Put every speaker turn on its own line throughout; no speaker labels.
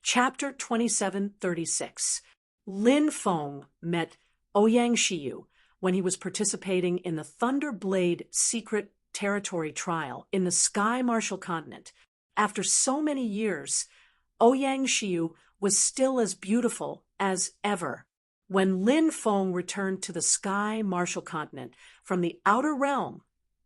Chapter 2736. Lin Feng met Ouyang Shiyu when he was participating in the Thunderblade Secret Territory trial in the Sky Martial Continent. After so many years, Ouyang Shiyu was still as beautiful as ever. When Lin Feng returned to the Sky Martial Continent from the Outer Realm,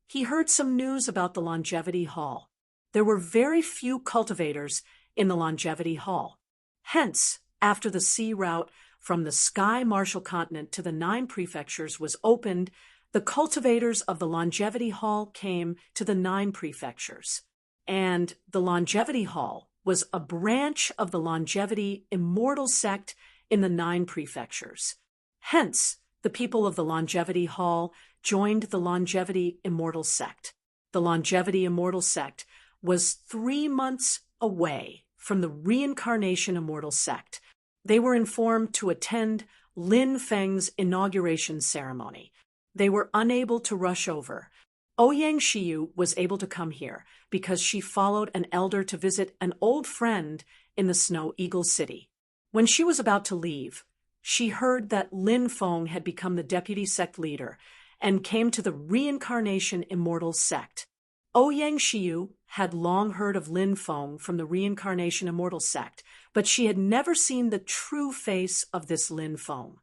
he heard some news about the Longevity Hall. There were very few cultivators in the Longevity Hall. Hence, after the sea route from the Sky Martial Continent to the 9 prefectures was opened, the cultivators of the Longevity Hall came to the 9 prefectures. And the Longevity Hall was a branch of the Longevity Immortal sect in the 9 prefectures. Hence, the people of the Longevity Hall joined the Longevity Immortal sect. The Longevity Immortal sect was 3 months away from the Reincarnation Immortal sect. They were informed to attend Lin Feng's inauguration ceremony. They were unable to rush over. Ouyang Shiyu was able to come here because she followed an elder to visit an old friend in the Snow Eagle City. When she was about to leave, she heard that Lin Feng had become the deputy sect leader and came to the Reincarnation Immortal sect. Ouyang Shiyu had long heard of Lin Feng from the Reincarnation Immortal sect, but she had never seen the true face of this Lin Feng.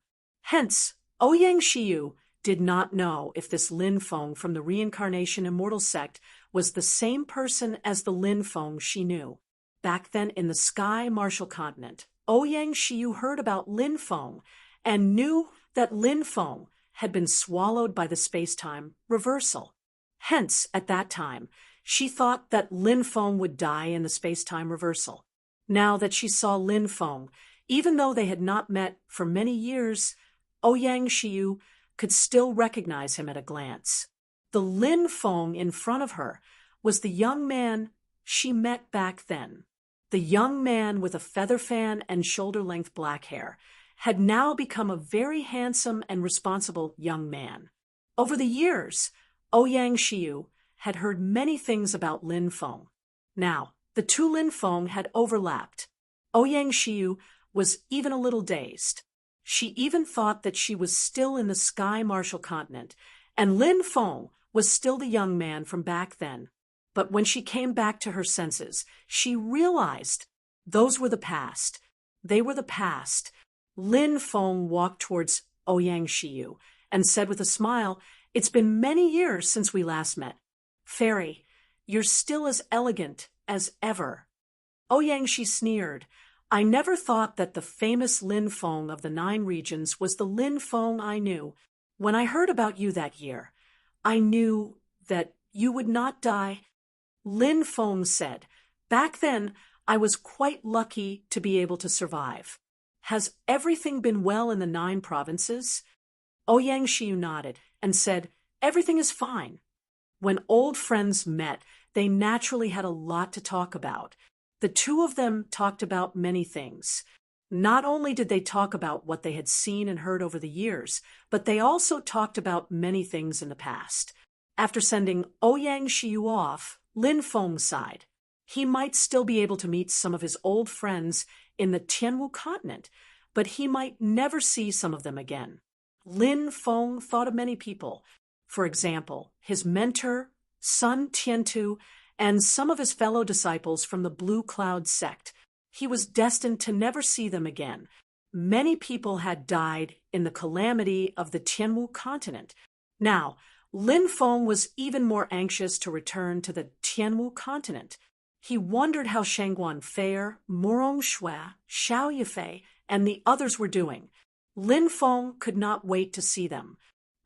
Hence, Ouyang Shiyu did not know if this Lin Feng from the Reincarnation Immortal sect was the same person as the Lin Feng she knew. Back then in the Sky Martial Continent, Ouyang Shiyu heard about Lin Feng and knew that Lin Feng had been swallowed by the space-time reversal. Hence, at that time, she thought that Lin Feng would die in the space-time reversal. Now that she saw Lin Feng, even though they had not met for many years, Ouyang Shiyu could still recognize him at a glance. The Lin Feng in front of her was the young man she met back then. The young man with a feather fan and shoulder-length black hair had now become a very handsome and responsible young man. Over the years, Ouyang Shiyu had heard many things about Lin Feng. Now, the two Lin Feng had overlapped. Ouyang Shiyu was even a little dazed. She even thought that she was still in the Sky Martial Continent, and Lin Feng was still the young man from back then. But when she came back to her senses, she realized those were the past. They were the past. Lin Feng walked towards Ouyang Shiyu and said with a smile, "It's been many years since we last met. Fairy, you're still as elegant as ever." Ouyang Shi sneered. "I never thought that the famous Lin Feng of the 9 regions was the Lin Feng I knew. When I heard about you that year, I knew that you would not die." Lin Feng said, "Back then, I was quite lucky to be able to survive. Has everything been well in the 9 provinces?" Ouyang Shiyu nodded and said, "Everything is fine." When old friends met, they naturally had a lot to talk about. The two of them talked about many things. Not only did they talk about what they had seen and heard over the years, but they also talked about many things in the past. After sending Ouyang Shiyu off, Lin Feng sighed. He might still be able to meet some of his old friends in the Tianwu continent, but he might never see some of them again. Lin Feng thought of many people. For example, his mentor, Sun Tiantu, and some of his fellow disciples from the Blue Cloud sect. He was destined to never see them again. Many people had died in the calamity of the Tianwu continent. Now, Lin Feng was even more anxious to return to the Tianwu continent. He wondered how Shangguan Fair, Murong Shui, Xiao Yifei, and the others were doing. Lin Feng could not wait to see them.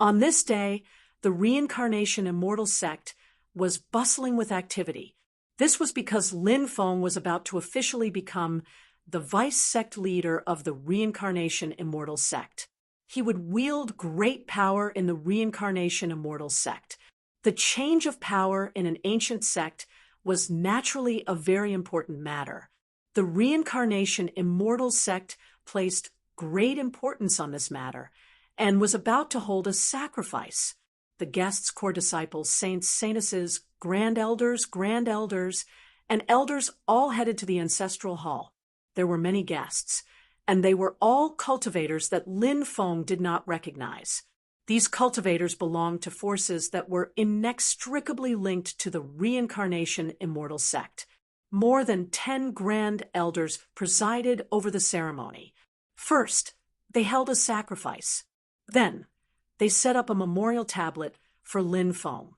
On this day, the Reincarnation Immortal sect was bustling with activity. This was because Lin Feng was about to officially become the vice sect leader of the Reincarnation Immortal sect. He would wield great power in the Reincarnation Immortal sect. The change of power in an ancient sect was naturally a very important matter. The Reincarnation Immortal sect placed great importance on this matter and was about to hold a sacrifice. The guests, core disciples, saints, saintesses, grand elders, and elders all headed to the ancestral hall. there were many guests, and they were all cultivators that Lin Feng did not recognize. These cultivators belonged to forces that were inextricably linked to the reincarnation immortal sect. More than 10 grand elders presided over the ceremony. First, they held a sacrifice. Then, they set up a memorial tablet for Lin Feng.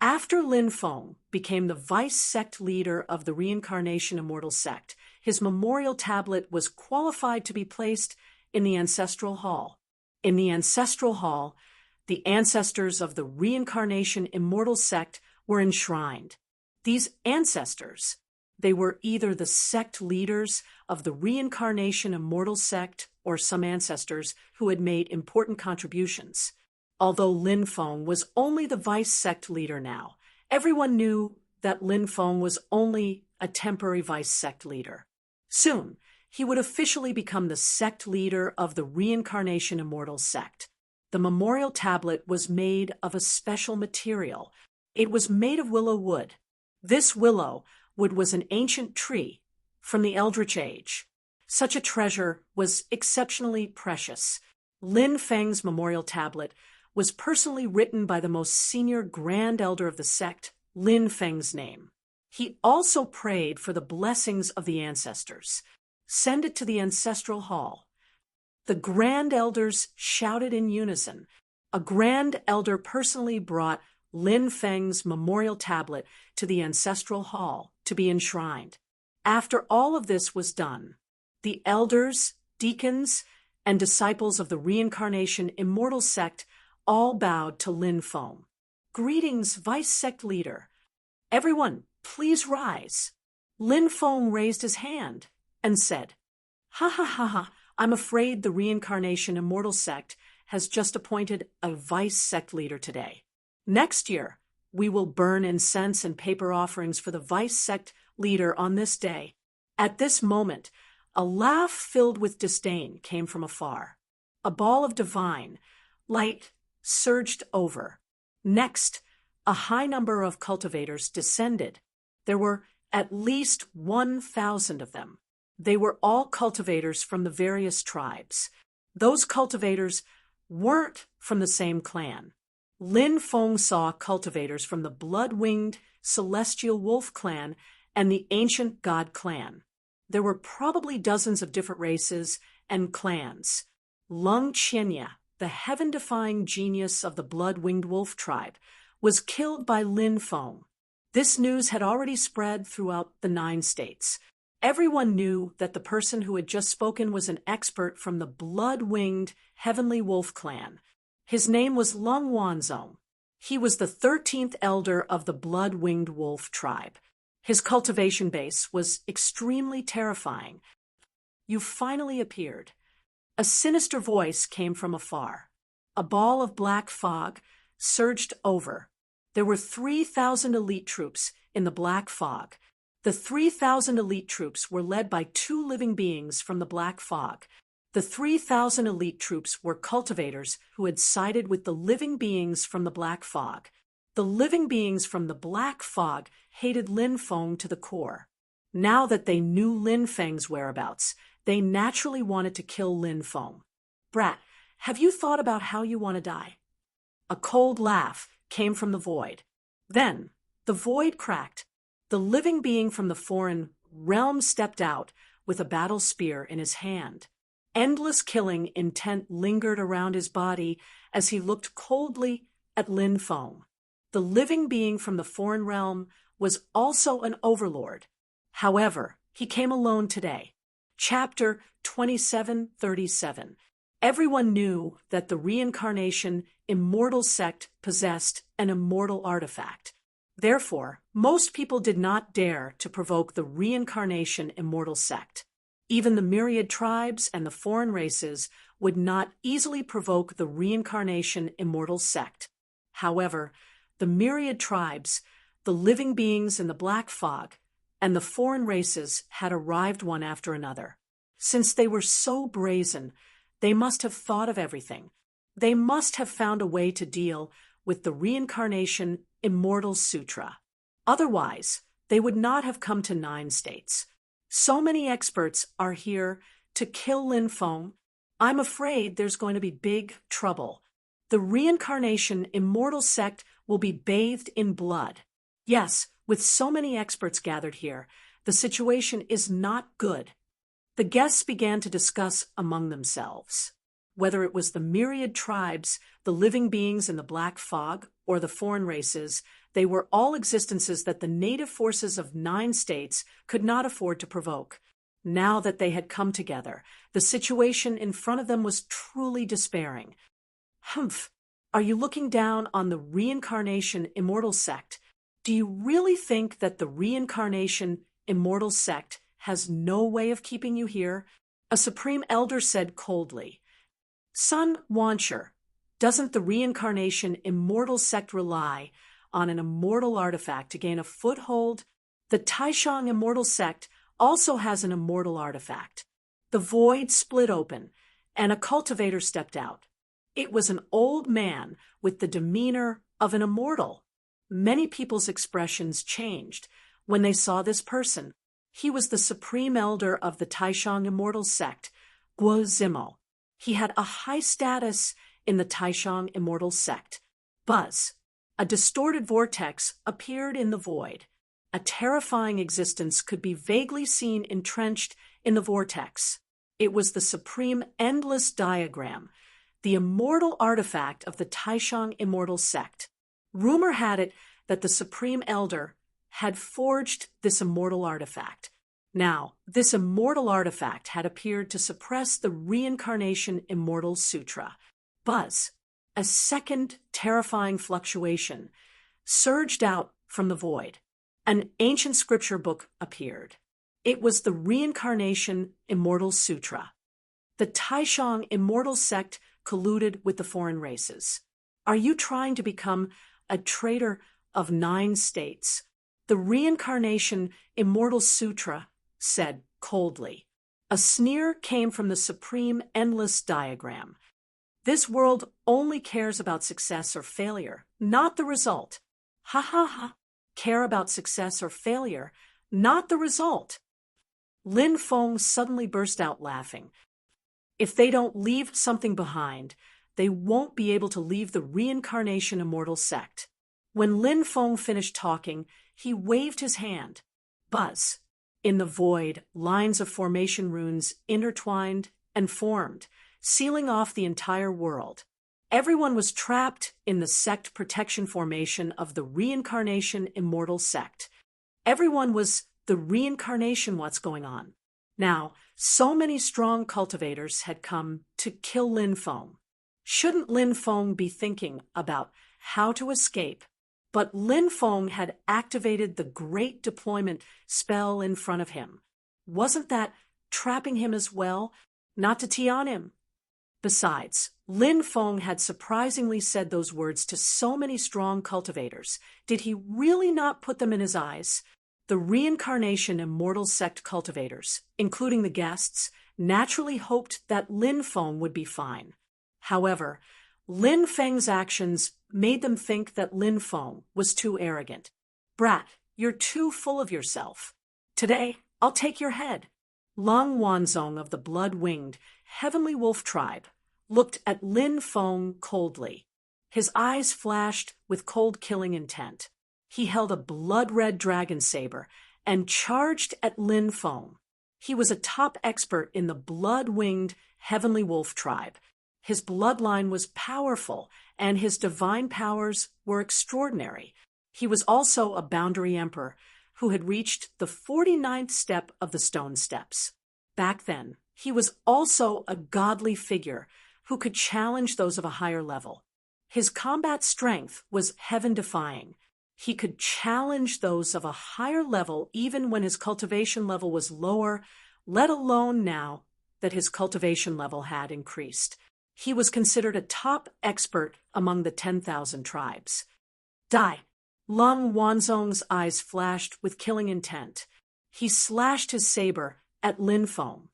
After Lin Feng became the vice sect leader of the reincarnation immortal sect, his memorial tablet was qualified to be placed in the ancestral hall. In the ancestral hall, the ancestors of the reincarnation immortal sect were enshrined. These ancestors, they were either the sect leaders of the reincarnation immortal sect or some ancestors who had made important contributions. Although Lin Feng was only the vice sect leader now, everyone knew that Lin Feng was only a temporary vice sect leader. Soon, he would officially become the sect leader of the reincarnation immortal sect. The memorial tablet was made of a special material. It was made of willow wood. This willow wood was an ancient tree from the Eldritch Age. Such a treasure was exceptionally precious. Lin Feng's memorial tablet was personally written by the most senior Grand Elder of the sect, Lin Feng's name. He also prayed for the blessings of the ancestors. Send it to the ancestral hall. The Grand Elders shouted in unison. A Grand Elder personally brought Lin Feng's memorial tablet to the ancestral hall to be enshrined. After all of this was done, the elders, deacons, and disciples of the reincarnation immortal sect all bowed to Lin Feng. Greetings, vice sect leader. Everyone, please rise. Lin Feng raised his hand and said, "Ha ha ha ha, I'm afraid the reincarnation immortal sect has just appointed a vice sect leader today. Next year, we will burn incense and paper offerings for the vice sect leader on this day." At this moment, a laugh filled with disdain came from afar. A ball of divine light surged over. Next, a high number of cultivators descended. There were at least 1,000 of them. They were all cultivators from the various tribes. Those cultivators weren't from the same clan. Lin Feng saw cultivators from the blood-winged celestial wolf clan and the ancient god clan. There were probably dozens of different races and clans. Lung Qianya, the heaven-defying genius of the blood-winged wolf tribe, was killed by Lin Feng. This news had already spread throughout the 9 states. Everyone knew that the person who had just spoken was an expert from the blood-winged heavenly wolf clan. His name was Lung Wanzong. He was the 13th elder of the blood-winged wolf tribe. His cultivation base was extremely terrifying. "You finally appeared." A sinister voice came from afar. A ball of black fog surged over. There were 3,000 elite troops in the black fog. The 3,000 elite troops were led by 2 living beings from the black fog. The 3,000 elite troops were cultivators who had sided with the living beings from the black fog. The living beings from the black fog hated Lin Feng to the core. Now that they knew Lin Feng's whereabouts, they naturally wanted to kill Lin Feng. "Brat, have you thought about how you want to die?" A cold laugh came from the void. Then, the void cracked. The living being from the foreign realm stepped out with a battle spear in his hand. Endless killing intent lingered around his body as he looked coldly at Lin Feng. The living being from the foreign realm was also an overlord. However, he came alone today. Chapter 2737. Everyone knew that the reincarnation immortal sect possessed an immortal artifact. Therefore, most people did not dare to provoke the reincarnation immortal sect. Even the myriad tribes and the foreign races would not easily provoke the reincarnation immortal sect. However, the myriad tribes, the living beings in the black fog, and the foreign races had arrived one after another. Since they were so brazen, they must have thought of everything. They must have found a way to deal with the reincarnation immortal sutra. Otherwise, they would not have come to 9 states. So many experts are here to kill Lin Feng. I'm afraid there's going to be big trouble. The reincarnation immortal sect will be bathed in blood. Yes, with so many experts gathered here, the situation is not good. The guests began to discuss among themselves. Whether it was the myriad tribes, the living beings in the black fog, or the foreign races, they were all existences that the native forces of 9 states could not afford to provoke. Now that they had come together, the situation in front of them was truly despairing. Humph! Are you looking down on the reincarnation immortal sect? Do you really think that the reincarnation immortal sect has no way of keeping you here? A supreme elder said coldly. Son Wancher, doesn't the reincarnation immortal sect rely on an immortal artifact to gain a foothold? The Taishang immortal sect also has an immortal artifact. The void split open, and a cultivator stepped out. It was an old man with the demeanor of an immortal. Many people's expressions changed when they saw this person. He was the supreme elder of the Taishang immortal sect, Guo Zimo. He had a high status in the Taishang immortal sect. Buzz. A distorted vortex appeared in the void. A terrifying existence could be vaguely seen entrenched in the vortex. It was the supreme endless diagram, the immortal artifact of the Taishang immortal sect. Rumor had it that the supreme elder had forged this immortal artifact. Now, this immortal artifact had appeared to suppress the reincarnation immortal sutra. Buzz, a second terrifying fluctuation, surged out from the void. An ancient scripture book appeared. It was the reincarnation immortal sutra. The Taishang immortal sect colluded with the foreign races. Are you trying to become a traitor of 9 states? The reincarnation immortal sutra said coldly. A sneer came from the supreme endless diagram. This world only cares about success or failure, not the result. Ha ha ha. Care about success or failure, not the result. Lin Feng suddenly burst out laughing. If they don't leave something behind, they won't be able to leave the reincarnation immortal sect. When Lin Feng finished talking, he waved his hand. Buzz. In the void, lines of formation runes intertwined and formed, sealing off the entire world. Everyone was trapped in the sect protection formation of the reincarnation immortal sect. Everyone was the reincarnation. What's going on? Now, so many strong cultivators had come to kill Lin Feng. Shouldn't Lin Feng be thinking about how to escape? But Lin Feng had activated the great deployment spell in front of him. Wasn't that trapping him as well? Not to tea on him. Besides, Lin Feng had surprisingly said those words to so many strong cultivators. Did he really not put them in his eyes? The reincarnation immortal sect cultivators, including the guests, naturally hoped that Lin Feng would be fine. However, Lin Feng's actions made them think that Lin Feng was too arrogant. Brat, you're too full of yourself. Today, I'll take your head. Long Wanzong of the blood-winged heavenly wolf tribe looked at Lin Feng coldly. His eyes flashed with cold killing intent. He held a blood-red dragon saber and charged at Lin Feng. He was a top expert in the blood-winged heavenly wolf tribe. His bloodline was powerful, and his divine powers were extraordinary. He was also a boundary emperor who had reached the 49th step of the stone steps. Back then, he was also a godly figure who could challenge those of a higher level. His combat strength was heaven-defying. He could challenge those of a higher level even when his cultivation level was lower, let alone now that his cultivation level had increased. He was considered a top expert among the 10,000 tribes. Die! Long Wanzong's eyes flashed with killing intent. He slashed his saber at Lin Feng.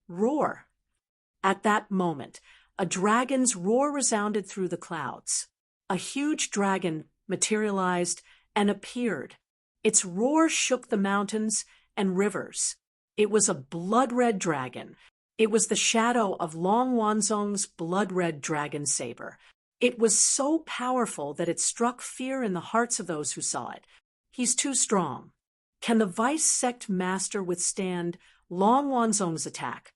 Roar! At that moment, a dragon's roar resounded through the clouds. A huge dragon materialized and appeared. Its roar shook the mountains and rivers. It was a blood-red dragon. It was the shadow of Long Wanzong's blood-red dragon saber. It was so powerful that it struck fear in the hearts of those who saw it. He's too strong. Can the Vice Sect Master withstand Long Wanzong's attack?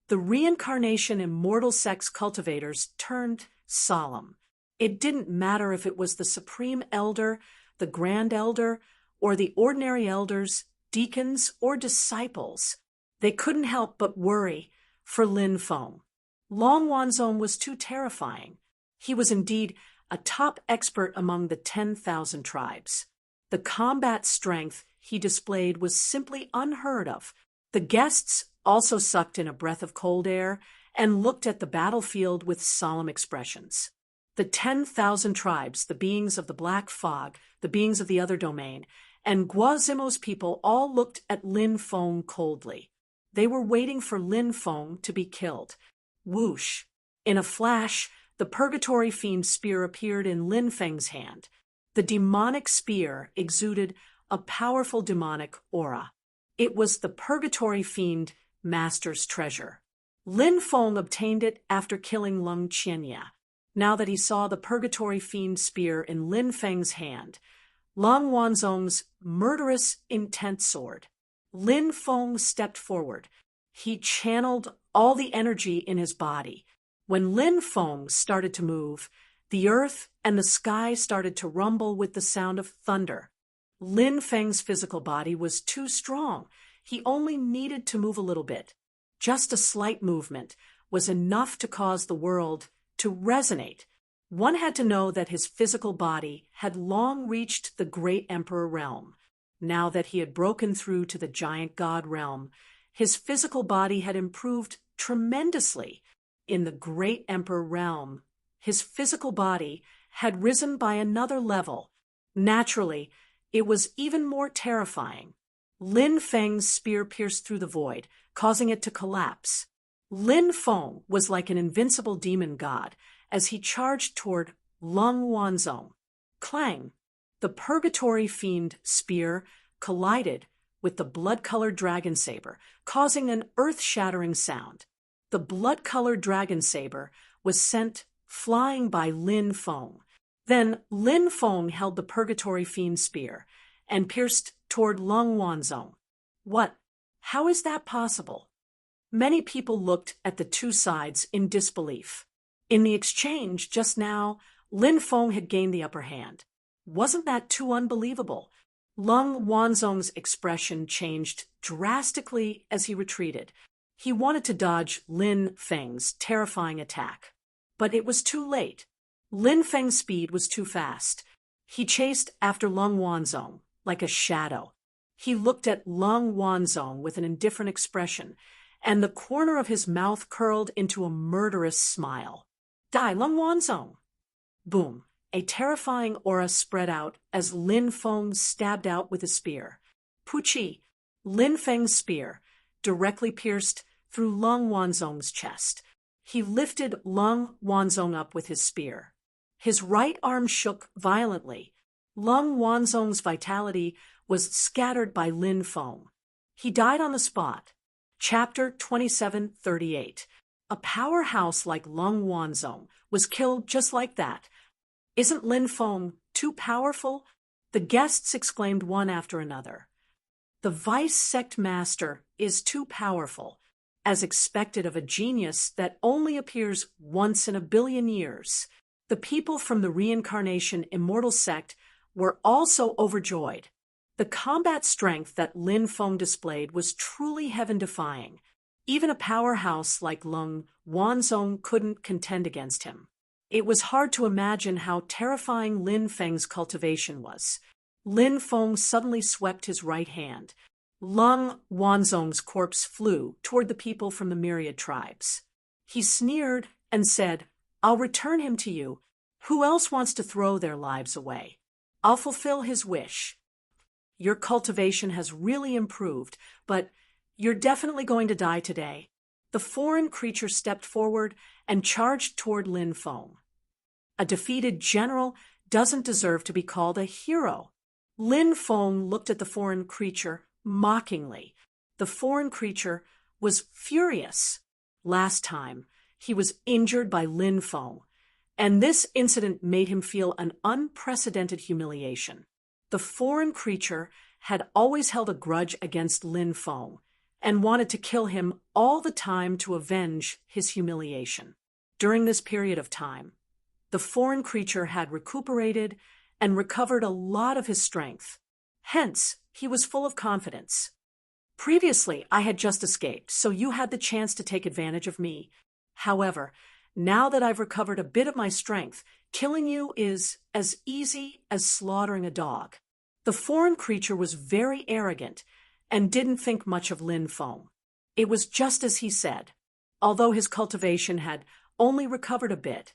The reincarnation immortal sect's cultivators turned solemn. It didn't matter if it was the Supreme Elder, the Grand Elder, or the ordinary elders, deacons, or disciples. They couldn't help but worry for Lin Feng. Long Wanzong was too terrifying. He was indeed a top expert among the 10,000 tribes. The combat strength he displayed was simply unheard of. The guests also sucked in a breath of cold air and looked at the battlefield with solemn expressions. The 10,000 tribes, the beings of the Black Fog, the beings of the Other Domain, and Guazimo's people all looked at Lin Feng coldly. They were waiting for Lin Feng to be killed. Whoosh! In a flash, the Purgatory Fiend spear appeared in Lin Feng's hand. The demonic spear exuded a powerful demonic aura. It was the Purgatory Fiend Master's treasure. Lin Feng obtained it after killing Lung Qianya. Now that he saw the Purgatory Fiend spear in Lin Feng's hand, Long Wanzong's murderous intent sword, Lin Feng stepped forward. He channeled all the energy in his body. When Lin Feng started to move, the earth and the sky started to rumble with the sound of thunder. Lin Feng's physical body was too strong. He only needed to move a little bit. Just a slight movement was enough to cause the world to resonate. One had to know that his physical body had long reached the Great Emperor realm. Now that he had broken through to the Giant God realm, his physical body had improved tremendously. In the Great Emperor realm, his physical body had risen by another level. Naturally, it was even more terrifying. Lin Feng's spear pierced through the void, causing it to collapse. Lin Feng was like an invincible demon god as he charged toward Lung Wanzong. Clang! The Purgatory Fiend spear collided with the blood-colored dragon saber, causing an earth-shattering sound. The blood-colored dragon saber was sent flying by Lin Feng. Then Lin Feng held the Purgatory Fiend spear and pierced toward Lung Wanzong. What? How is that possible? Many people looked at the two sides in disbelief. In the exchange just now, Lin Feng had gained the upper hand. Wasn't that too unbelievable? Lung Wanzong's expression changed drastically as he retreated. He wanted to dodge Lin Feng's terrifying attack. But it was too late. Lin Feng's speed was too fast. He chased after Lung Wanzong like a shadow. He looked at Lung Wanzong with an indifferent expression, and the corner of his mouth curled into a murderous smile. Die, Lung Wanzong! Boom! A terrifying aura spread out as Lin Feng stabbed out with a spear. Puchi! Lin Feng's spear directly pierced through Lung Wanzong's chest. He lifted Lung Wanzong up with his spear. His right arm shook violently. Lung Wanzong's vitality was scattered by Lin Feng. He died on the spot. Chapter 2738. A powerhouse like Lung Wanzong was killed just like that. Isn't Lin Feng too powerful? The guests exclaimed one after another. The Vice Sect Master is too powerful, as expected of a genius that only appears once in a billion years. The people from the Reincarnation Immortal Sect were also overjoyed. The combat strength that Lin Feng displayed was truly heaven-defying. Even a powerhouse like Lung Wanzong couldn't contend against him. It was hard to imagine how terrifying Lin Feng's cultivation was. Lin Feng suddenly swept his right hand. Lung Wanzong's corpse flew toward the people from the myriad tribes. He sneered and said, "I'll return him to you. Who else wants to throw their lives away? I'll fulfill his wish. Your cultivation has really improved, but you're definitely going to die today." The foreign creature stepped forward and charged toward Lin Feng. A defeated general doesn't deserve to be called a hero. Lin Feng looked at the foreign creature mockingly. The foreign creature was furious. Last time, he was injured by Lin Feng, and this incident made him feel an unprecedented humiliation. The foreign creature had always held a grudge against Lin Feng and wanted to kill him all the time to avenge his humiliation. During this period of time, the foreign creature had recuperated and recovered a lot of his strength. Hence, he was full of confidence. Previously, I had just escaped, so you had the chance to take advantage of me. However, now that I've recovered a bit of my strength, killing you is as easy as slaughtering a dog. The foreign creature was very arrogant and didn't think much of Lin Feng. It was just as he said. Although his cultivation had only recovered a bit,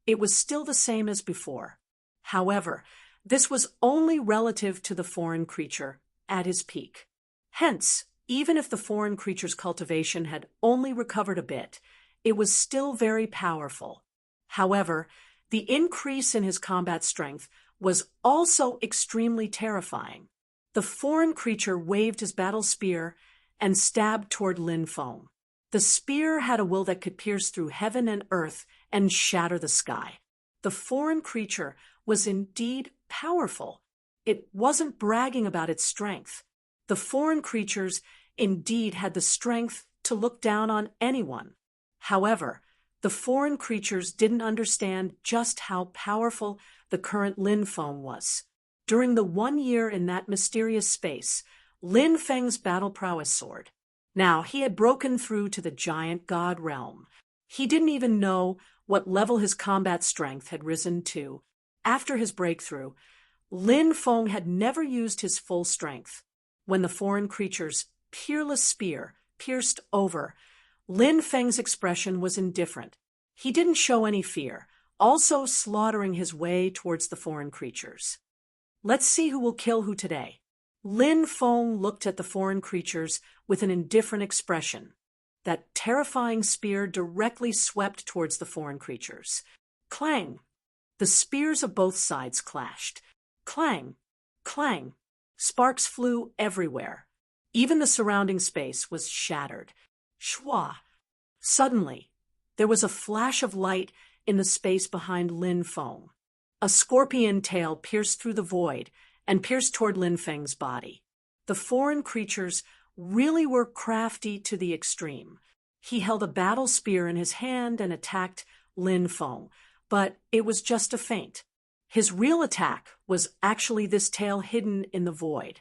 it was still the same as before. However, this was only relative to the foreign creature at his peak. Hence, even if the foreign creature's cultivation had only recovered a bit, it was still very powerful. However, the increase in his combat strength was also extremely terrifying. The foreign creature waved his battle spear and stabbed toward Lin Feng. The spear had a will that could pierce through heaven and earth and shatter the sky. The foreign creature was indeed powerful. It wasn't bragging about its strength. The foreign creatures indeed had the strength to look down on anyone. However, the foreign creatures didn't understand just how powerful the current Lin Feng was. During the 1 year in that mysterious space, Lin Feng's battle prowess soared. Now, he had broken through to the giant god realm. He didn't even know what level his combat strength had risen to. After his breakthrough, Lin Feng had never used his full strength. When the foreign creature's peerless spear pierced over, Lin Feng's expression was indifferent. He didn't show any fear, also slaughtering his way towards the foreign creatures. Let's see who will kill who today. Lin Feng looked at the foreign creatures with an indifferent expression. That terrifying spear directly swept towards the foreign creatures. Clang! The spears of both sides clashed. Clang! Clang! Sparks flew everywhere. Even the surrounding space was shattered. Shwa! Suddenly, there was a flash of light in the space behind Lin Feng. A scorpion tail pierced through the void and pierced toward Lin Feng's body. The foreign creatures really were crafty to the extreme. He held a battle spear in his hand and attacked Lin Feng, but it was just a feint. His real attack was actually this tail hidden in the void.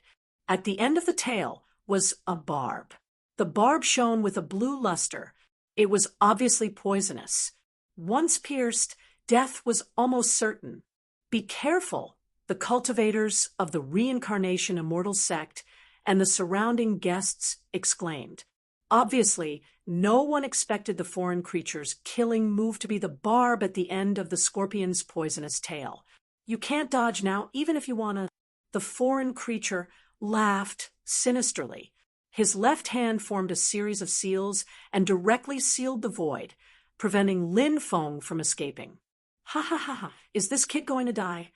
At the end of the tail was a barb. The barb shone with a blue luster. It was obviously poisonous. Once pierced, death was almost certain. Be careful, the cultivators of the Reincarnation Immortal sect and the surrounding guests exclaimed. Obviously, no one expected the foreign creature's killing move to be the barb at the end of the scorpion's poisonous tail. You can't dodge now, even if you want to. The foreign creature laughed sinisterly. His left hand formed a series of seals and directly sealed the void, preventing Lin Feng from escaping. Ha ha ha ha, is this kid going to die?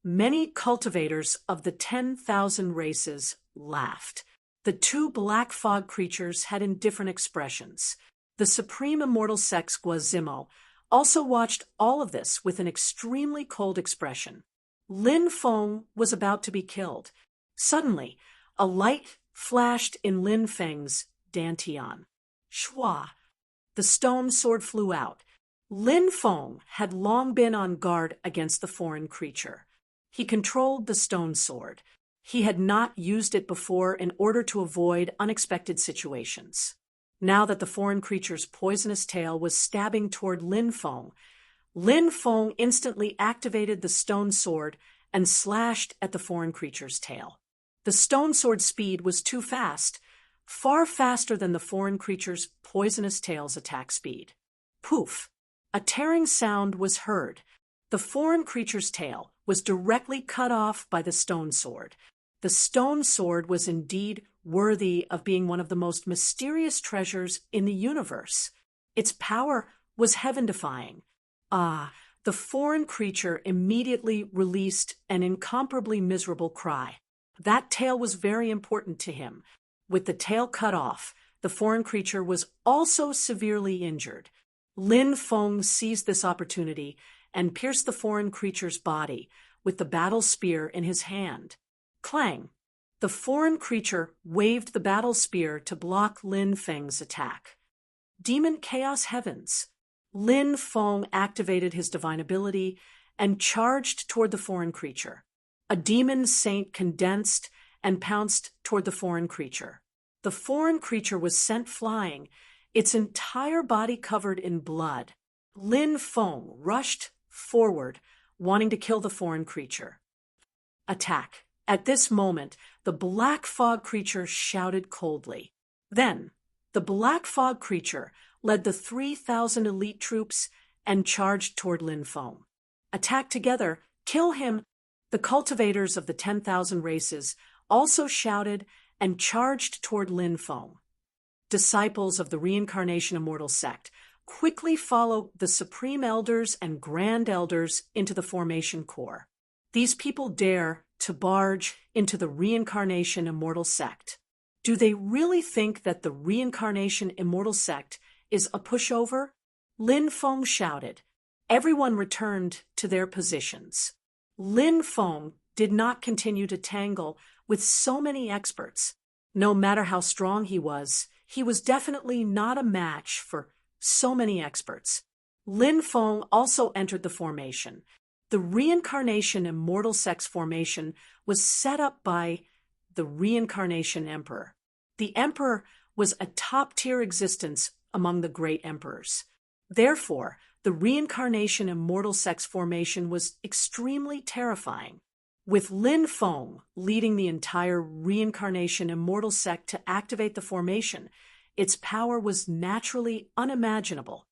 Many cultivators of the 10,000 races laughed. The two black fog creatures had indifferent expressions. The supreme immortal sex Guazimo also watched all of this with an extremely cold expression. Lin Feng was about to be killed. Suddenly, a light flashed in Lin Feng's dantian. Shwa! The stone sword flew out. Lin Feng had long been on guard against the foreign creature. He controlled the stone sword. He had not used it before in order to avoid unexpected situations. Now that the foreign creature's poisonous tail was stabbing toward Lin Feng instantly activated the stone sword and slashed at the foreign creature's tail. The stone sword's speed was too fast, far faster than the foreign creature's poisonous tail's attack speed. Poof! A tearing sound was heard. The foreign creature's tail was directly cut off by the stone sword. The stone sword was indeed worthy of being one of the most mysterious treasures in the universe. Its power was heaven-defying. The foreign creature immediately released an incomparably miserable cry. That tail was very important to him. With the tail cut off, the foreign creature was also severely injured. Lin Feng seized this opportunity and pierced the foreign creature's body with the battle spear in his hand. Clang! The foreign creature waved the battle spear to block Lin Feng's attack. Demon Chaos Heavens! Lin Feng activated his divine ability and charged toward the foreign creature. A demon saint condensed and pounced toward the foreign creature. The foreign creature was sent flying, its entire body covered in blood. Lin Feng rushed forward, wanting to kill the foreign creature. Attack! At this moment, the black fog creature shouted coldly. Then, the black fog creature led the 3,000 elite troops and charged toward Lin Feng. Attack together! Kill him! The cultivators of the 10,000 races also shouted and charged toward Lin Feng. Disciples of the Reincarnation Immortal Sect quickly followed the Supreme Elders and Grand Elders into the formation core. These people dare to barge into the Reincarnation Immortal Sect. Do they really think that the Reincarnation Immortal Sect is a pushover? Lin Feng shouted. Everyone returned to their positions. Lin Feng did not continue to tangle with so many experts. No matter how strong he was definitely not a match for so many experts. Lin Feng also entered the formation. The Reincarnation Immortal Sect's formation was set up by the Reincarnation Emperor. The Emperor was a top-tier existence among the great emperors. Therefore, the Reincarnation Immortal Sect's formation was extremely terrifying. With Lin Feng leading the entire Reincarnation Immortal Sect to activate the formation, its power was naturally unimaginable.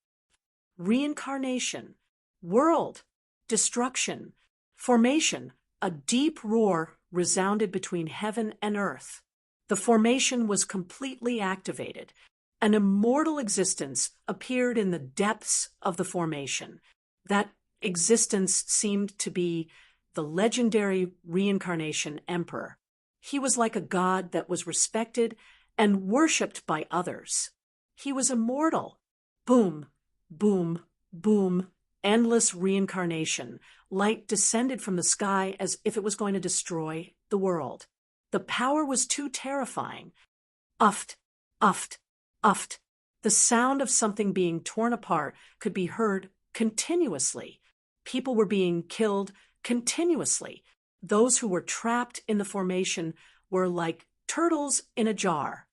Reincarnation, world, destruction, formation, a deep roar resounded between heaven and earth. The formation was completely activated. An immortal existence appeared in the depths of the formation. That existence seemed to be the legendary Reincarnation Emperor. He was like a god that was respected and worshipped by others. He was immortal. Boom, boom, boom, endless reincarnation. Light descended from the sky as if it was going to destroy the world. The power was too terrifying. Uft, uft, uft. The sound of something being torn apart could be heard continuously. People were being killed continuously. Those who were trapped in the formation were like turtles in a jar.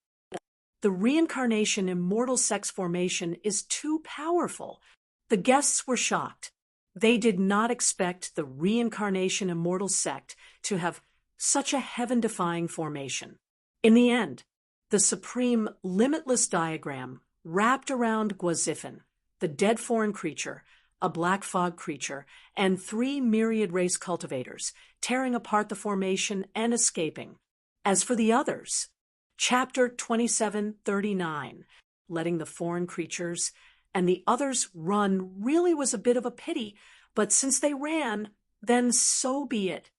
The Reincarnation Immortal Sect's formation is too powerful. The guests were shocked. They did not expect the Reincarnation Immortal Sect to have such a heaven-defying formation. In the end, the supreme limitless diagram wrapped around Guazifan, the dead foreign creature, a black fog creature, and 3 myriad race cultivators, tearing apart the formation and escaping. As for the others, Chapter 2739, letting the foreign creatures and the others run really was a bit of a pity, but since they ran, then so be it.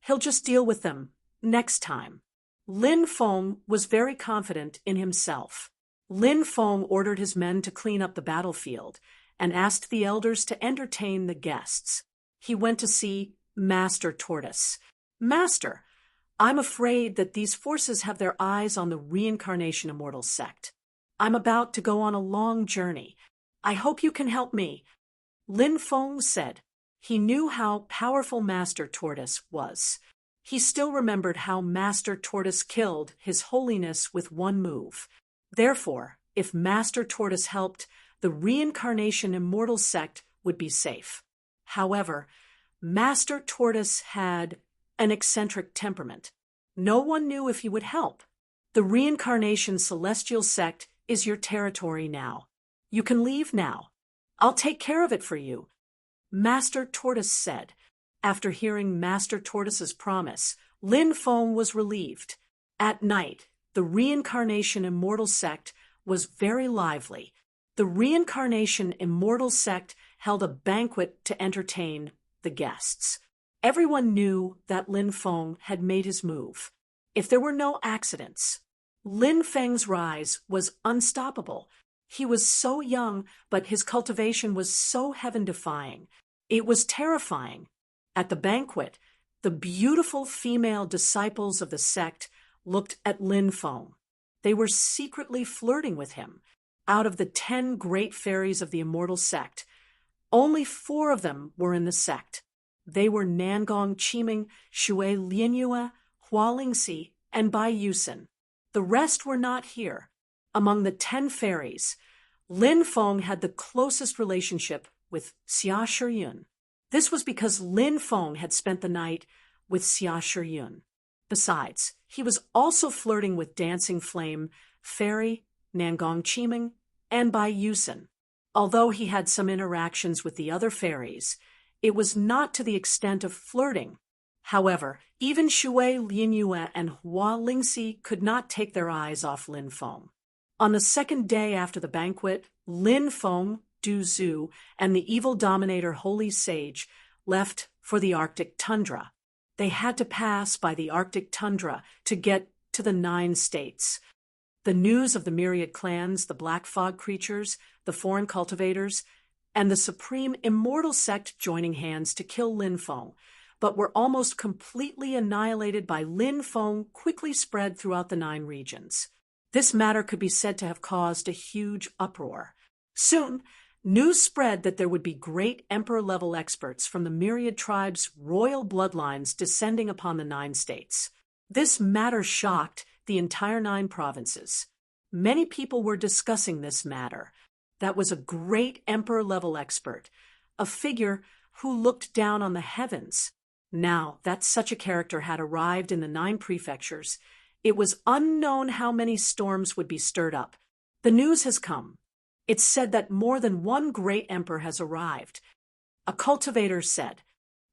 He'll just deal with them next time. Lin Feng was very confident in himself. Lin Feng ordered his men to clean up the battlefield and asked the elders to entertain the guests. He went to see Master Tortoise. Master, I'm afraid that these forces have their eyes on the Reincarnation Immortal Sect. I'm about to go on a long journey. I hope you can help me. Lin Feng said. He knew how powerful Master Tortoise was. He still remembered how Master Tortoise killed His Holiness with one move. Therefore, if Master Tortoise helped, the Reincarnation Immortal Sect would be safe. However, Master Tortoise had an eccentric temperament. No one knew if he would help. The Reincarnation Celestial Sect is your territory now. You can leave now. I'll take care of it for you, Master Tortoise said. After hearing Master Tortoise's promise, Lin Feng was relieved. At night, the Reincarnation Immortal Sect was very lively. The Reincarnation Immortal Sect held a banquet to entertain the guests. Everyone knew that Lin Feng had made his move. If there were no accidents, Lin Feng's rise was unstoppable. He was so young, but his cultivation was so heaven-defying. It was terrifying. At the banquet, the beautiful female disciples of the sect looked at Lin Feng. They were secretly flirting with him. Out of the 10 great fairies of the immortal sect, only 4 of them were in the sect. They were Nangong Qiming, Shui Lianyue, Hua Lingxi, and Bai Yusen. The rest were not here. Among the 10 fairies, Lin Feng had the closest relationship with Xia Shiyun. This was because Lin Feng had spent the night with Xia Shiyun. Besides, he was also flirting with Dancing Flame, Fairy, Nangong Qiming, and Bai Yusen. Although he had some interactions with the other fairies, it was not to the extent of flirting. However, even Shui Lianyue and Hua Lingxi could not take their eyes off Lin Feng. On the second day after the banquet, Lin Feng, Du Zhu, and the evil dominator Holy Sage left for the Arctic tundra. They had to pass by the Arctic tundra to get to the 9 states. The news of the myriad clans, the black fog creatures, the foreign cultivators, and the supreme immortal sect joining hands to kill Lin Feng, but were almost completely annihilated by Lin Feng, quickly spread throughout the 9 regions. This matter could be said to have caused a huge uproar. Soon, news spread that there would be great emperor-level experts from the myriad tribes' royal bloodlines descending upon the 9 states. This matter shocked the entire 9 provinces. Many people were discussing this matter. That was a great emperor-level expert, a figure who looked down on the heavens. Now that such a character had arrived in the 9 prefectures, it was unknown how many storms would be stirred up. The news has come. It's said that more than one great emperor has arrived. A cultivator said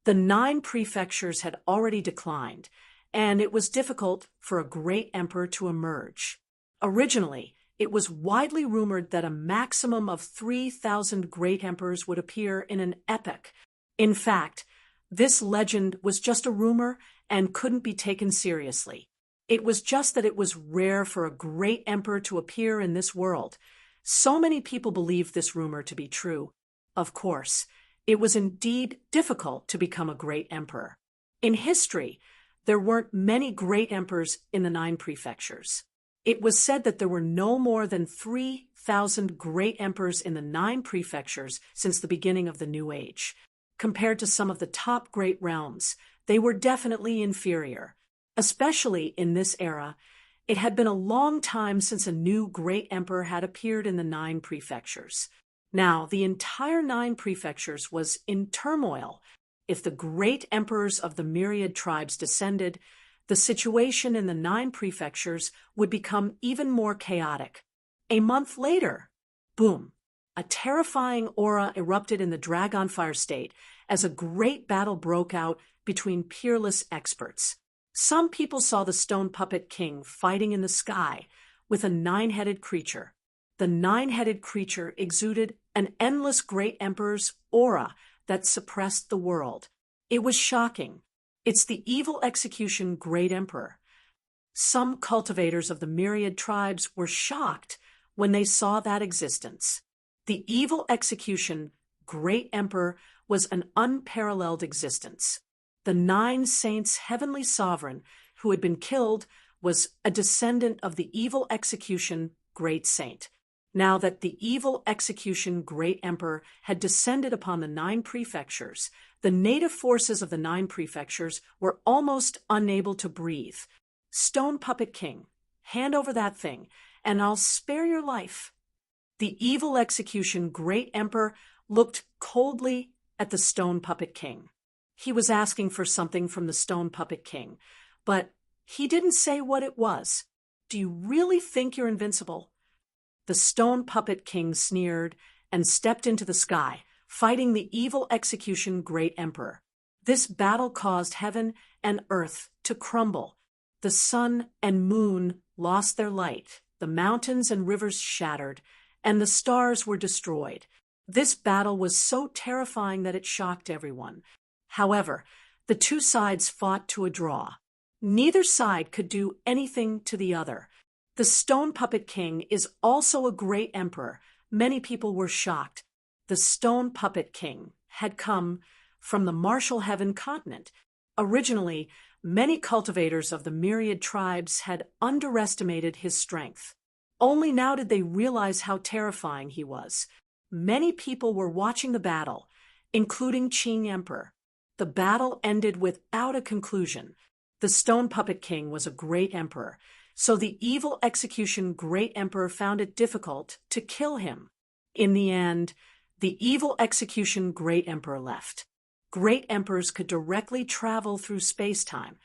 the 9 prefectures had already declined, and it was difficult for a great emperor to emerge. Originally, it was widely rumored that a maximum of 3,000 great emperors would appear in an epoch. In fact, this legend was just a rumor and couldn't be taken seriously. It was just that it was rare for a great emperor to appear in this world. So many people believed this rumor to be true. Of course, it was indeed difficult to become a great emperor. In history, there weren't many great emperors in the 9 prefectures. It was said that there were no more than 3,000 great emperors in the 9 prefectures since the beginning of the New Age. Compared to some of the top great realms, they were definitely inferior. Especially in this era, it had been a long time since a new great emperor had appeared in the 9 prefectures. Now, the entire 9 prefectures was in turmoil. If the great emperors of the myriad tribes descended, the situation in the 9 prefectures would become even more chaotic. A month later, boom, a terrifying aura erupted in the Dragonfire state as a great battle broke out between peerless experts. Some people saw the stone puppet king fighting in the sky with a 9-headed creature. The 9-headed creature exuded an endless great emperor's aura that suppressed the world. It was shocking. It's the evil execution great emperor. Some cultivators of the myriad tribes were shocked when they saw that existence. The evil execution great emperor was an unparalleled existence. The 9 saints' heavenly sovereign who had been killed was a descendant of the evil execution great saint. Now that the evil execution great emperor had descended upon the 9 prefectures, the native forces of the 9 prefectures were almost unable to breathe. Stone Puppet King, hand over that thing, and I'll spare your life. The evil execution great emperor looked coldly at the Stone Puppet King. He was asking for something from the Stone Puppet King, but he didn't say what it was. Do you really think you're invincible? The Stone Puppet King sneered and stepped into the sky, fighting the evil execution great emperor. This battle caused heaven and earth to crumble. The sun and moon lost their light, the mountains and rivers shattered, and the stars were destroyed. This battle was so terrifying that it shocked everyone. However, the 2 sides fought to a draw. Neither side could do anything to the other. The Stone Puppet King is also a great emperor. Many people were shocked. The Stone Puppet King had come from the Marshall Heaven continent. Originally, many cultivators of the myriad tribes had underestimated his strength. Only now did they realize how terrifying he was. Many people were watching the battle, including Qing Emperor. The battle ended without a conclusion. The Stone Puppet King was a great emperor, so the evil execution great emperor found it difficult to kill him. In the end, the evil execution great emperor left. Great emperors could directly travel through space-time,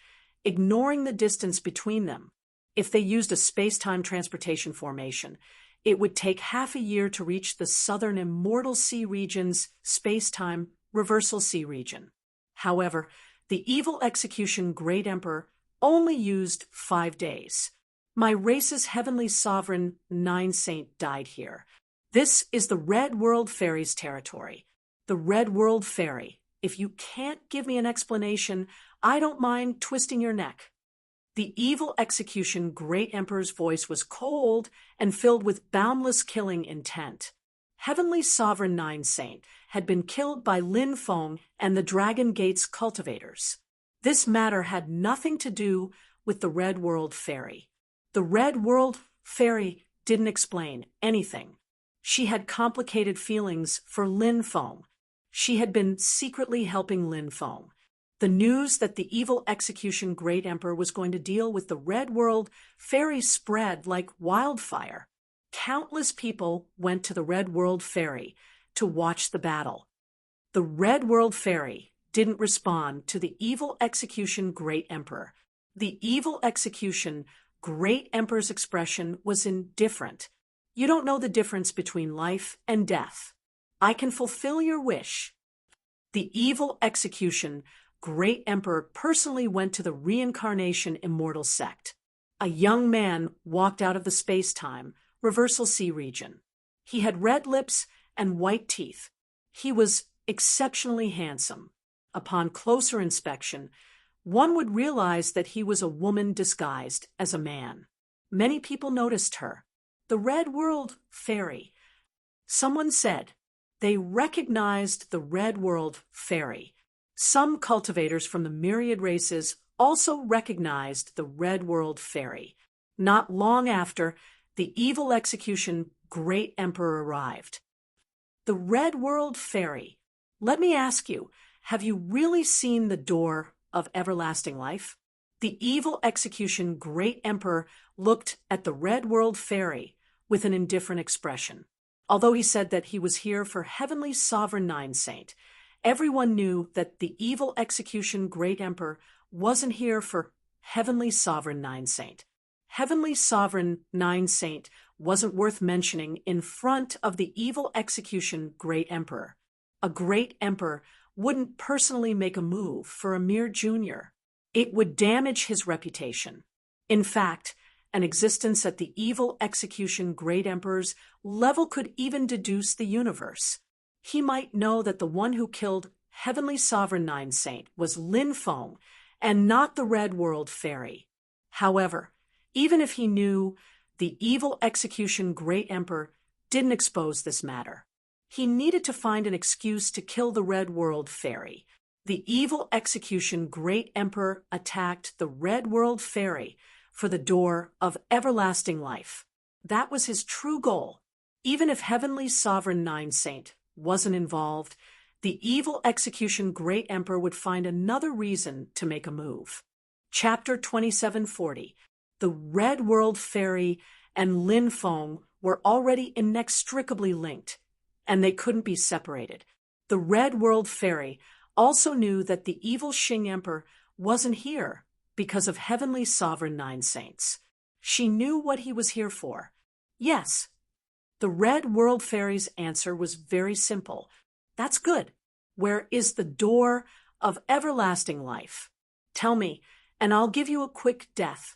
ignoring the distance between them. If they used a space-time transportation formation, it would take half a year to reach the southern Immortal Sea region's space-time reversal sea region. However, the evil execution great emperor only used 5 days. My race's heavenly sovereign, Nine Saint, died here. This is the Red World Fairy's territory. The Red World Fairy. If you can't give me an explanation, I don't mind twisting your neck. The evil execution great emperor's voice was cold and filled with boundless killing intent. Heavenly Sovereign Nine Saint had been killed by Lin Feng and the Dragon Gate's cultivators. This matter had nothing to do with the Red World Fairy. The Red World Fairy didn't explain anything. She had complicated feelings for Lin Feng. She had been secretly helping Lin Feng. The news that the evil execution great emperor was going to deal with the Red World Fairy spread like wildfire. Countless people went to the Red World Fairy to watch the battle. The Red World Fairy didn't respond to the evil execution great emperor. The evil execution great emperor's expression was indifferent. You don't know the difference between life and death. I can fulfill your wish. The evil execution great emperor personally went to the reincarnation immortal sect. A young man walked out of the space-time reversal sea region. He had red lips and white teeth. He was exceptionally handsome. Upon closer inspection, one would realize that he was a woman disguised as a man. Many people noticed her. The Red World Fairy. Someone said they recognized the Red World Fairy. Some cultivators from the myriad races also recognized the Red World Fairy. Not long after, the evil execution great emperor arrived. The Red World Fairy. Let me ask you, have you really seen the door of everlasting life? The evil execution great emperor looked at the Red World Fairy with an indifferent expression. Although he said that he was here for Heavenly Sovereign Nine Saint, everyone knew that the evil execution great emperor wasn't here for Heavenly Sovereign Nine Saint. Heavenly Sovereign Nine Saint wasn't worth mentioning in front of the evil execution great emperor. A great emperor wouldn't personally make a move for a mere junior. It would damage his reputation. In fact, an existence at the evil execution great emperor's level could even deduce the universe. He might know that the one who killed Heavenly Sovereign Nine Saint was Lin Feng and not the Red World Fairy. However, even if he knew, the evil execution great emperor didn't expose this matter. He needed to find an excuse to kill the Red World Fairy. The evil execution great emperor attacked the Red World Fairy for the door of everlasting life. That was his true goal. Even if Heavenly Sovereign Nine Saint wasn't involved, the evil execution great emperor would find another reason to make a move. Chapter 2740. The Red World Fairy and Lin Feng were already inextricably linked, and they couldn't be separated. The Red World Fairy also knew that the evil Qing Emperor wasn't here because of Heavenly Sovereign Nine Saints. She knew what he was here for. Yes. The Red World Fairy's answer was very simple. That's good. Where is the door of everlasting life? Tell me, and I'll give you a quick death.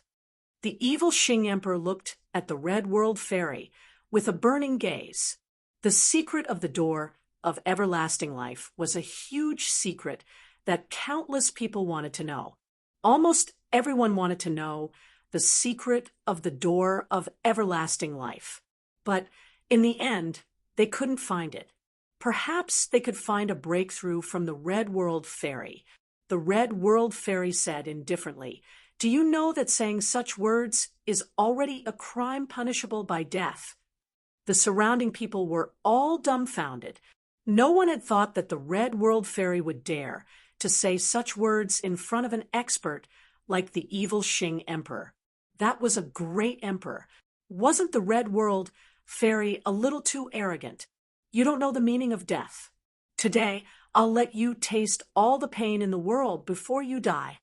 The evil Qing Emperor looked at the Red World Fairy with a burning gaze. The secret of the door of everlasting life was a huge secret that countless people wanted to know. Almost everyone wanted to know the secret of the door of everlasting life. But in the end, they couldn't find it. Perhaps they could find a breakthrough from the Red World Fairy. The Red World Fairy said indifferently, "Do you know that saying such words is already a crime punishable by death?" The surrounding people were all dumbfounded. No one had thought that the Red World Fairy would dare to say such words in front of an expert like the evil Qing Emperor. That was a great emperor. Wasn't the Red World Fairy a little too arrogant? You don't know the meaning of death. Today, I'll let you taste all the pain in the world before you die.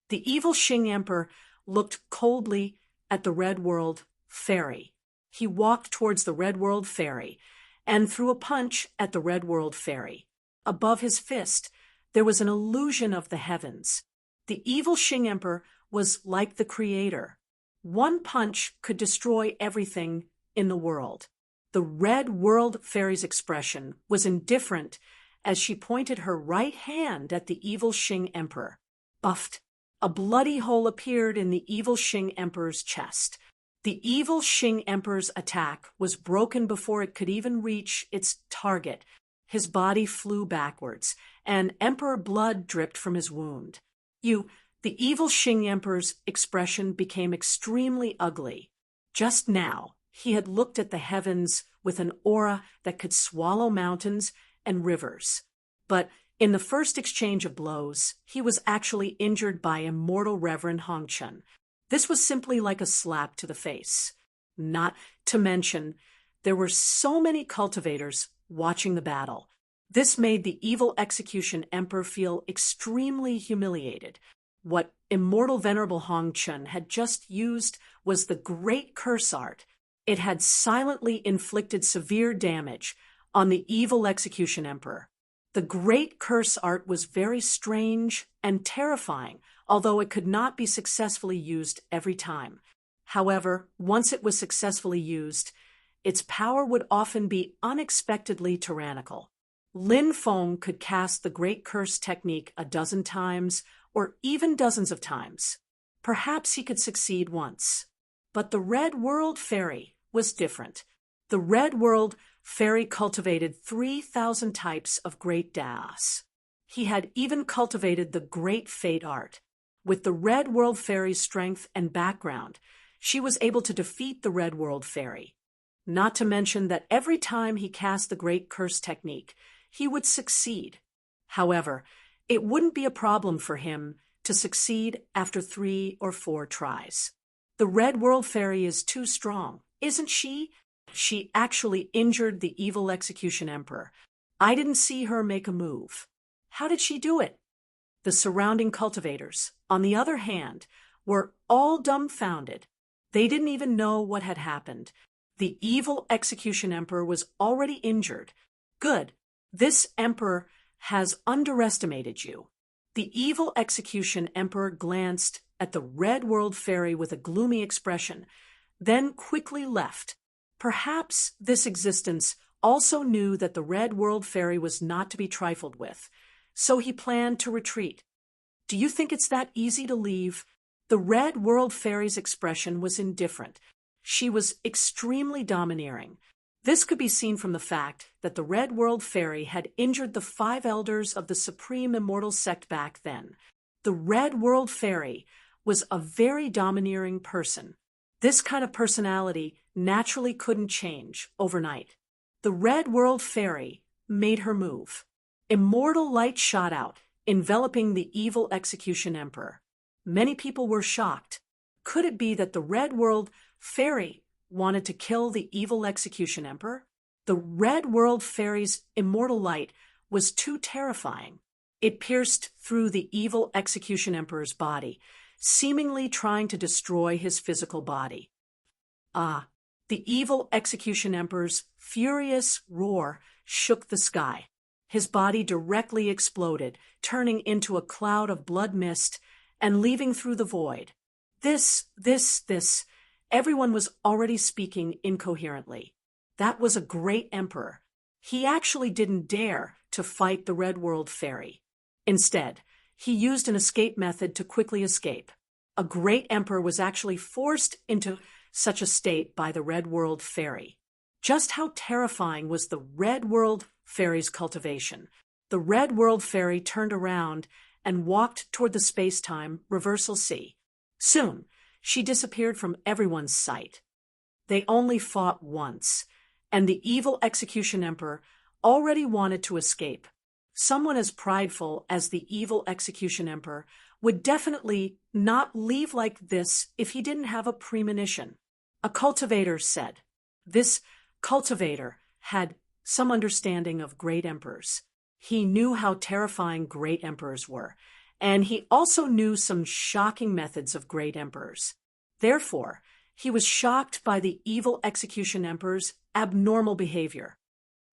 The evil Qing Emperor looked coldly at the Red World Fairy. He walked towards the Red World Fairy and threw a punch at the Red World Fairy. Above his fist, there was an illusion of the heavens. The evil Qing Emperor was like the creator. One punch could destroy everything in the world. The Red World Fairy's expression was indifferent as she pointed her right hand at the evil Qing Emperor. Buffed. A bloody hole appeared in the evil Qing Emperor's chest. The evil Qing Emperor's attack was broken before it could even reach its target. His body flew backwards, and Emperor blood dripped from his wound. The evil Qing Emperor's expression became extremely ugly. Just now, he had looked at the heavens with an aura that could swallow mountains and rivers. But in the first exchange of blows, he was actually injured by immortal Reverend Hongchun. This was simply like a slap to the face. Not to mention, there were so many cultivators watching the battle. This made the evil execution emperor feel extremely humiliated. What immortal venerable Hongchun had just used was the great curse art. It had silently inflicted severe damage on the evil execution emperor. The great curse art was very strange and terrifying, although it could not be successfully used every time. However, once it was successfully used, its power would often be unexpectedly tyrannical. Lin Feng could cast the Great Curse technique a dozen times, or even dozens of times. Perhaps he could succeed once. But the Red World Fairy was different. The Red World Fairy cultivated 3,000 types of Great Das. He had even cultivated the Great Fate art. With the Red World Fairy's strength and background, she was able to defeat the Red World Fairy. Not to mention that every time he cast the Great Curse technique, he would succeed. However, it wouldn't be a problem for him to succeed after 3 or 4 tries. The Red World Fairy is too strong, isn't she? She actually injured the evil execution emperor. I didn't see her make a move. How did she do it? The surrounding cultivators, on the other hand, were all dumbfounded. They didn't even know what had happened. The evil execution emperor was already injured. Good. This emperor has underestimated you. The evil execution emperor glanced at the Red World Fairy with a gloomy expression, then quickly left. Perhaps this existence also knew that the Red World Fairy was not to be trifled with, so he planned to retreat. Do you think it's that easy to leave? The Red World Fairy's expression was indifferent. She was extremely domineering. This could be seen from the fact that the Red World Fairy had injured the 5 elders of the Supreme Immortal Sect back then. The Red World Fairy was a very domineering person. This kind of personality naturally couldn't change overnight. The Red World Fairy made her move. Immortal light shot out, enveloping the evil execution emperor. Many people were shocked. Could it be that the Red World Fairy wanted to kill the evil execution emperor? The Red World Fairy's immortal light was too terrifying. It pierced through the evil execution emperor's body, seemingly trying to destroy his physical body. The evil execution emperor's furious roar shook the sky. His body directly exploded, turning into a cloud of blood mist and leaving through the void. This. Everyone was already speaking incoherently. That was a great emperor. He actually didn't dare to fight the Red World Fairy. Instead, he used an escape method to quickly escape. A great emperor was actually forced into such a state by the Red World Fairy. Just how terrifying was the Red World Fairy's cultivation? The Red World Fairy turned around and walked toward the space-time reversal sea. Soon, she disappeared from everyone's sight. They only fought once, and the evil Execution Emperor already wanted to escape. Someone as prideful as the evil Execution Emperor would definitely not leave like this if he didn't have a premonition. A cultivator said. This cultivator had some understanding of great emperors. He knew how terrifying great emperors were, and he also knew some shocking methods of great emperors. Therefore, he was shocked by the evil Execution Emperor's abnormal behavior.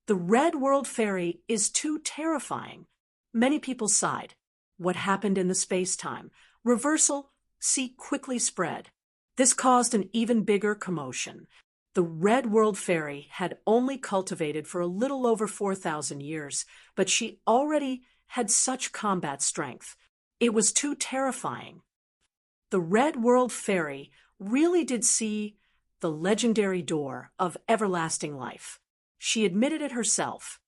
The Red World Fairy is too terrifying. Many people sighed. What happened in the space-time reversal sea quickly spread. This caused an even bigger commotion. The Red World Fairy had only cultivated for a little over 4,000 years, but she already had such combat strength. It was too terrifying. The Red World Fairy really did see the legendary door of everlasting life. She admitted it herself.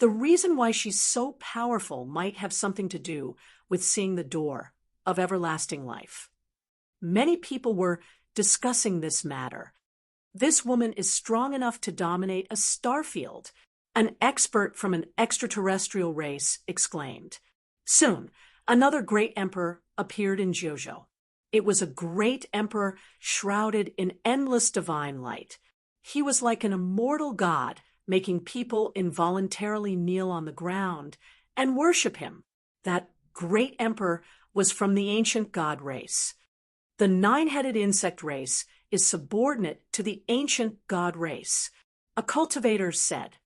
The reason why she's so powerful might have something to do with seeing the door of everlasting life. Many people were discussing this matter. This woman is strong enough to dominate a star field, an expert from an extraterrestrial race exclaimed. Soon, another great emperor appeared in Jojo. It was a great emperor shrouded in endless divine light. He was like an immortal god, making people involuntarily kneel on the ground and worship him. That great emperor was from the ancient god race. The nine-headed insect race is subordinate to the ancient god race. A cultivator said,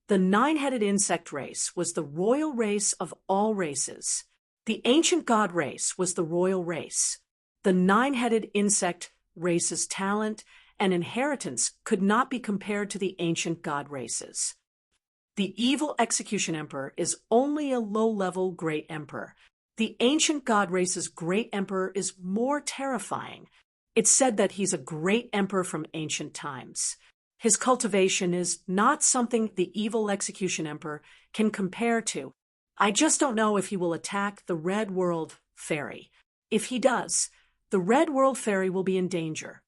the nine-headed insect race was the royal race of all races. The ancient god race was the royal race. The nine-headed insect race's talent and inheritance could not be compared to the ancient god races. The evil Execution Emperor is only a low-level great emperor. The ancient god race's great emperor is more terrifying. It's said that he's a great emperor from ancient times. His cultivation is not something the evil Execution Emperor can compare to. I just don't know if he will attack the Red World Fairy. If he does, the Red World Fairy will be in danger.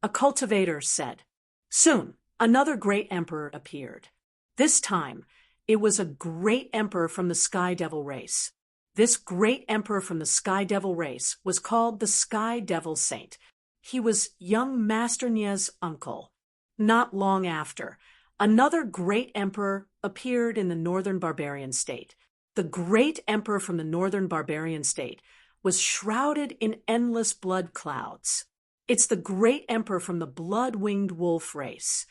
A cultivator said. Soon, another great emperor appeared. This time, it was a great emperor from the Sky Devil race. This great emperor from the Sky Devil race was called the Sky Devil Saint. He was young Master Nya's uncle. Not long after, another great emperor appeared in the Northern Barbarian State. The great emperor from the Northern Barbarian State was shrouded in endless blood clouds. It's the great emperor from the blood-winged wolf race.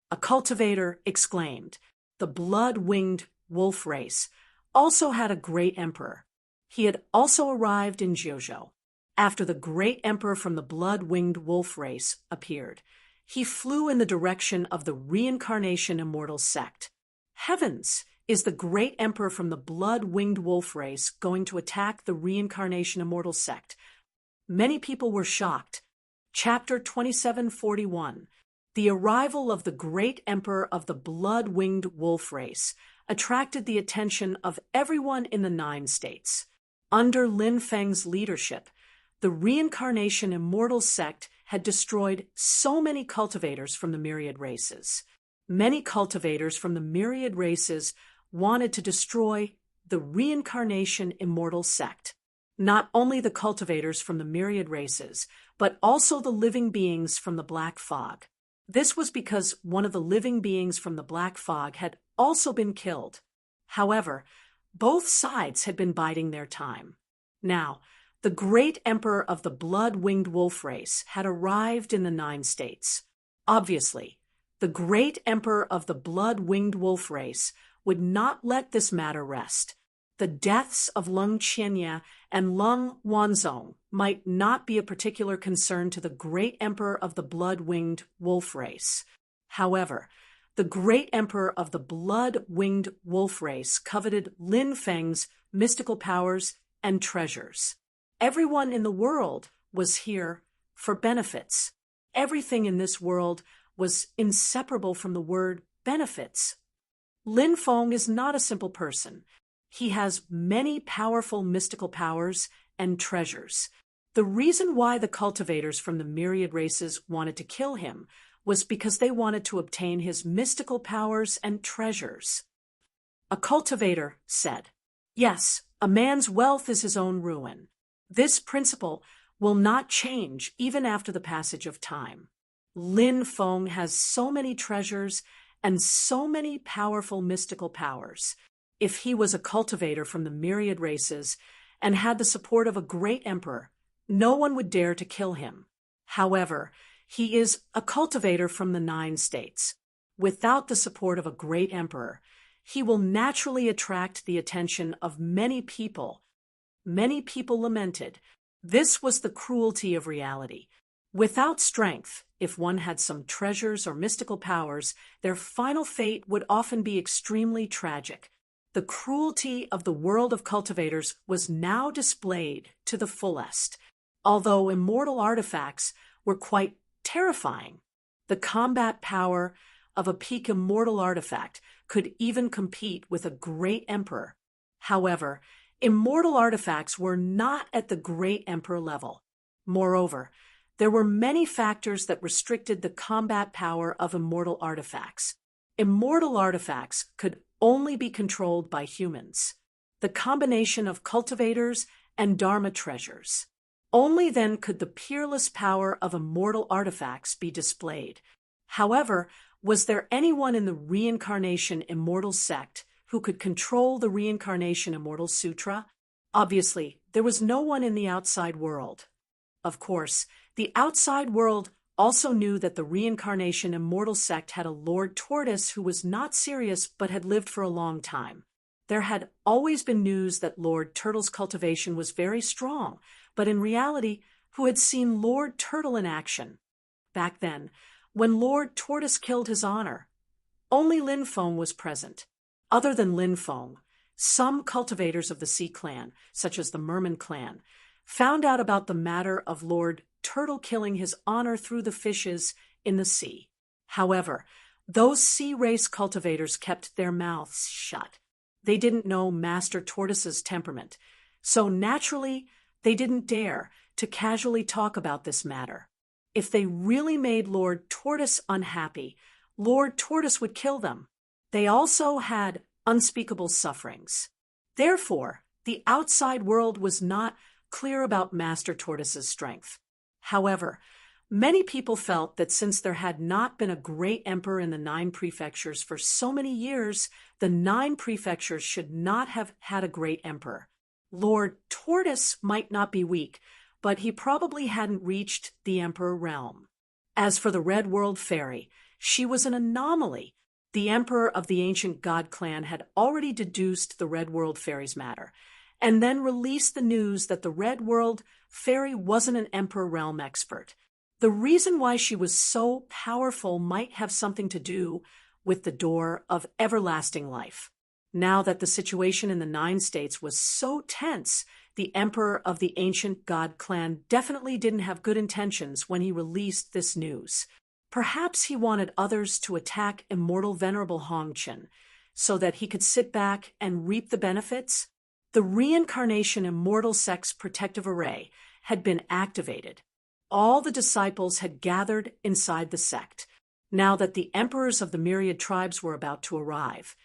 A cultivator exclaimed. The blood-winged wolf race also had a great emperor. He had also arrived in Jojo. After the great emperor from the blood-winged wolf race appeared, he flew in the direction of the reincarnation immortal sect. Heavens! Is the great emperor from the blood-winged wolf race going to attack the reincarnation immortal sect? Many people were shocked. Chapter 2741. The arrival of the great emperor of the blood-winged wolf race attracted the attention of everyone in the 9 states. Under Lin Feng's leadership, the reincarnation immortal sect had destroyed so many cultivators from the myriad races. Many cultivators from the myriad races wanted to destroy the reincarnation immortal sect. Not only the cultivators from the myriad races, but also the living beings from the Black Fog. This was because one of the living beings from the Black Fog had also been killed. However, both sides had been biding their time. Now, the great emperor of the blood-winged wolf race had arrived in the 9 states. Obviously, the great emperor of the blood-winged wolf race would not let this matter rest. The deaths of Lung Qianye and Lung Wanzong might not be a particular concern to the great emperor of the blood-winged wolf race. However, the great emperor of the blood-winged wolf race coveted Lin Feng's mystical powers and treasures. Everyone in the world was here for benefits. Everything in this world was inseparable from the word benefits. Lin Feng is not a simple person. He has many powerful mystical powers and treasures. The reason why the cultivators from the myriad races wanted to kill him was because they wanted to obtain his mystical powers and treasures. A cultivator said, "Yes, a man's wealth is his own ruin. This principle will not change even after the passage of time. Lin Feng has so many treasures and so many powerful mystical powers. If he was a cultivator from the myriad races and had the support of a great emperor, no one would dare to kill him. However, he is a cultivator from the 9 states. Without the support of a great emperor, he will naturally attract the attention of many people." Many people lamented. This was the cruelty of reality. Without strength, if one had some treasures or mystical powers, their final fate would often be extremely tragic. The cruelty of the world of cultivators was now displayed to the fullest. Although immortal artifacts were quite terrifying, the combat power of a peak immortal artifact could even compete with a great emperor. However, immortal artifacts were not at the great emperor level. Moreover, there were many factors that restricted the combat power of immortal artifacts. Immortal artifacts could only be controlled by humans. The combination of cultivators and Dharma treasures. Only then could the peerless power of immortal artifacts be displayed. However, was there anyone in the Reincarnation Immortal sect who could control the Reincarnation Immortal Sutra? Obviously, there was no one in the outside world. Of course, the outside world also knew that the Reincarnation Immortal sect had a Lord Tortoise who was not serious but had lived for a long time. There had always been news that Lord Turtle's cultivation was very strong, but in reality, who had seen Lord Turtle in action? Back then, when Lord Tortoise killed his honor, only Lin Feng was present. Other than Lin Feng, some cultivators of the Sea Clan, such as the Merman clan, found out about the matter of Lord Turtle killing his honor through the fishes in the sea. However, those sea race cultivators kept their mouths shut. They didn't know Master Tortoise's temperament, so naturally they didn't dare to casually talk about this matter. If they really made Lord Tortoise unhappy, Lord Tortoise would kill them. They also had unspeakable sufferings. Therefore, the outside world was not clear about Master Tortoise's strength. However, many people felt that since there had not been a great emperor in the 9 prefectures for so many years, the 9 prefectures should not have had a great emperor. Lord Tortoise might not be weak, but he probably hadn't reached the emperor realm. As for the Red World Fairy, she was an anomaly. The emperor of the ancient god clan had already deduced the Red World Fairy's matter, and then released the news that the Red World Fairy wasn't an emperor realm expert. The reason why she was so powerful might have something to do with the door of everlasting life. Now that the situation in the 9 states was so tense, the emperor of the ancient god clan definitely didn't have good intentions when he released this news. Perhaps he wanted others to attack immortal venerable Hongchen so that he could sit back and reap the benefits. The Reincarnation Immortal Sect's protective array had been activated. All the disciples had gathered inside the sect. Now that the emperors of the myriad tribes were about to arrive,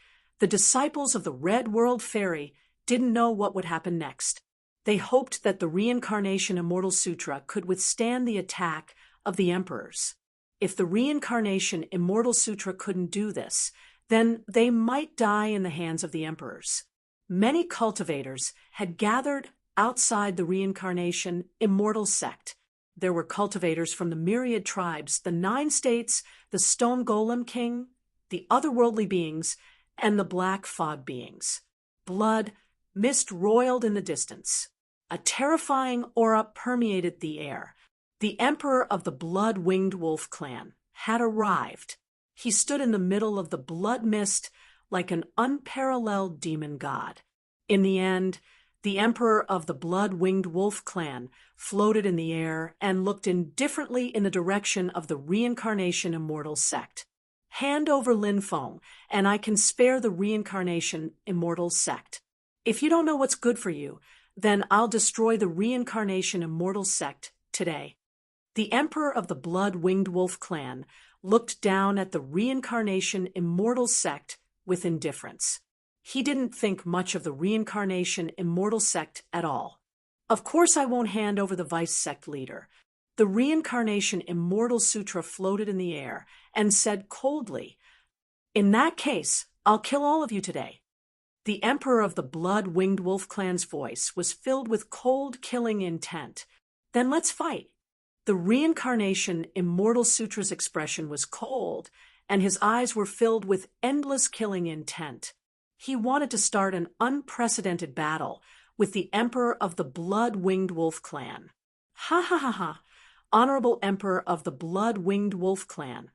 the disciples of the Red World Fairy didn't know what would happen next. They hoped that the Reincarnation Immortal Sutra could withstand the attack of the emperors. If the Reincarnation Immortal Sutra couldn't do this, then they might die in the hands of the emperors. Many cultivators had gathered outside the Reincarnation Immortal Sect. There were cultivators from the myriad tribes, the 9 states, the Stone Golem King, the otherworldly beings, and the Black Fog beings. Blood, mist roiled in the distance. A terrifying aura permeated the air. The emperor of the Blood-Winged Wolf clan had arrived. He stood in the middle of the blood mist like an unparalleled demon god. In the end, The emperor of the blood-winged wolf clan floated in the air and looked indifferently in the direction of the reincarnation immortal sect. Hand over Lin Feng, and I can spare the reincarnation immortal sect. If you don't know what's good for you, then I'll destroy the reincarnation immortal sect today. The emperor of the blood-winged wolf clan looked down at the reincarnation immortal sect with indifference. He didn't think much of the reincarnation immortal sect at all. Of course I won't hand over the vice sect leader. The reincarnation immortal sutra floated in the air and said coldly, "In that case, I'll kill all of you today." The emperor of the blood-winged wolf clan's voice was filled with cold killing intent. "Then let's fight." The reincarnation immortal sutra's expression was cold, and his eyes were filled with endless killing intent. He wanted to start an unprecedented battle with the emperor of the blood-winged wolf clan. Ha ha ha ha! Honorable emperor of the blood-winged wolf clan,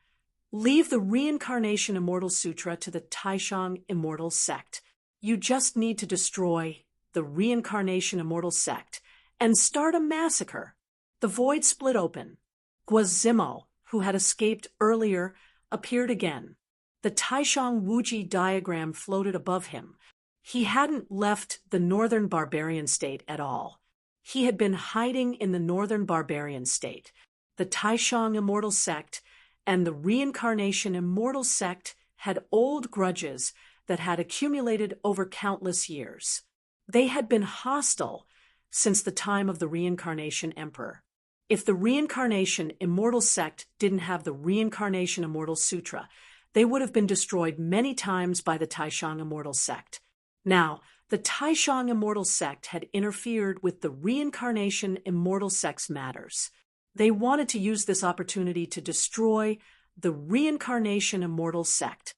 leave the reincarnation immortal sutra to the Taishang immortal sect. You just need to destroy the reincarnation immortal sect and start a massacre. The void split open. Guazimo, who had escaped earlier, appeared again. The Taishang Wuji diagram floated above him. He hadn't left the northern barbarian state at all. He had been hiding in the northern barbarian state. The Taishang immortal sect and the reincarnation immortal sect had old grudges that had accumulated over countless years. They had been hostile since the time of the reincarnation emperor. If the reincarnation immortal sect didn't have the reincarnation immortal sutra, they would have been destroyed many times by the Taishang immortal sect. Now, the Taishang immortal sect had interfered with the reincarnation immortal sect's matters. They wanted to use this opportunity to destroy the reincarnation immortal sect.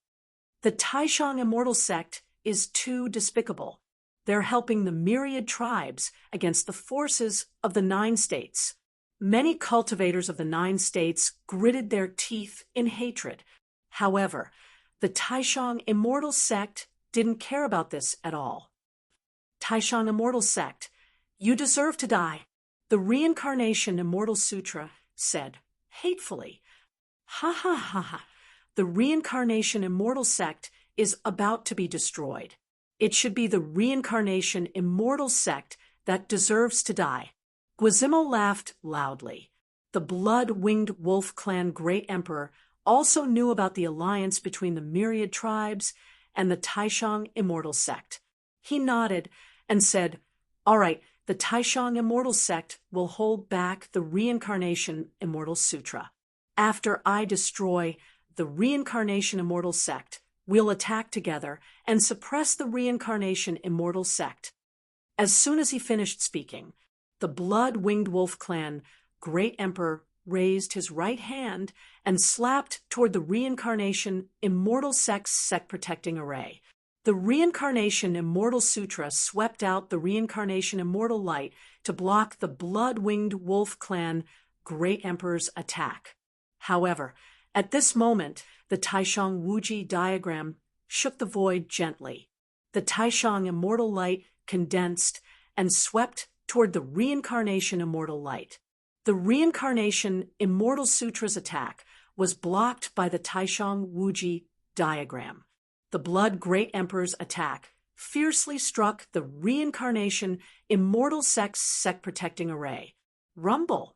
The Taishang immortal sect is too despicable. They're helping the myriad tribes against the forces of the 9 states. Many cultivators of the 9 states gritted their teeth in hatred. However, the Taishang immortal sect didn't care about this at all. Taishang immortal sect, you deserve to die, the reincarnation immortal sutra said hatefully. Ha ha ha ha. The reincarnation immortal sect is about to be destroyed. It should be the reincarnation immortal sect that deserves to die. Guazimo laughed loudly. The blood-winged wolf clan great emperor also knew about the alliance between the myriad tribes and the Taishang immortal sect. He nodded and said, "All right, the Taishang immortal sect will hold back the reincarnation immortal sutra. After I destroy the reincarnation immortal sect, we'll attack together and suppress the reincarnation immortal sect." As soon as he finished speaking, the blood-winged wolf clan great emperor raised his right hand and slapped toward the reincarnation immortal sect's sect-protecting array. The reincarnation immortal sutra swept out the reincarnation immortal light to block the blood-winged wolf clan great emperor's attack. However, at this moment, the Taishang Wuji diagram shook the void gently. The Taishang immortal light condensed and swept toward the reincarnation immortal light. The reincarnation immortal sutra's attack was blocked by the Taishang Wuji diagram. The blood great emperor's attack fiercely struck the reincarnation immortal sect's sect-protecting array. Rumble.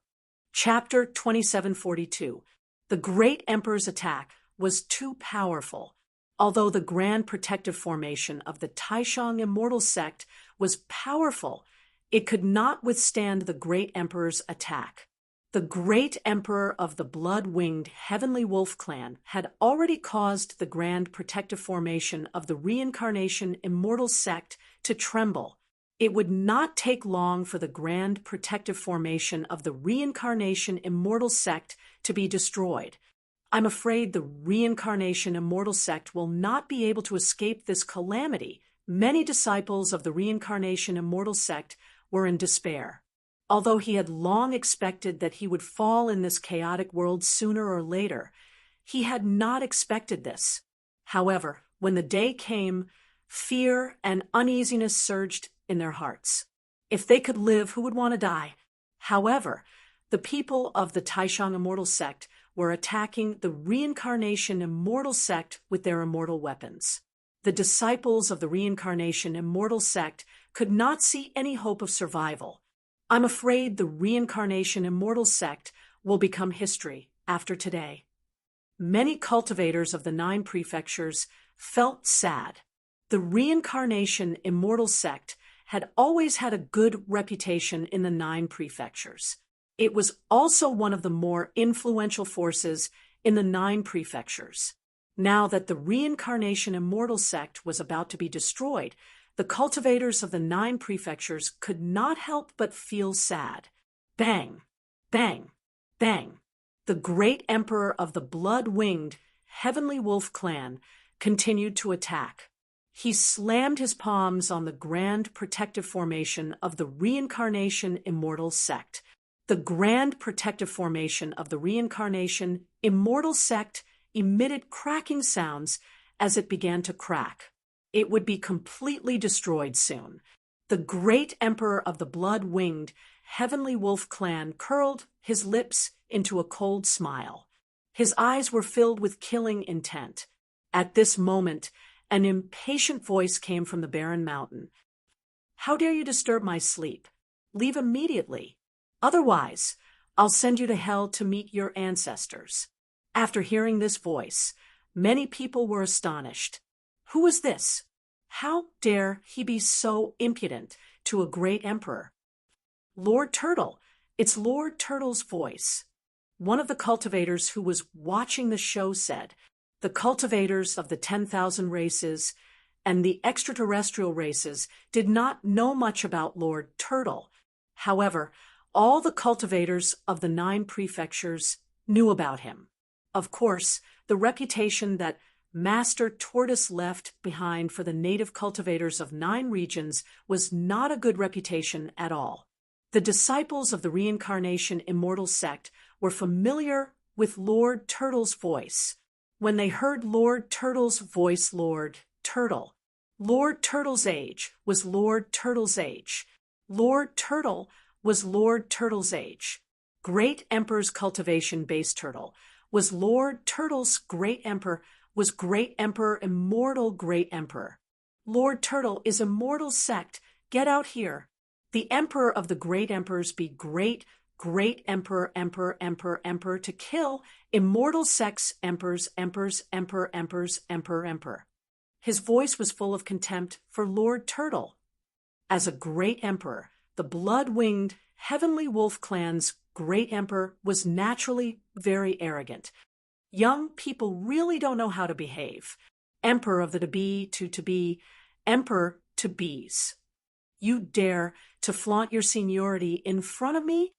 Chapter 2742. The great emperor's attack was too powerful. Although the grand protective formation of the Taishang immortal sect was powerful, it could not withstand the great emperor's attack. The great emperor of the blood-winged heavenly wolf clan had already caused the grand protective formation of the reincarnation immortal sect to tremble. It would not take long for the grand protective formation of the reincarnation immortal sect to be destroyed. I'm afraid the reincarnation immortal sect will not be able to escape this calamity. Many disciples of the reincarnation immortal sect were in despair. Although he had long expected that he would fall in this chaotic world sooner or later, he had not expected this. However, when the day came, fear and uneasiness surged in their hearts. If they could live, who would want to die? However, the people of the Taishang Immortal Sect were attacking the Reincarnation Immortal Sect with their immortal weapons. The disciples of the Reincarnation Immortal Sect could not see any hope of survival. I'm afraid the Reincarnation Immortal Sect will become history after today. Many cultivators of the 9 prefectures felt sad. The Reincarnation Immortal Sect had always had a good reputation in the 9 prefectures. It was also one of the more influential forces in the 9 prefectures. Now that the Reincarnation Immortal Sect was about to be destroyed, the cultivators of the 9 prefectures could not help but feel sad. Bang! Bang! Bang! The great emperor of the blood-winged Heavenly Wolf clan continued to attack. He slammed his palms on the grand protective formation of the Reincarnation Immortal Sect. The grand protective formation of the Reincarnation Immortal Sect emitted cracking sounds as it began to crack. It would be completely destroyed soon. The great emperor of the blood-winged Heavenly Wolf clan curled his lips into a cold smile. His eyes were filled with killing intent. At this moment, an impatient voice came from the barren mountain. "How dare you disturb my sleep? Leave immediately. Otherwise, I'll send you to hell to meet your ancestors." After hearing this voice, many people were astonished. Who was this? How dare he be so impudent to a great emperor? Lord Turtle. It's Lord Turtle's voice. One of the cultivators who was watching the show said, "The cultivators of the 10,000 races and the extraterrestrial races did not know much about Lord Turtle. However, all the cultivators of the 9 prefectures knew about him. Of course, the reputation that Master Tortoise left behind for the native cultivators of 9 regions was not a good reputation at all. The disciples of the Reincarnation Immortal Sect were familiar with Lord Turtle's voice. When they heard Lord Turtle's voice, Lord Turtle Turtle's age was Lord Turtle's age. Lord Turtle was Lord Turtle's age. Great Emperor's cultivation-based turtle was Lord Turtle's great emperor, was Great Emperor, Immortal Great Emperor. Lord Turtle is Immortal Sect. Get out here. The Emperor of the Great Emperors be Great Emperor, Emperor, to kill Immortal Sect's Emperors. His voice was full of contempt for Lord Turtle. As a great emperor, the blood-winged Heavenly Wolf clan's great emperor was naturally very arrogant. Young people really don't know how to behave. Emperor of the to be, emperor to bees. You dare to flaunt your seniority in front of me?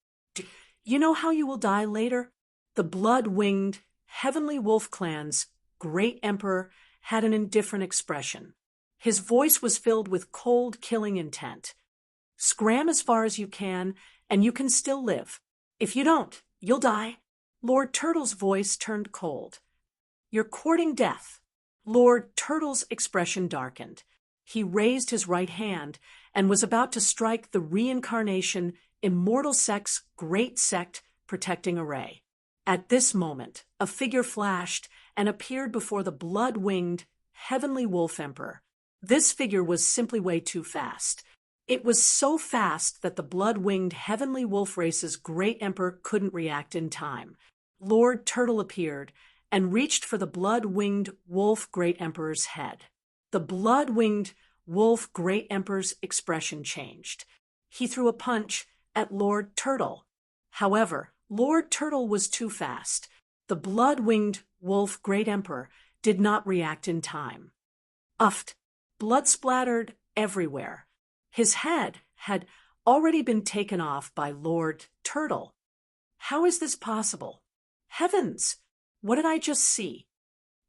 You know how you will die later? The blood-winged Heavenly Wolf clan's great emperor had an indifferent expression. His voice was filled with cold, killing intent. Scram as far as you can, and you can still live. If you don't, you'll die. Lord Turtle's voice turned cold. You're courting death. Lord Turtle's expression darkened. He raised his right hand and was about to strike the Reincarnation Immortal Sect's great sect protecting array. At this moment, a figure flashed and appeared before the blood-winged Heavenly Wolf Emperor. This figure was simply way too fast. It was so fast that the blood-winged Heavenly Wolf race's great emperor couldn't react in time. Lord Turtle appeared and reached for the blood-winged Wolf Great Emperor's head. The blood-winged Wolf Great Emperor's expression changed. He threw a punch at Lord Turtle. However, Lord Turtle was too fast. The blood-winged Wolf Great Emperor did not react in time. Uffed. Blood splattered everywhere. His head had already been taken off by Lord Turtle. How is this possible? Heavens! What did I just see?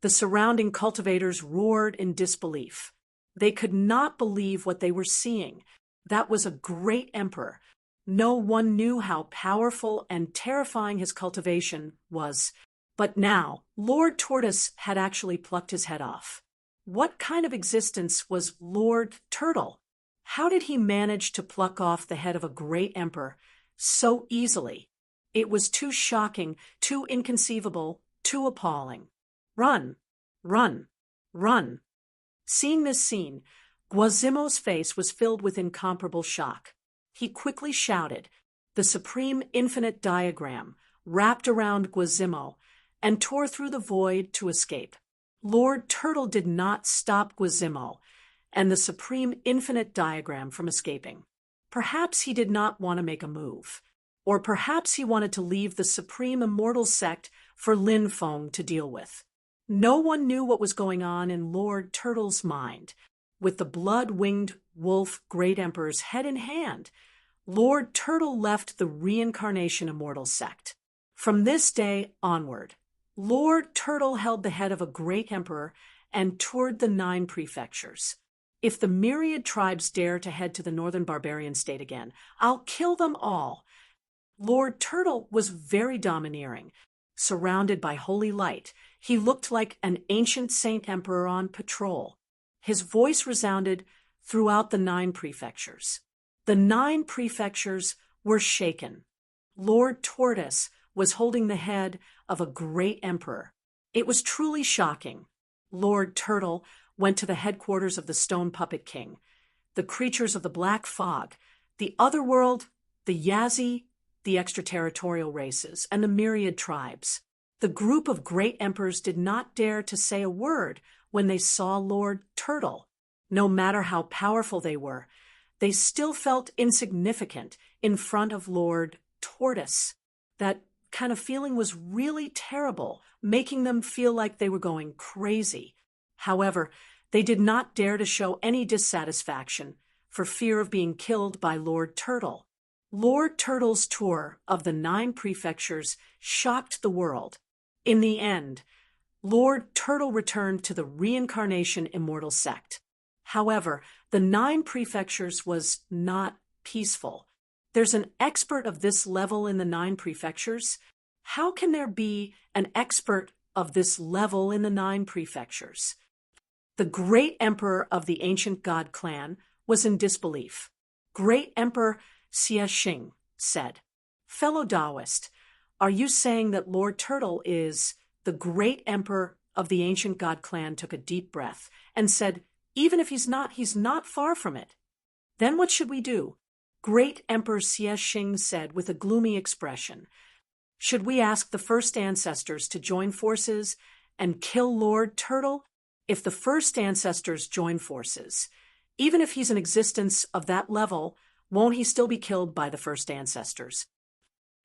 The surrounding cultivators roared in disbelief. They could not believe what they were seeing. That was a great emperor. No one knew how powerful and terrifying his cultivation was. But now, Lord Tortoise had actually plucked his head off. What kind of existence was Lord Turtle? How did he manage to pluck off the head of a great emperor so easily? It was too shocking, too inconceivable, too appalling. Run! Run! Run! Seeing this scene, Guazimo's face was filled with incomparable shock. He quickly shouted, the supreme infinite diagram wrapped around Guazimo and tore through the void to escape. Lord Turtle did not stop Guazimo and the supreme infinite diagram from escaping. Perhaps he did not want to make a move, or perhaps he wanted to leave the supreme immortal sect for Lin Feng to deal with. No one knew what was going on in Lord Turtle's mind. With the blood-winged wolf great emperor's head in hand, Lord Turtle left the reincarnation immortal sect. From this day onward, Lord Turtle held the head of a great emperor and toured the 9 prefectures. If the myriad tribes dare to head to the northern barbarian state again, I'll kill them all. Lord Turtle was very domineering. Surrounded by holy light, he looked like an ancient saint emperor on patrol. His voice resounded throughout the 9 prefectures. The 9 prefectures were shaken. Lord Tortoise was holding the head of a great emperor. It was truly shocking. Lord Turtle went to the headquarters of the Stone Puppet King, the creatures of the Black Fog, the Otherworld, the Yazi, the extraterritorial races, and the myriad tribes. The group of great emperors did not dare to say a word when they saw Lord Turtle. No matter how powerful they were, they still felt insignificant in front of Lord Tortoise. That kind of feeling was really terrible, making them feel like they were going crazy. However, they did not dare to show any dissatisfaction for fear of being killed by Lord Turtle. Lord Turtle's tour of the 9 prefectures shocked the world. In the end, Lord Turtle returned to the reincarnation immortal sect. However, the 9 prefectures was not peaceful. There's an expert of this level in the 9 prefectures. How can there be an expert of this level in the 9 prefectures? The great emperor of the ancient god clan was in disbelief. Great Emperor Xie said, "Fellow Taoist, are you saying that Lord Turtle is..." The great emperor of the ancient god clan took a deep breath and said, "Even if he's not far from it." "Then what should we do?" Great Emperor Xie said with a gloomy expression. "Should we ask the first ancestors to join forces and kill Lord Turtle? If the first ancestors join forces, even if he's in existence of that level, won't he still be killed by the first ancestors?"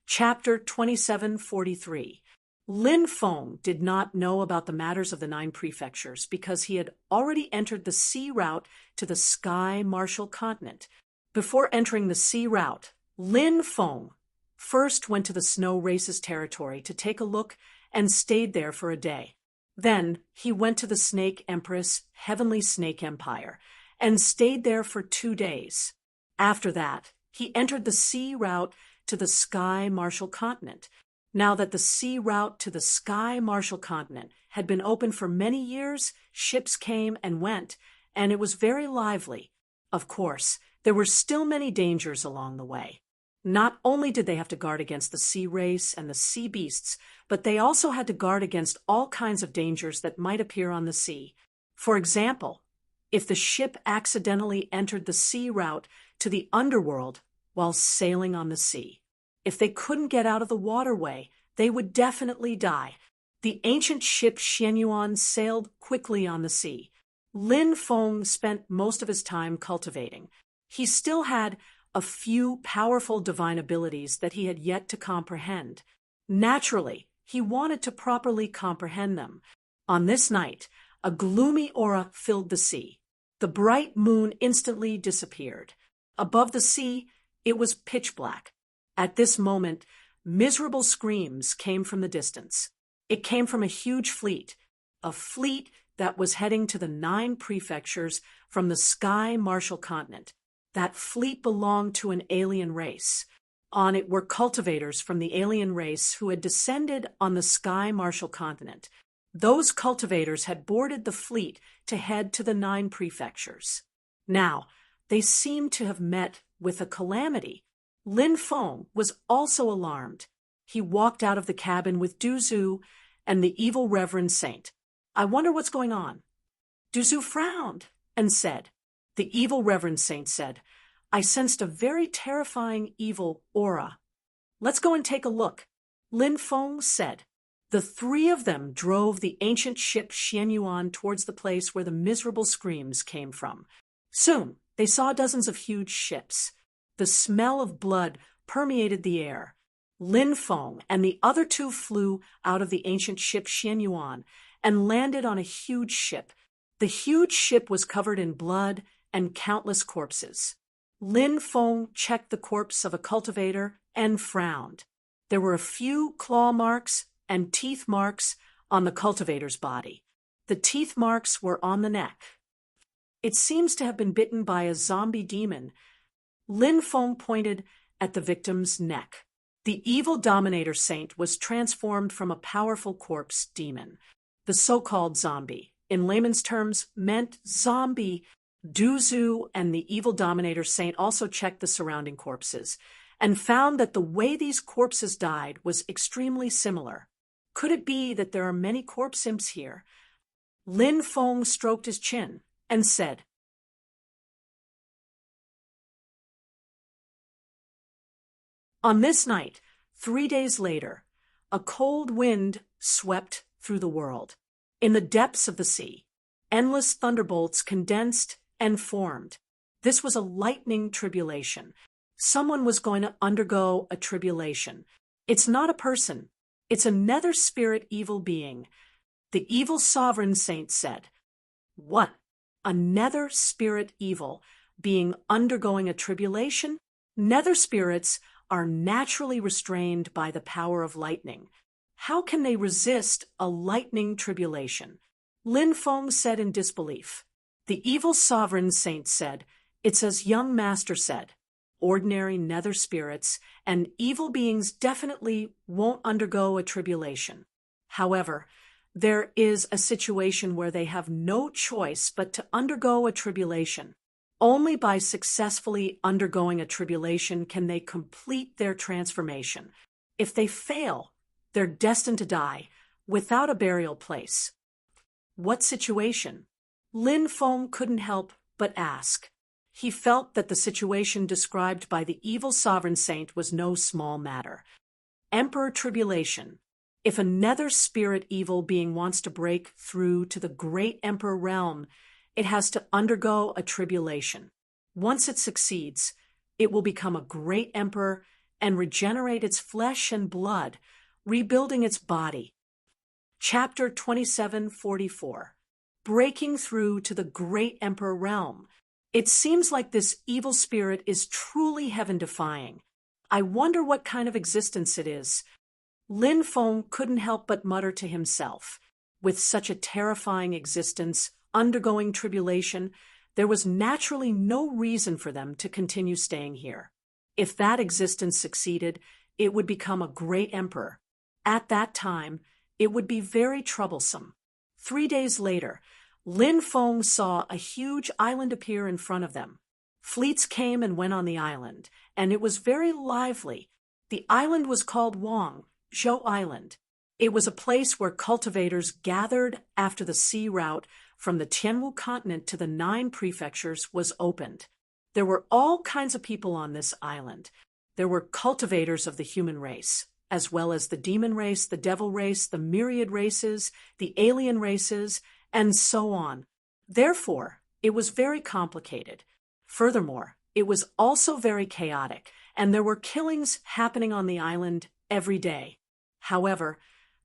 Chapter 2743. Lin Feng did not know about the matters of the 9 prefectures because he had already entered the sea route to the Sky Martial Continent. Before entering the sea route, Lin Feng first went to the Snow Races territory to take a look and stayed there for a day. Then he went to the Snake Empress Heavenly Snake Empire and stayed there for 2 days. After that, he entered the sea route to the Sky Martial Continent. Now that the sea route to the Sky Martial Continent had been open for many years, ships came and went, and it was very lively. Of course, there were still many dangers along the way. Not only did they have to guard against the sea race and the sea beasts, but they also had to guard against all kinds of dangers that might appear on the sea. For example, if the ship accidentally entered the sea route to the underworld while sailing on the sea. If they couldn't get out of the waterway, they would definitely die. The ancient ship Xianyuan sailed quickly on the sea. Lin Feng spent most of his time cultivating. He still had a few powerful divine abilities that he had yet to comprehend. Naturally, he wanted to properly comprehend them. On this night, a gloomy aura filled the sea. The bright moon instantly disappeared. Above the sea, it was pitch black. At this moment, miserable screams came from the distance. It came from a huge fleet, a fleet that was heading to the 9 prefectures from the Sky Martial Continent. That fleet belonged to an alien race. On it were cultivators from the alien race who had descended on the Sky Martial Continent. Those cultivators had boarded the fleet to head to the 9 prefectures. Now, They seemed to have met with a calamity. Lin Feng was also alarmed. He walked out of the cabin with Du Zhu and the evil Reverend Saint. I wonder what's going on. Du Zhu frowned and said, the evil Reverend Saint said, I sensed a very terrifying evil aura. Let's go and take a look. Lin Feng said. The three of them drove the ancient ship Xianyuan towards the place where the miserable screams came from. Soon, they saw dozens of huge ships. The smell of blood permeated the air. Lin Feng and the other two flew out of the ancient ship Xianyuan and landed on a huge ship. The huge ship was covered in blood and countless corpses. Lin Feng checked the corpse of a cultivator and frowned. There were a few claw marks and teeth marks on the cultivator's body. The teeth marks were on the neck. It seems to have been bitten by a zombie demon. Lin Feng pointed at the victim's neck. The evil Dominator Saint was transformed from a powerful corpse demon. The so-called zombie, in layman's terms, meant zombie. Du Zhu and the evil Dominator Saint also checked the surrounding corpses and found that the way these corpses died was extremely similar. Could it be that there are many corpse imps here? Lin Feng stroked his chin and said, On this night, 3 days later, a cold wind swept through the world. In the depths of the sea, endless thunderbolts condensed and formed. This was a lightning tribulation. Someone was going to undergo a tribulation. It's not a person. It's a nether spirit evil being. The evil sovereign saint said, What? A nether spirit evil being undergoing a tribulation? Nether spirits are naturally restrained by the power of lightning. How can they resist a lightning tribulation? Lin Feng said in disbelief. The evil sovereign saint said, It's as young master said. Ordinary nether spirits and evil beings definitely won't undergo a tribulation. However, there is a situation where they have no choice but to undergo a tribulation. Only by successfully undergoing a tribulation can they complete their transformation. If they fail, they're destined to die without a burial place. What situation? Lin Feng couldn't help but ask. He felt that the situation described by the evil sovereign saint was no small matter. Emperor Tribulation. If a nether spirit evil being wants to break through to the great emperor realm, it has to undergo a tribulation. Once it succeeds, it will become a great emperor and regenerate its flesh and blood, rebuilding its body. Chapter 2744. Breaking through to the great emperor realm. It seems like this evil spirit is truly heaven-defying. I wonder what kind of existence it is. Lin Feng couldn't help but mutter to himself. With such a terrifying existence, undergoing tribulation, there was naturally no reason for them to continue staying here. If that existence succeeded, it would become a great emperor. At that time, it would be very troublesome. 3 days later, Lin Feng saw a huge island appear in front of them. Fleets came and went on the island, and it was very lively. The island was called Zhou Island. It was a place where cultivators gathered after the sea route from the Tianwu continent to the 9 prefectures was opened. There were all kinds of people on this island. There were cultivators of the human race, as well as the demon race, the devil race, the myriad races, the alien races, and so on. Therefore, it was very complicated. Furthermore, it was also very chaotic, and there were killings happening on the island every day. However,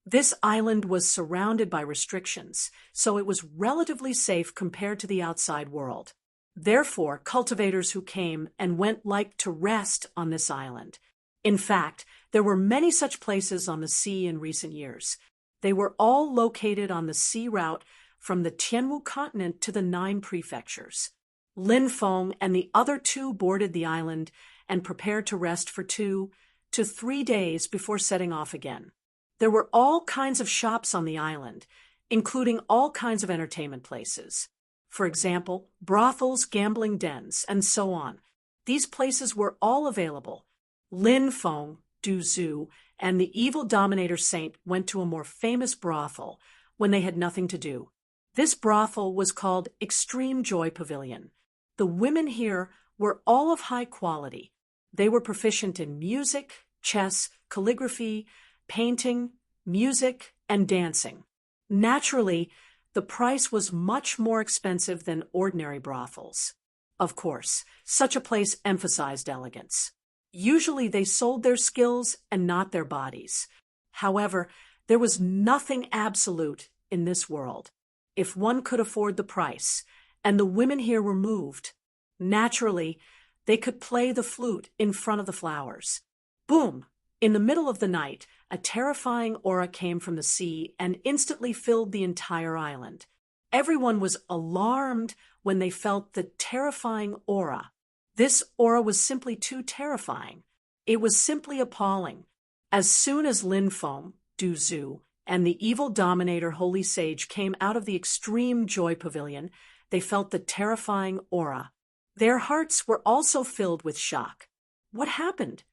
this island was surrounded by restrictions, so it was relatively safe compared to the outside world. Therefore, cultivators who came and went liked to rest on this island. In fact, there were many such places on the sea in recent years. They were all located on the sea route from the Tianwu continent to the 9 prefectures. Lin Feng and the other 2 boarded the island and prepared to rest for 2 to 3 days before setting off again. There were all kinds of shops on the island, including all kinds of entertainment places. For example, brothels, gambling dens, and so on. These places were all available. Lin Feng, Du Zhu, and the evil dominator saint went to a more famous brothel when they had nothing to do. This brothel was called Extreme Joy Pavilion. The women here were all of high quality. They were proficient in music, chess, calligraphy, painting, music, and dancing. Naturally, the price was much more expensive than ordinary brothels. Of course, such a place emphasized elegance. Usually they sold their skills and not their bodies. However, there was nothing absolute in this world. If one could afford the price, and the women here were moved, naturally, they could play the flute in front of the flowers. Boom! In the middle of the night, a terrifying aura came from the sea and instantly filled the entire island. Everyone was alarmed when they felt the terrifying aura. This aura was simply too terrifying. It was simply appalling. As soon as Lin Feng, Du Zhu, and the evil dominator Holy Sage came out of the Extreme Joy Pavilion, they felt the terrifying aura. Their hearts were also filled with shock. What happened?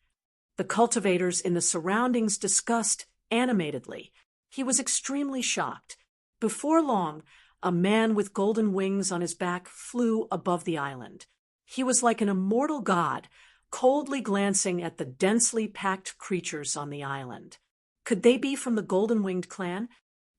The cultivators in the surroundings discussed animatedly. He was extremely shocked. Before long, a man with golden wings on his back flew above the island. He was like an immortal god, coldly glancing at the densely packed creatures on the island. Could they be from the golden-winged clan?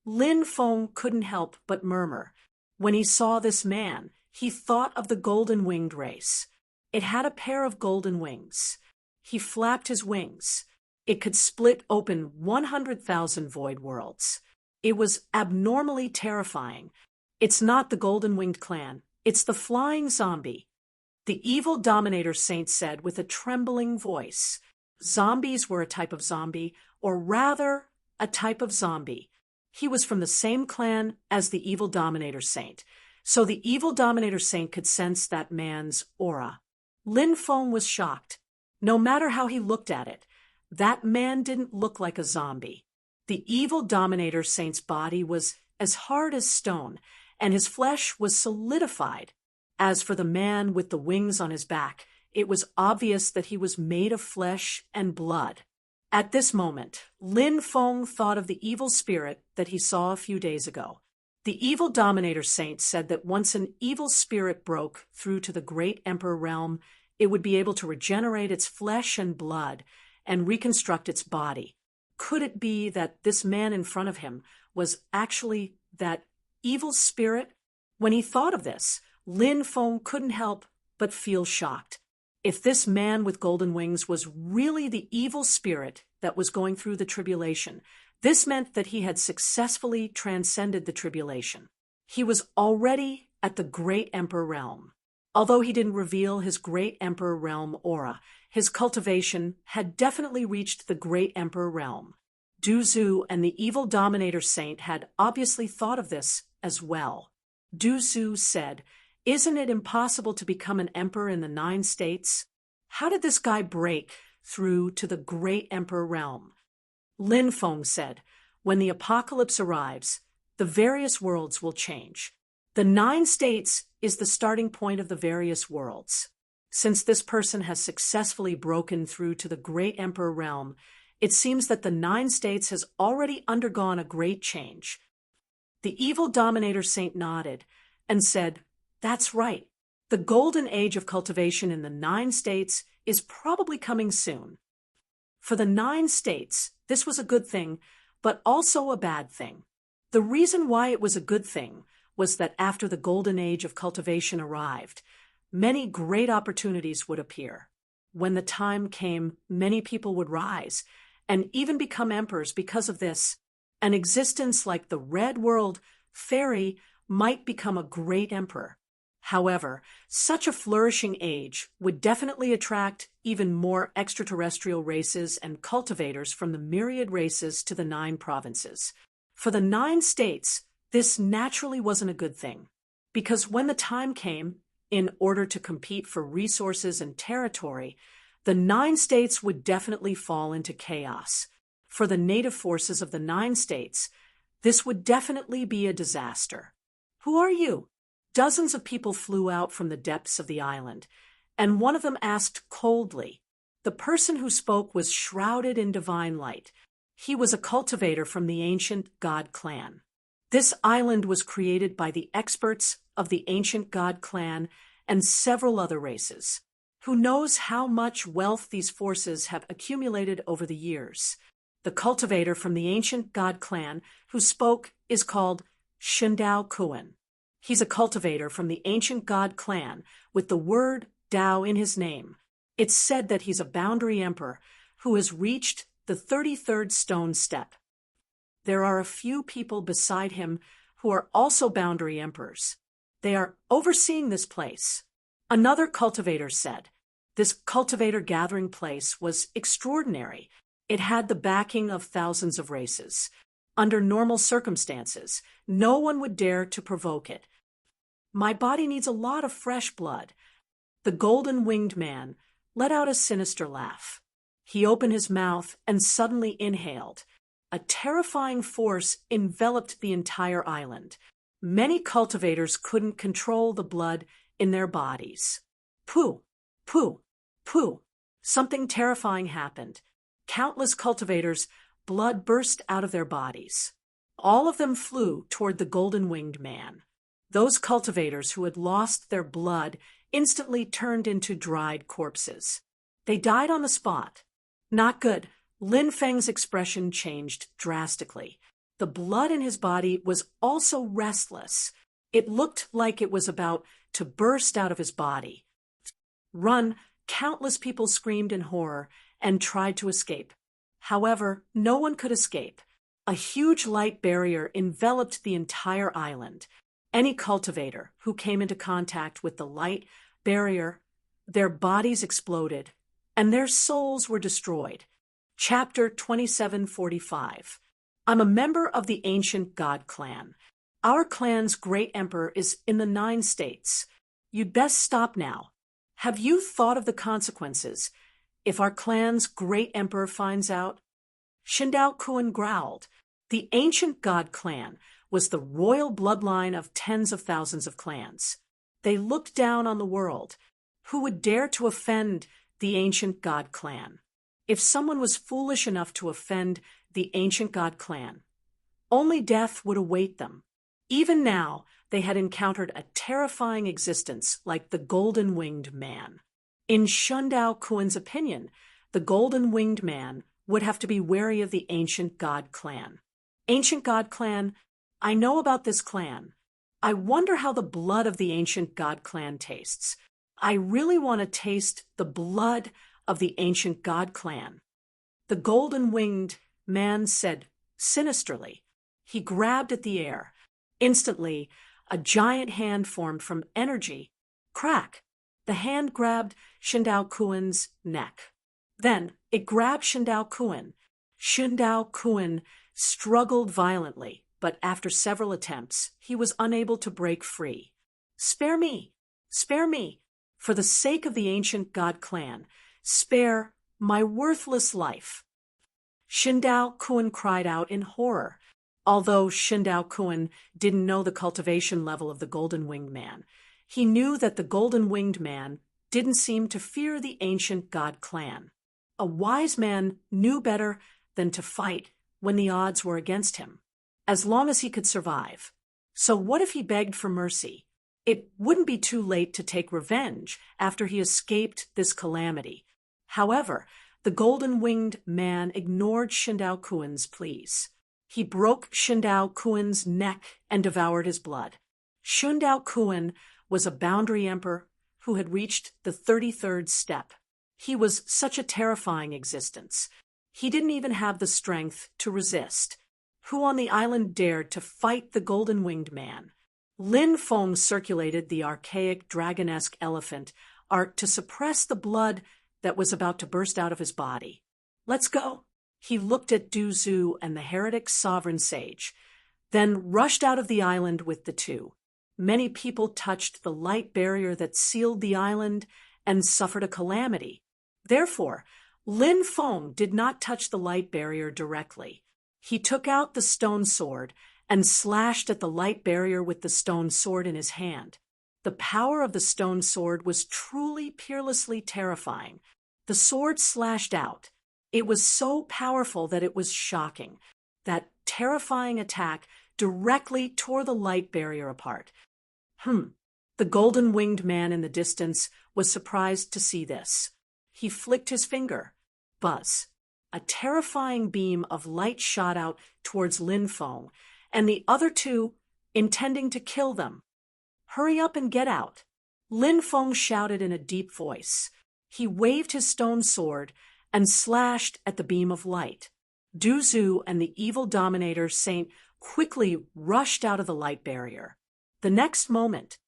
Lin Feng couldn't help but murmur. When he saw this man, he thought of the golden-winged race. It had a pair of golden wings. He flapped his wings. It could split open 100,000 void worlds. It was abnormally terrifying. It's not the golden-winged clan. It's the flying zombie. The evil dominator saint said with a trembling voice. Zombies were a type of zombie, or rather, a type of zombie. He was from the same clan as the evil dominator saint, so the evil dominator saint could sense that man's aura. Lin Feng was shocked. No matter how he looked at it, that man didn't look like a zombie. The evil dominator saint's body was as hard as stone, and his flesh was solidified. As for the man with the wings on his back, it was obvious that he was made of flesh and blood. At this moment, Lin Feng thought of the evil spirit that he saw a few days ago. The evil dominator saint said that once an evil spirit broke through to the great emperor realm, it would be able to regenerate its flesh and blood and reconstruct its body. Could it be that this man in front of him was actually that evil spirit? When he thought of this, Lin Feng couldn't help but feel shocked. If this man with golden wings was really the evil spirit that was going through the tribulation, this meant that he had successfully transcended the tribulation. He was already at the great emperor realm. Although he didn't reveal his great emperor realm aura, his cultivation had definitely reached the great emperor realm. Du Zhu and the evil dominator saint had obviously thought of this as well. Du Zhu said, "Isn't it impossible to become an emperor in the 9 states? How did this guy break through to the great emperor realm?" Lin Feng said, "When the apocalypse arrives, the various worlds will change. The 9 states is the starting point of the various worlds. Since this person has successfully broken through to the great emperor realm, it seems that the 9 states has already undergone a great change." The evil dominator saint nodded and said, "That's right. The golden age of cultivation in the 9 states is probably coming soon." For the 9 states, this was a good thing, but also a bad thing. The reason why it was a good thing was that after the golden age of cultivation arrived, many great opportunities would appear. When the time came, many people would rise and even become emperors because of this. An existence like the Red World Fairy might become a great emperor. However, such a flourishing age would definitely attract even more extraterrestrial races and cultivators from the myriad races to the 9 provinces. For the 9 states, this naturally wasn't a good thing, because when the time came, in order to compete for resources and territory, the 9 states would definitely fall into chaos. For the native forces of the 9 states, this would definitely be a disaster. Who are you? Dozens of people flew out from the depths of the island, and one of them asked coldly. The person who spoke was shrouded in divine light. He was a cultivator from the ancient god clan. This island was created by the experts of the ancient god clan and several other races. Who knows how much wealth these forces have accumulated over the years? The cultivator from the ancient god clan who spoke is called Shindao Kuan. He's a cultivator from the ancient god clan with the word Dao in his name. It's said that he's a boundary emperor who has reached the 33rd stone step. There are a few people beside him who are also boundary emperors. They are overseeing this place. Another cultivator said, this cultivator gathering place was extraordinary. It had the backing of thousands of races. Under normal circumstances, no one would dare to provoke it. My body needs a lot of fresh blood. The golden-winged man let out a sinister laugh. He opened his mouth and suddenly inhaled. A terrifying force enveloped the entire island. Many cultivators couldn't control the blood in their bodies. Pooh, pooh, pooh. Something terrifying happened. Countless cultivators' blood burst out of their bodies. All of them flew toward the golden-winged man. Those cultivators who had lost their blood instantly turned into dried corpses. They died on the spot. Not good. Lin Feng's expression changed drastically. The blood in his body was also restless. It looked like it was about to burst out of his body. Run! Countless people screamed in horror and tried to escape. However, no one could escape. A huge light barrier enveloped the entire island. Any cultivator who came into contact with the light barrier, their bodies exploded, and their souls were destroyed. Chapter 2745. I'm a member of the ancient god clan. Our clan's great emperor is in the 9 states. You'd best stop now. Have you thought of the consequences if our clan's great emperor finds out? Shindao Kuan growled. The ancient god clan was the royal bloodline of tens of thousands of clans. They looked down on the world. Who would dare to offend the ancient god clan? If someone was foolish enough to offend the ancient god clan, only death would await them. Even now, they had encountered a terrifying existence like the golden-winged man. In Shindao Kuan's opinion, the golden-winged man would have to be wary of the ancient god clan. Ancient god clan, I know about this clan. I wonder how the blood of the ancient god clan tastes. I really want to taste the blood of the ancient god clan. The golden-winged man said sinisterly. He grabbed at the air. Instantly, a giant hand formed from energy. Crack! The hand grabbed Shindao Kuan's neck. Then it grabbed Shindao Kuan. Shindao Kuan struggled violently, but after several attempts, he was unable to break free. Spare me! Spare me! For the sake of the ancient god clan, spare my worthless life. Shindao Kuan cried out in horror. Although Shindao Kuan didn't know the cultivation level of the golden-winged man, he knew that the golden-winged man didn't seem to fear the ancient god clan. A wise man knew better than to fight when the odds were against him, as long as he could survive. So what if he begged for mercy? It wouldn't be too late to take revenge after he escaped this calamity. However, the golden-winged man ignored Shindao Kuan's pleas. He broke Shindao Kuan's neck and devoured his blood. Shindao Kuan was a boundary emperor who had reached the 33rd step. He was such a terrifying existence. He didn't even have the strength to resist. Who on the island dared to fight the golden-winged man? Lin Feng circulated the archaic dragonesque elephant art to suppress the blood that was about to burst out of his body. Let's go. He looked at Du Zhu and the heretic sovereign sage, then rushed out of the island with the two. Many people touched the light barrier that sealed the island and suffered a calamity. Therefore, Lin Feng did not touch the light barrier directly. He took out the stone sword and slashed at the light barrier with the stone sword in his hand. The power of the stone sword was truly peerlessly terrifying. The sword slashed out. It was so powerful that it was shocking. That terrifying attack directly tore the light barrier apart. The golden-winged man in the distance was surprised to see this. He flicked his finger. Buzz. A terrifying beam of light shot out towards Lin Feng, and the other two, intending to kill them. Hurry up and get out. Lin Feng shouted in a deep voice. He waved his stone sword and slashed at the beam of light. Du Zhu and the evil dominator saint quickly rushed out of the light barrier. The next moment,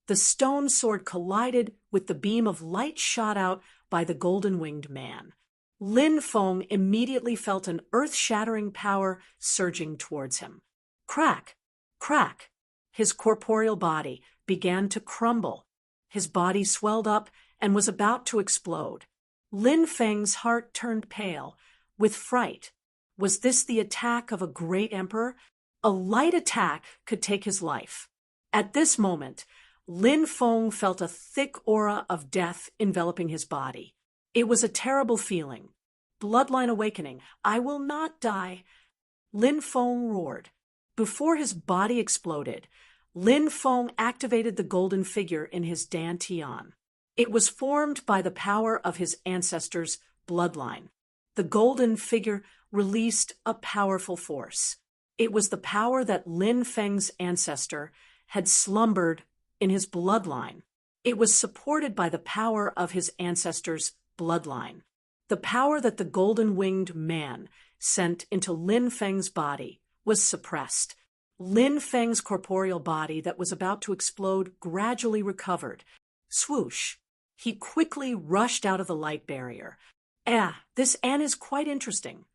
the stone sword collided with the beam of light shot out by the golden-winged man. Lin Feng immediately felt an earth-shattering power surging towards him. Crack! Crack! His corporeal body began to crumble. His body swelled up and was about to explode. Lin Feng's heart turned pale with fright. Was this the attack of a great emperor? A light attack could take his life. At this moment, Lin Feng felt a thick aura of death enveloping his body. It was a terrible feeling. Bloodline awakening. I will not die. Lin Feng roared. Before his body exploded, Lin Feng activated the golden figure in his dantian. It was formed by the power of his ancestors' bloodline. The golden figure released a powerful force. It was the power that Lin Feng's ancestor had slumbered in his bloodline. It was supported by the power of his ancestors' bloodline. The power that the golden-winged man sent into Lin Feng's body was suppressed. Lin Feng's corporeal body that was about to explode gradually recovered. Swoosh! He quickly rushed out of the light barrier. This is quite interesting.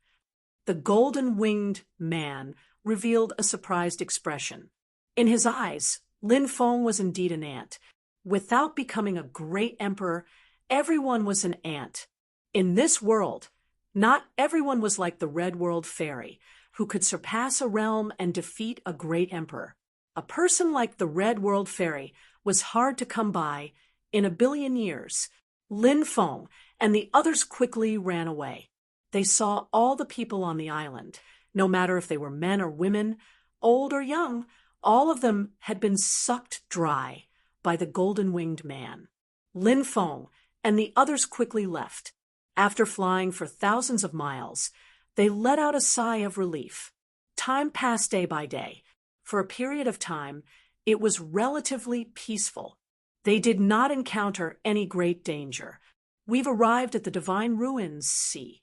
The golden-winged man revealed a surprised expression. In his eyes, Lin Feng was indeed an ant. Without becoming a great emperor, everyone was an ant. In this world, not everyone was like the Red World Fairy, who could surpass a realm and defeat a great emperor. A person like the Red World Fairy was hard to come by in 1 billion years. Lin Feng and the others quickly ran away. They saw all the people on the island, no matter if they were men or women, old or young, all of them had been sucked dry by the golden-winged man. Lin Feng and the others quickly left. After flying for thousands of miles, they let out a sigh of relief. Time passed day by day. For a period of time, it was relatively peaceful. They did not encounter any great danger. We've arrived at the Divine Ruins Sea.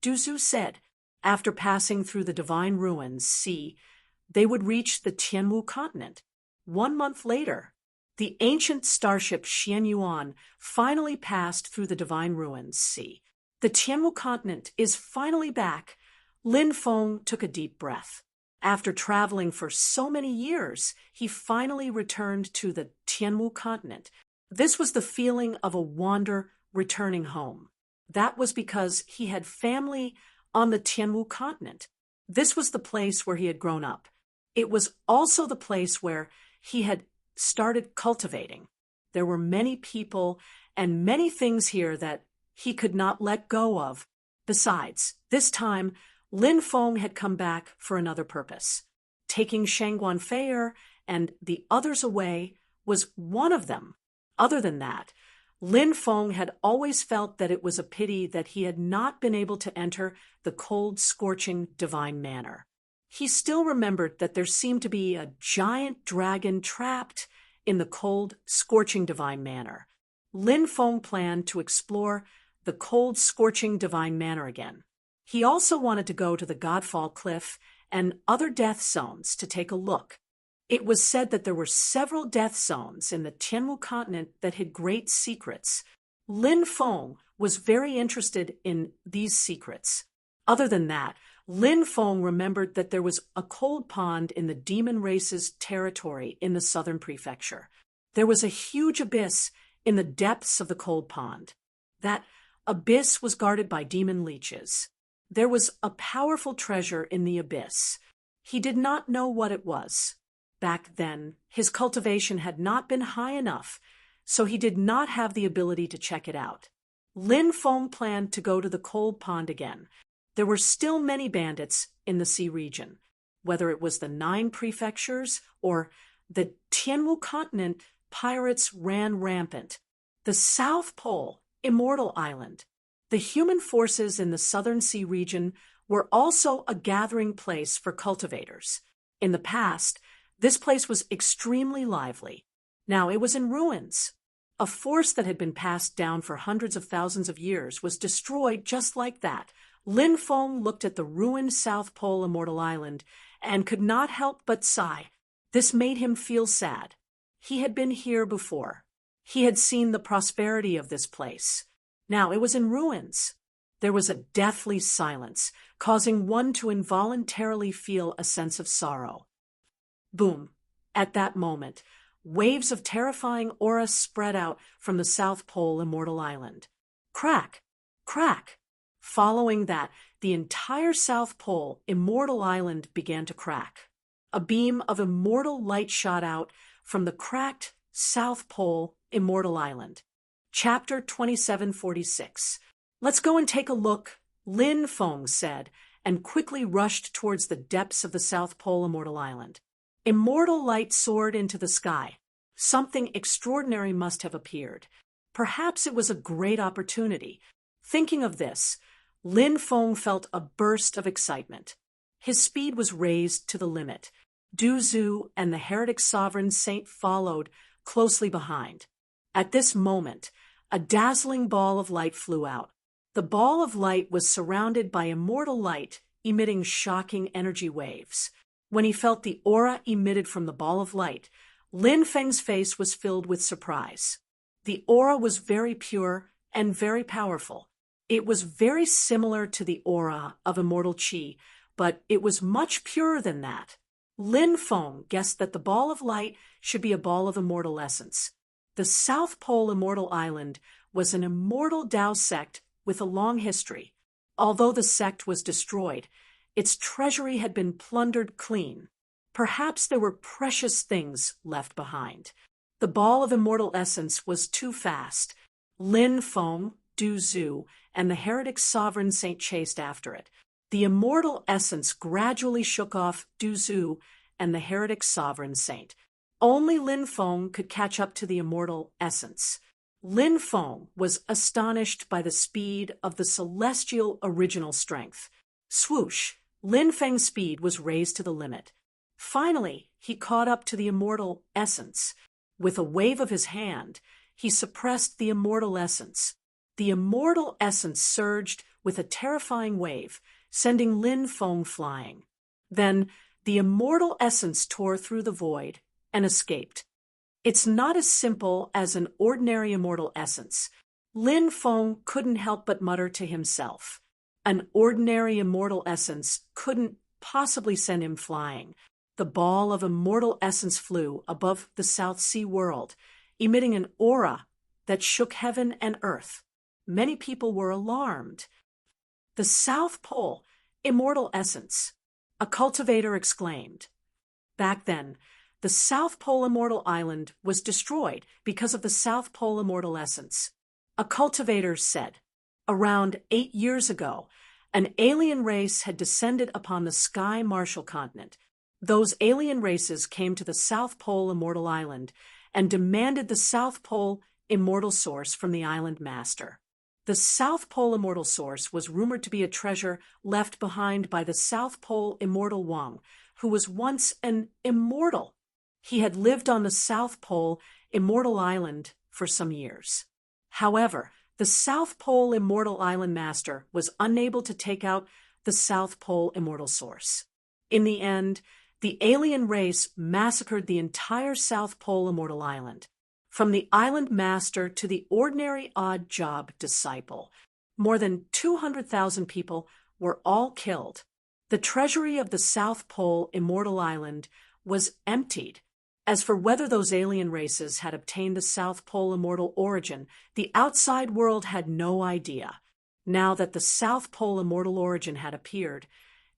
Du Zhu said, after passing through the Divine Ruins Sea, they would reach the Tianwu continent. 1 month later, the ancient starship Xianyuan finally passed through the Divine Ruins Sea. The Tianwu continent is finally back. Lin Feng took a deep breath. After traveling for so many years, he finally returned to the Tianwu continent. This was the feeling of a wanderer returning home. That was because he had family on the Tianwu continent. This was the place where he had grown up. It was also the place where he had started cultivating. There were many people and many things here that he could not let go of. Besides, this time, Lin Feng had come back for another purpose. Taking Shangguan Fei'er and the others away was one of them. Other than that, Lin Feng had always felt that it was a pity that he had not been able to enter the cold, scorching divine manor. He still remembered that there seemed to be a giant dragon trapped in the cold, scorching divine manor. Lin Feng planned to explore the cold, scorching divine manor again. He also wanted to go to the Godfall Cliff and other death zones to take a look. It was said that there were several death zones in the Tianwu continent that hid great secrets. Lin Feng was very interested in these secrets. Other than that, Lin Feng remembered that there was a cold pond in the demon race's territory in the southern prefecture. There was a huge abyss in the depths of the cold pond. That abyss was guarded by demon leeches. There was a powerful treasure in the abyss. He did not know what it was. Back then, his cultivation had not been high enough, so he did not have the ability to check it out. Lin Feng planned to go to the cold pond again. There were still many bandits in the sea region. Whether it was the 9 prefectures or the Tianwu continent, pirates ran rampant. The South Pole, Immortal Island. The human forces in the southern sea region were also a gathering place for cultivators. In the past, this place was extremely lively. Now it was in ruins. A force that had been passed down for hundreds of thousands of years was destroyed just like that. Lin Feng looked at the ruined South Pole Immortal Island and could not help but sigh. This made him feel sad. He had been here before. He had seen the prosperity of this place. Now it was in ruins. There was a deathly silence, causing one to involuntarily feel a sense of sorrow. Boom! At that moment, waves of terrifying aura spread out from the South Pole Immortal Island. Crack! Crack! Following that, the entire South Pole Immortal Island began to crack. A beam of immortal light shot out from the cracked South Pole Immortal Island. Chapter 2746. Let's go and take a look, Lin Feng said, and quickly rushed towards the depths of the South Pole Immortal Island. Immortal light soared into the sky. Something extraordinary must have appeared. Perhaps it was a great opportunity. Thinking of this, Lin Feng felt a burst of excitement. His speed was raised to the limit. Du Zhu and the heretic sovereign saint followed closely behind. At this moment, a dazzling ball of light flew out. The ball of light was surrounded by immortal light, emitting shocking energy waves. When he felt the aura emitted from the ball of light, Lin Feng's face was filled with surprise. The aura was very pure and very powerful. It was very similar to the aura of immortal qi, but it was much purer than that. Lin Feng guessed that the ball of light should be a ball of immortal essence. The South Pole Immortal Island was an immortal Tao sect with a long history. Although the sect was destroyed, its treasury had been plundered clean. Perhaps there were precious things left behind. The ball of immortal essence was too fast. Lin Feng, Du Zhu, and the heretic sovereign saint chased after it. The immortal essence gradually shook off Du Zhu and the heretic sovereign saint. Only Lin Feng could catch up to the immortal essence. Lin Feng was astonished by the speed of the celestial original strength. Swoosh! Lin Feng's speed was raised to the limit. Finally, he caught up to the immortal essence. With a wave of his hand, he suppressed the immortal essence. The immortal essence surged with a terrifying wave, sending Lin Feng flying. Then, the immortal essence tore through the void and escaped. It's not as simple as an ordinary immortal essence. Lin Feng couldn't help but mutter to himself. An ordinary immortal essence couldn't possibly send him flying. The ball of immortal essence flew above the South Sea world, emitting an aura that shook heaven and earth. Many people were alarmed. The South Pole, immortal essence, a cultivator exclaimed. Back then, the South Pole Immortal Island was destroyed because of the South Pole Immortal Essence. A cultivator said, around 8 years ago, an alien race had descended upon the Sky Martial continent. Those alien races came to the South Pole Immortal Island and demanded the South Pole Immortal Source from the island master. The South Pole Immortal Source was rumored to be a treasure left behind by the South Pole Immortal Wang, who was once an immortal. He had lived on the South Pole Immortal Island for some years. However, the South Pole Immortal Island Master was unable to take out the South Pole Immortal Source. In the end, the alien race massacred the entire South Pole Immortal Island. From the island master to the ordinary odd job disciple, more than 200,000 people were all killed. The treasury of the South Pole Immortal Island was emptied. As for whether those alien races had obtained the South Pole Immortal origin, the outside world had no idea. Now that the South Pole Immortal origin had appeared,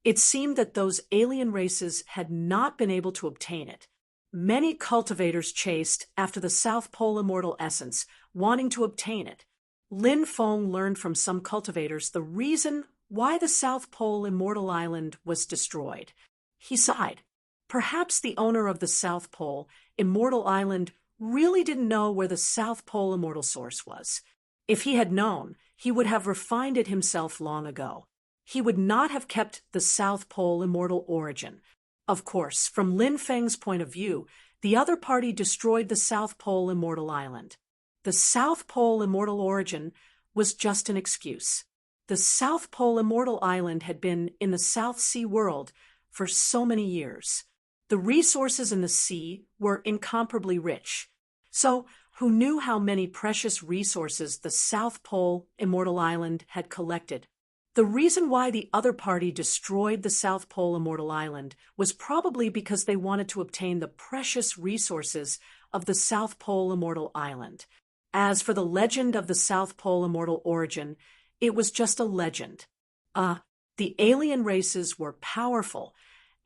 It seemed that those alien races had not been able to obtain it. Many cultivators chased after the South Pole immortal essence, wanting to obtain it. Lin Feng learned from some cultivators the reason why the South Pole immortal island was destroyed. He sighed. Perhaps the owner of the South Pole immortal island really didn't know where the South Pole immortal source was. If he had known, he would have refined it himself long ago. He would not have kept the South Pole immortal origin. Of course, from Lin Feng's point of view, the other party destroyed the South Pole immortal island. The South Pole immortal origin was just an excuse. The South Pole immortal island had been in the South Sea world for so many years. The resources in the sea were incomparably rich. So, who knew how many precious resources the South Pole immortal island had collected? The reason why the other party destroyed the South Pole immortal island was probably because they wanted to obtain the precious resources of the South Pole immortal island. As for the legend of the South Pole immortal origin, it was just a legend. The alien races were powerful,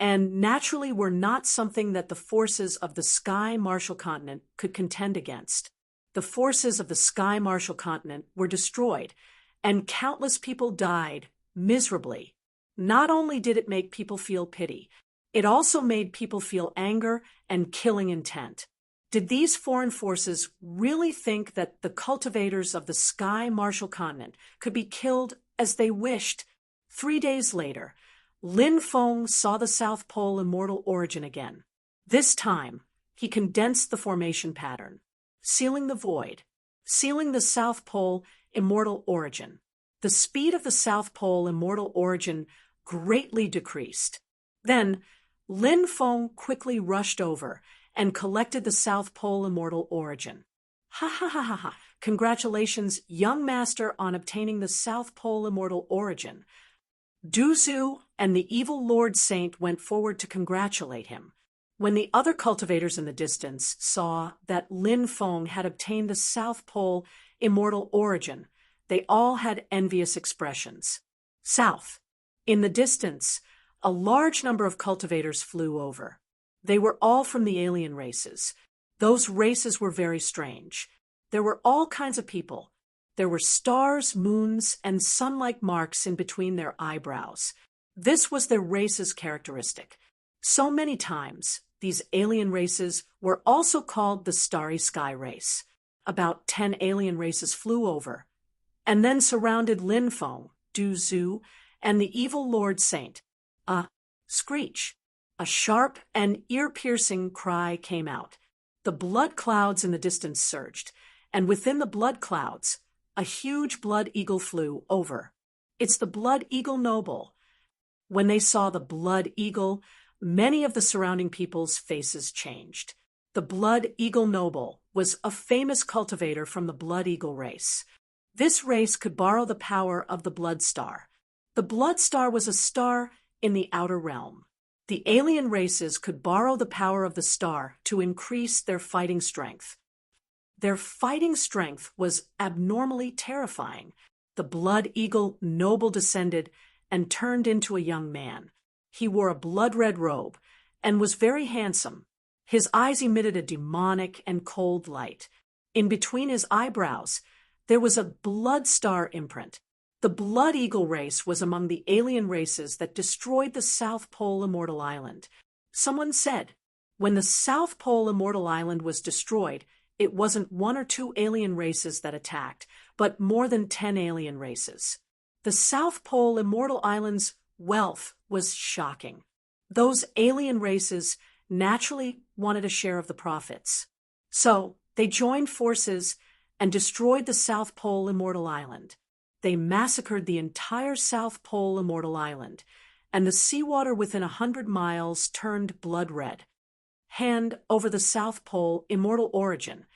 and naturally were not something that the forces of the Sky Martial Continent could contend against. The forces of the Sky Martial Continent were destroyed, and countless people died miserably. Not only did it make people feel pity, it also made people feel anger and killing intent. Did these foreign forces really think that the cultivators of the Sky Martial Continent could be killed as they wished? 3 days later, Lin Feng saw the South Pole immortal origin again. This time, he condensed the formation pattern, sealing the void, sealing the South Pole immortal origin. The speed of the South Pole immortal origin greatly decreased. Then, Lin Feng quickly rushed over and collected the South Pole immortal origin. Ha ha ha ha ha! Congratulations, young master, on obtaining the South Pole immortal origin. Du Zhu and the evil Lord Saint went forward to congratulate him. When the other cultivators in the distance saw that Lin Feng had obtained the South Pole immortal origin, they all had envious expressions. South. In the distance, a large number of cultivators flew over. They were all from the alien races. Those races were very strange. There were all kinds of people. There were stars, moons, and sun-like marks in between their eyebrows. This was their race's characteristic. So many times, these alien races were also called the Starry Sky race. About 10 alien races flew over, and then surrounded Lin Feng, Du Zhu, and the evil Lord Saint. A screech, a sharp and ear-piercing cry came out. The blood clouds in the distance surged, and within the blood clouds, a huge blood eagle flew over. It's the blood eagle noble. When they saw the blood eagle, many of the surrounding people's faces changed. The blood eagle noble was a famous cultivator from the blood eagle race. This race could borrow the power of the blood star. The blood star was a star in the outer realm. The alien races could borrow the power of the star to increase their fighting strength. Their fighting strength was abnormally terrifying. The blood eagle noble descended and turned into a young man. He wore a blood-red robe and was very handsome. His eyes emitted a demonic and cold light. In between his eyebrows, there was a blood star imprint. The blood eagle race was among the alien races that destroyed the South Pole immortal island. Someone said, when the South Pole immortal island was destroyed, it wasn't 1 or 2 alien races that attacked, but more than 10 alien races. The South Pole immortal island's wealth was shocking. Those alien races naturally wanted a share of the profits. So they joined forces and destroyed the South Pole immortal island. They massacred the entire South Pole immortal island, and the seawater within 100 miles turned blood red. Hand over the South Pole immortal origin,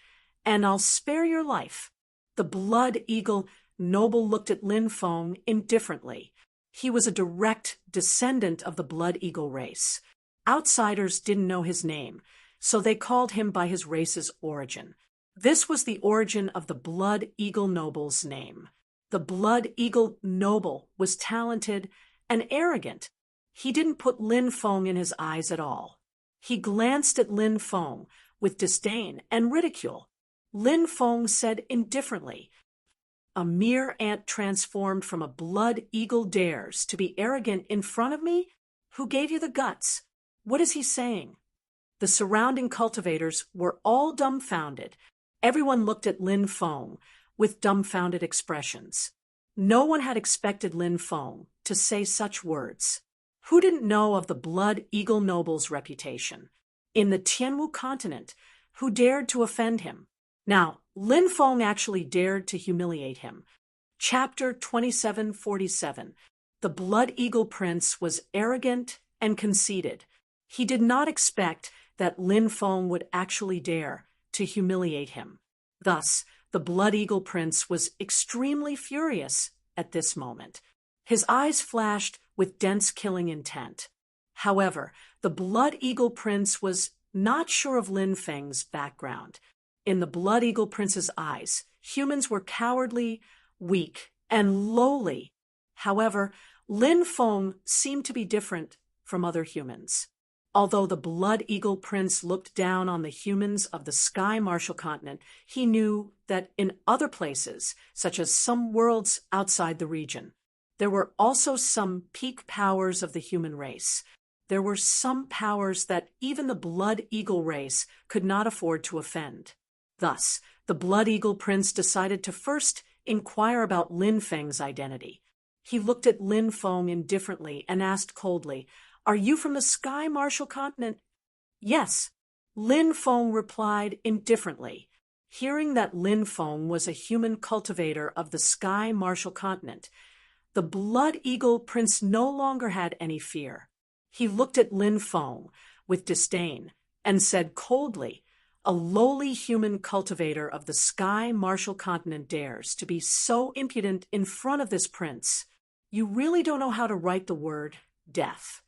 and I'll spare your life. The blood eagle noble looked at Lin Feng indifferently. He was a direct descendant of the blood eagle race. Outsiders didn't know his name, so they called him by his race's origin. This was the origin of the blood eagle noble's name. The blood eagle noble was talented and arrogant. He didn't put Lin Feng in his eyes at all. He glanced at Lin Feng with disdain and ridicule. Lin Feng said indifferently, "A mere ant transformed from a blood eagle dares to be arrogant in front of me? Who gave you the guts? What is he saying?" The surrounding cultivators were all dumbfounded. Everyone looked at Lin Feng with dumbfounded expressions. No one had expected Lin Feng to say such words. Who didn't know of the Blood Eagle Noble's reputation in the Tianwu continent? Who dared to offend him? Now, Lin Feng actually dared to humiliate him. Chapter 2747. The Blood Eagle Prince was arrogant and conceited. He did not expect that Lin Feng would actually dare to humiliate him. Thus, the Blood Eagle Prince was extremely furious at this moment. His eyes flashed with dense killing intent. However, the Blood Eagle Prince was not sure of Lin Feng's background. In the Blood Eagle Prince's eyes, humans were cowardly, weak, and lowly. However, Lin Feng seemed to be different from other humans. Although the Blood Eagle Prince looked down on the humans of the Sky Martial Continent, he knew that in other places, such as some worlds outside the region, there were also some peak powers of the human race. There were some powers that even the Blood Eagle race could not afford to offend. Thus, the Blood Eagle Prince decided to first inquire about Lin Feng's identity. He looked at Lin Feng indifferently and asked coldly, "Are you from the Sky Martial Continent?" "Yes," Lin Feng replied indifferently. Hearing that Lin Feng was a human cultivator of the Sky Martial Continent, the Blood Eagle Prince no longer had any fear. He looked at Lin Feng with disdain and said coldly, "A lowly human cultivator of the Sky Martial Continent dares to be so impudent in front of this prince. You really don't know how to write the word death.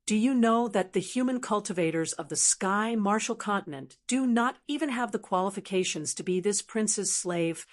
Do you know that the human cultivators of the Sky Martial Continent do not even have the qualifications to be this prince's slave?"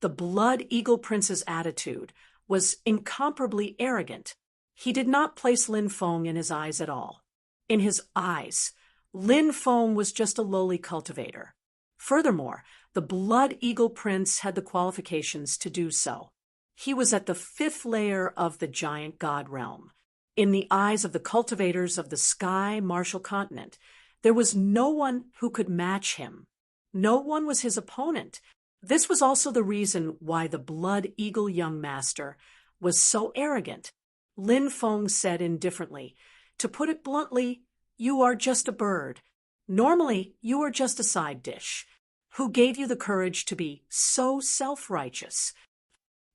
The Blood Eagle Prince's attitude was incomparably arrogant. He did not place Lin Feng in his eyes at all. In his eyes, Lin Feng was just a lowly cultivator. Furthermore, the Blood Eagle Prince had the qualifications to do so. He was at the 5th layer of the giant god realm. In the eyes of the cultivators of the Sky Martial Continent, there was no one who could match him. No one was his opponent. This was also the reason why the Blood Eagle young master was so arrogant. Lin Feng said indifferently, "To put it bluntly, you are just a bird. Normally, you are just a side dish. Who gave you the courage to be so self-righteous?"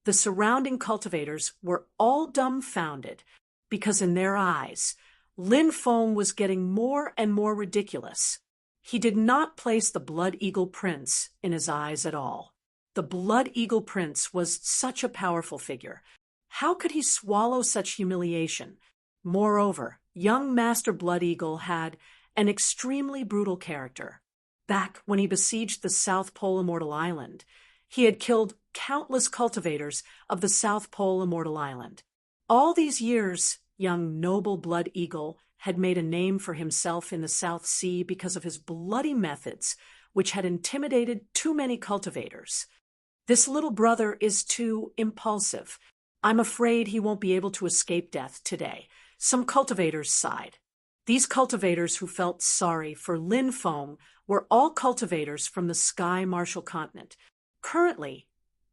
The surrounding cultivators were all dumbfounded, because in their eyes, Lin Feng was getting more and more ridiculous. He did not place the Blood Eagle Prince in his eyes at all. The Blood Eagle Prince was such a powerful figure. How could he swallow such humiliation? Moreover, young Master Blood Eagle had an extremely brutal character. Back when he besieged the South Pole Immortal Island, he had killed countless cultivators of the South Pole Immortal Island. All these years, young noble Blood Eagle had made a name for himself in the South Sea because of his bloody methods, which had intimidated too many cultivators. This little brother is too impulsive. I'm afraid he won't be able to escape death today. Some cultivators sighed. These cultivators who felt sorry for Lin Feng were all cultivators from the Sky Martial Continent. Currently,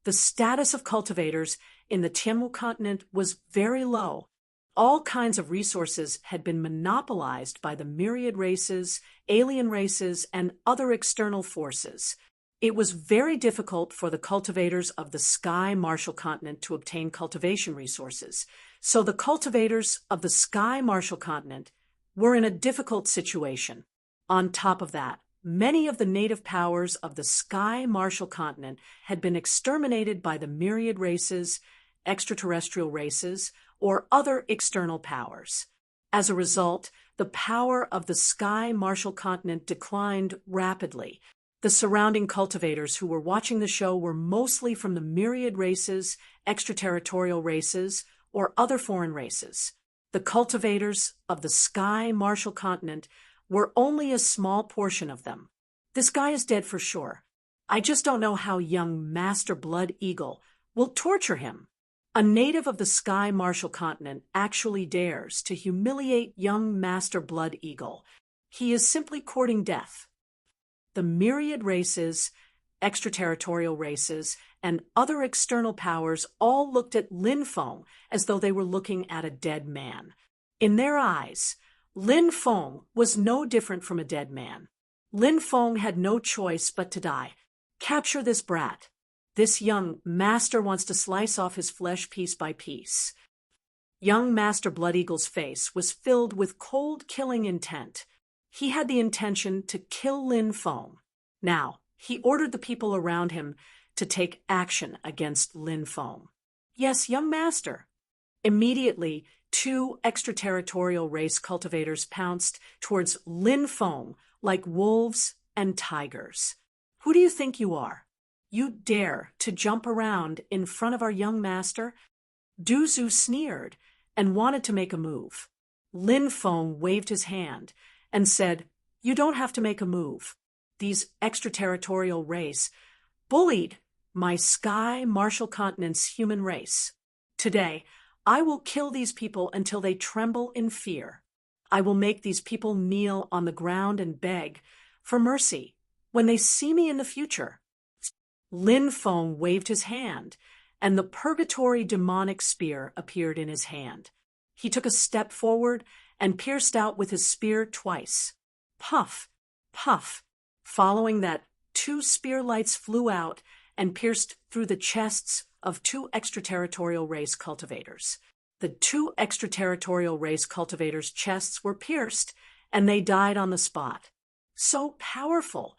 the status of cultivators in the Tianwu continent was very low. All kinds of resources had been monopolized by the myriad races, alien races, and other external forces. It was very difficult for the cultivators of the Sky Martial Continent to obtain cultivation resources, so the cultivators of the Sky Martial Continent were in a difficult situation. On top of that, many of the native powers of the Sky Martial Continent had been exterminated by the myriad races, extraterrestrial races, or other external powers. As a result, the power of the Sky Martial Continent declined rapidly. The surrounding cultivators who were watching the show were mostly from the myriad races, extraterritorial races, or other foreign races. The cultivators of the Sky Marshall continent were only a small portion of them. This guy is dead for sure. I just don't know how young Master Blood Eagle will torture him. A native of the Sky Marshall continent actually dares to humiliate young Master Blood Eagle. He is simply courting death. The myriad races, extraterritorial races, and other external powers all looked at Lin Feng as though they were looking at a dead man. In their eyes, Lin Feng was no different from a dead man. Lin Feng had no choice but to die. Capture this brat. This young master wants to slice off his flesh piece by piece. Young Master Blood Eagle's face was filled with cold killing intent. He had the intention to kill Lin Feng. Now, he ordered the people around him to take action against Lin Feng. Yes, young master. Immediately, 2 extraterritorial race cultivators pounced towards Lin Feng like wolves and tigers. Who do you think you are? You dare to jump around in front of our young master? Du Zhu sneered and wanted to make a move. Lin Feng waved his hand and said, "You don't have to make a move. These extraterritorial race bullied my Sky Marshall continent's human race. Today, I will kill these people until they tremble in fear. I will make these people kneel on the ground and beg for mercy when they see me in the future." Lin Feng waved his hand, and the purgatory demonic spear appeared in his hand. He took a step forward and pierced out with his spear twice. Puff, puff. Following that, 2 spear lights flew out and pierced through the chests of 2 extraterritorial race cultivators. The 2 extraterritorial race cultivators' chests were pierced, and they died on the spot. So powerful.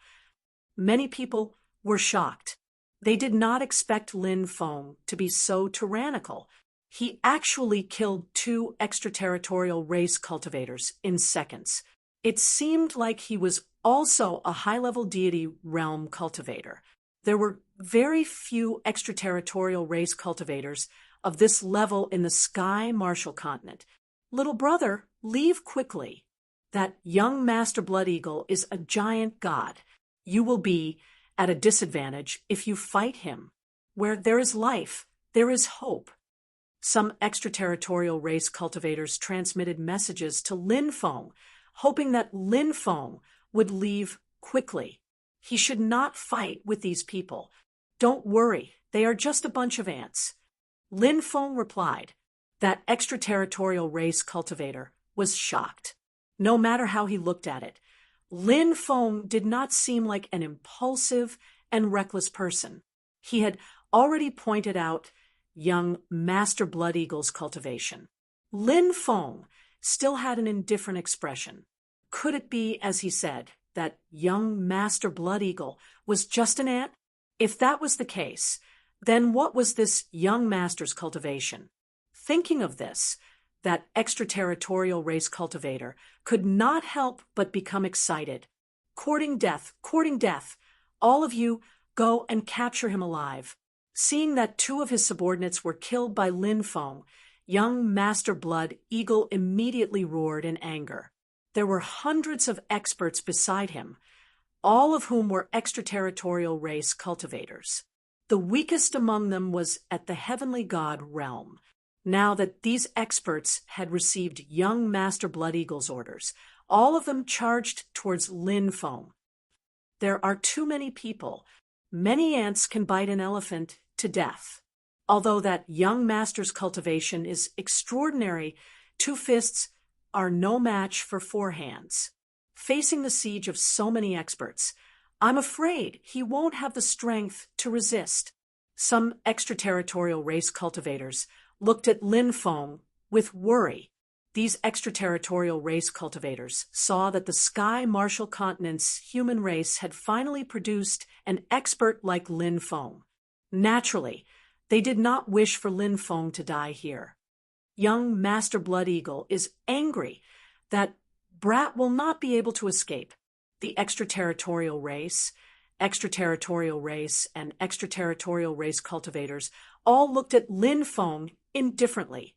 Many people were shocked. They did not expect Lin Feng to be so tyrannical. He actually killed 2 extraterritorial race cultivators in seconds. It seemed like he was also a high-level deity realm cultivator. There were very few extraterritorial race cultivators of this level in the Sky Marshall continent. Little brother, leave quickly. That young Master Blood Eagle is a giant god. You will be at a disadvantage if you fight him. Where there is life, there is hope. Some extraterritorial race cultivators transmitted messages to Lin Feng, hoping that Lin Feng would leave quickly. He should not fight with these people. Don't worry, they are just a bunch of ants. Lin Feng replied. That extraterritorial race cultivator was shocked. No matter how he looked at it, Lin Feng did not seem like an impulsive and reckless person. He had already pointed out young Master Blood Eagle's cultivation. Lin Feng still had an indifferent expression. Could it be, as he said, that young Master Blood Eagle was just an ant? If that was the case, then what was this young master's cultivation? Thinking of this, that extraterritorial race cultivator could not help but become excited. Courting death, courting death. All of you, go and capture him alive. Seeing that 2 of his subordinates were killed by Lin Feng, young Master Blood Eagle immediately roared in anger. There were hundreds of experts beside him, all of whom were extraterritorial race cultivators. The weakest among them was at the heavenly god realm. Now that these experts had received young Master Blood Eagle's orders, all of them charged towards Lin Feng. There are too many people. Many ants can bite an elephant to death. Although that young master's cultivation is extraordinary, 2 fists are no match for 4 hands. Facing the siege of so many experts, I'm afraid he won't have the strength to resist. Some extraterritorial race cultivators looked at Lin Feng with worry. These extraterritorial race cultivators saw that the Sky Marshall continent's human race had finally produced an expert like Lin Feng. Naturally, they did not wish for Lin Feng to die here. Young Master Blood Eagle is angry that Brat will not be able to escape. The extraterritorial race, and extraterritorial race cultivators all looked at Lin Feng indifferently.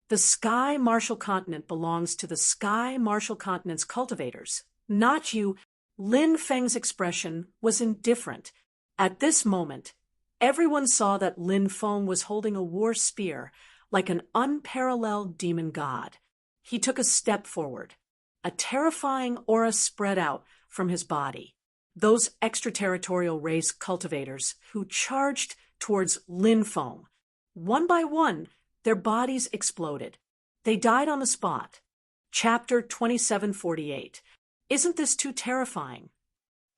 The Sky Martial Continent belongs to the Sky Martial Continent's cultivators, not you. Lin Feng's expression was indifferent. At this moment, everyone saw that Lin Feng was holding a war spear like an unparalleled demon god. He took a step forward. A terrifying aura spread out from his body. Those extraterritorial race cultivators who charged towards Lin Feng, one by one, their bodies exploded. They died on the spot. Chapter 2748. Isn't this too terrifying?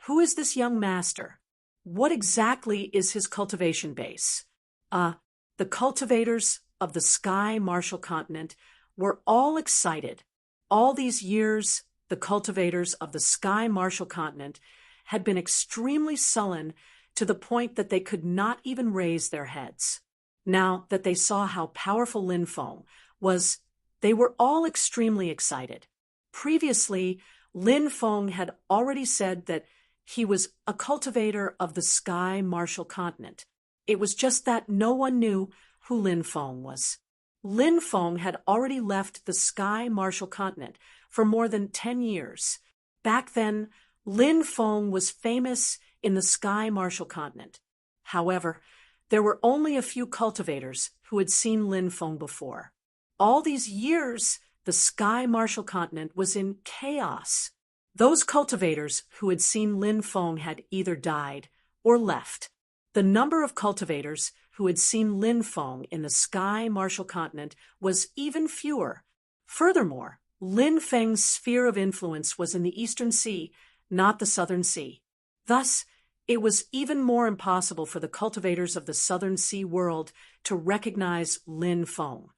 Who is this young master? What exactly is his cultivation base? The cultivators of the Sky Martial Continent were all excited. All these years, the cultivators of the Sky Martial Continent had been extremely sullen to the point that they could not even raise their heads. Now that they saw how powerful Lin Feng was, they were all extremely excited. Previously, Lin Feng had already said that he was a cultivator of the Sky Martial Continent. It was just that no one knew who Lin Feng was. Lin Feng had already left the Sky Martial Continent for more than 10 years. Back then, Lin Feng was famous in the Sky Martial Continent. However, there were only a few cultivators who had seen Lin Feng before. All these years, the Sky Martial Continent was in chaos. Those cultivators who had seen Lin Feng had either died or left. The number of cultivators who had seen Lin Feng in the Sky Martial Continent was even fewer. Furthermore, Lin Feng's sphere of influence was in the Eastern Sea, not the Southern Sea. Thus, it was even more impossible for the cultivators of the Southern Sea world to recognize Lin Feng.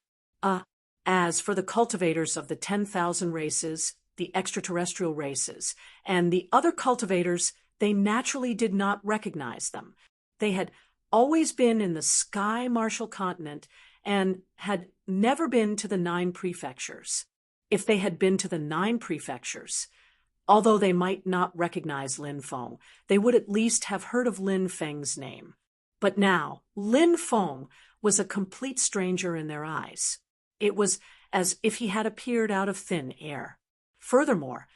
As for the cultivators of the 10,000 races, the extraterrestrial races, and the other cultivators, they naturally did not recognize them. They had always been in the Sky Martial Continent and had never been to the 9 prefectures. If they had been to the 9 prefectures, although they might not recognize Lin Feng, they would at least have heard of Lin Feng's name. But now, Lin Feng was a complete stranger in their eyes. It was as if he had appeared out of thin air. Furthermore,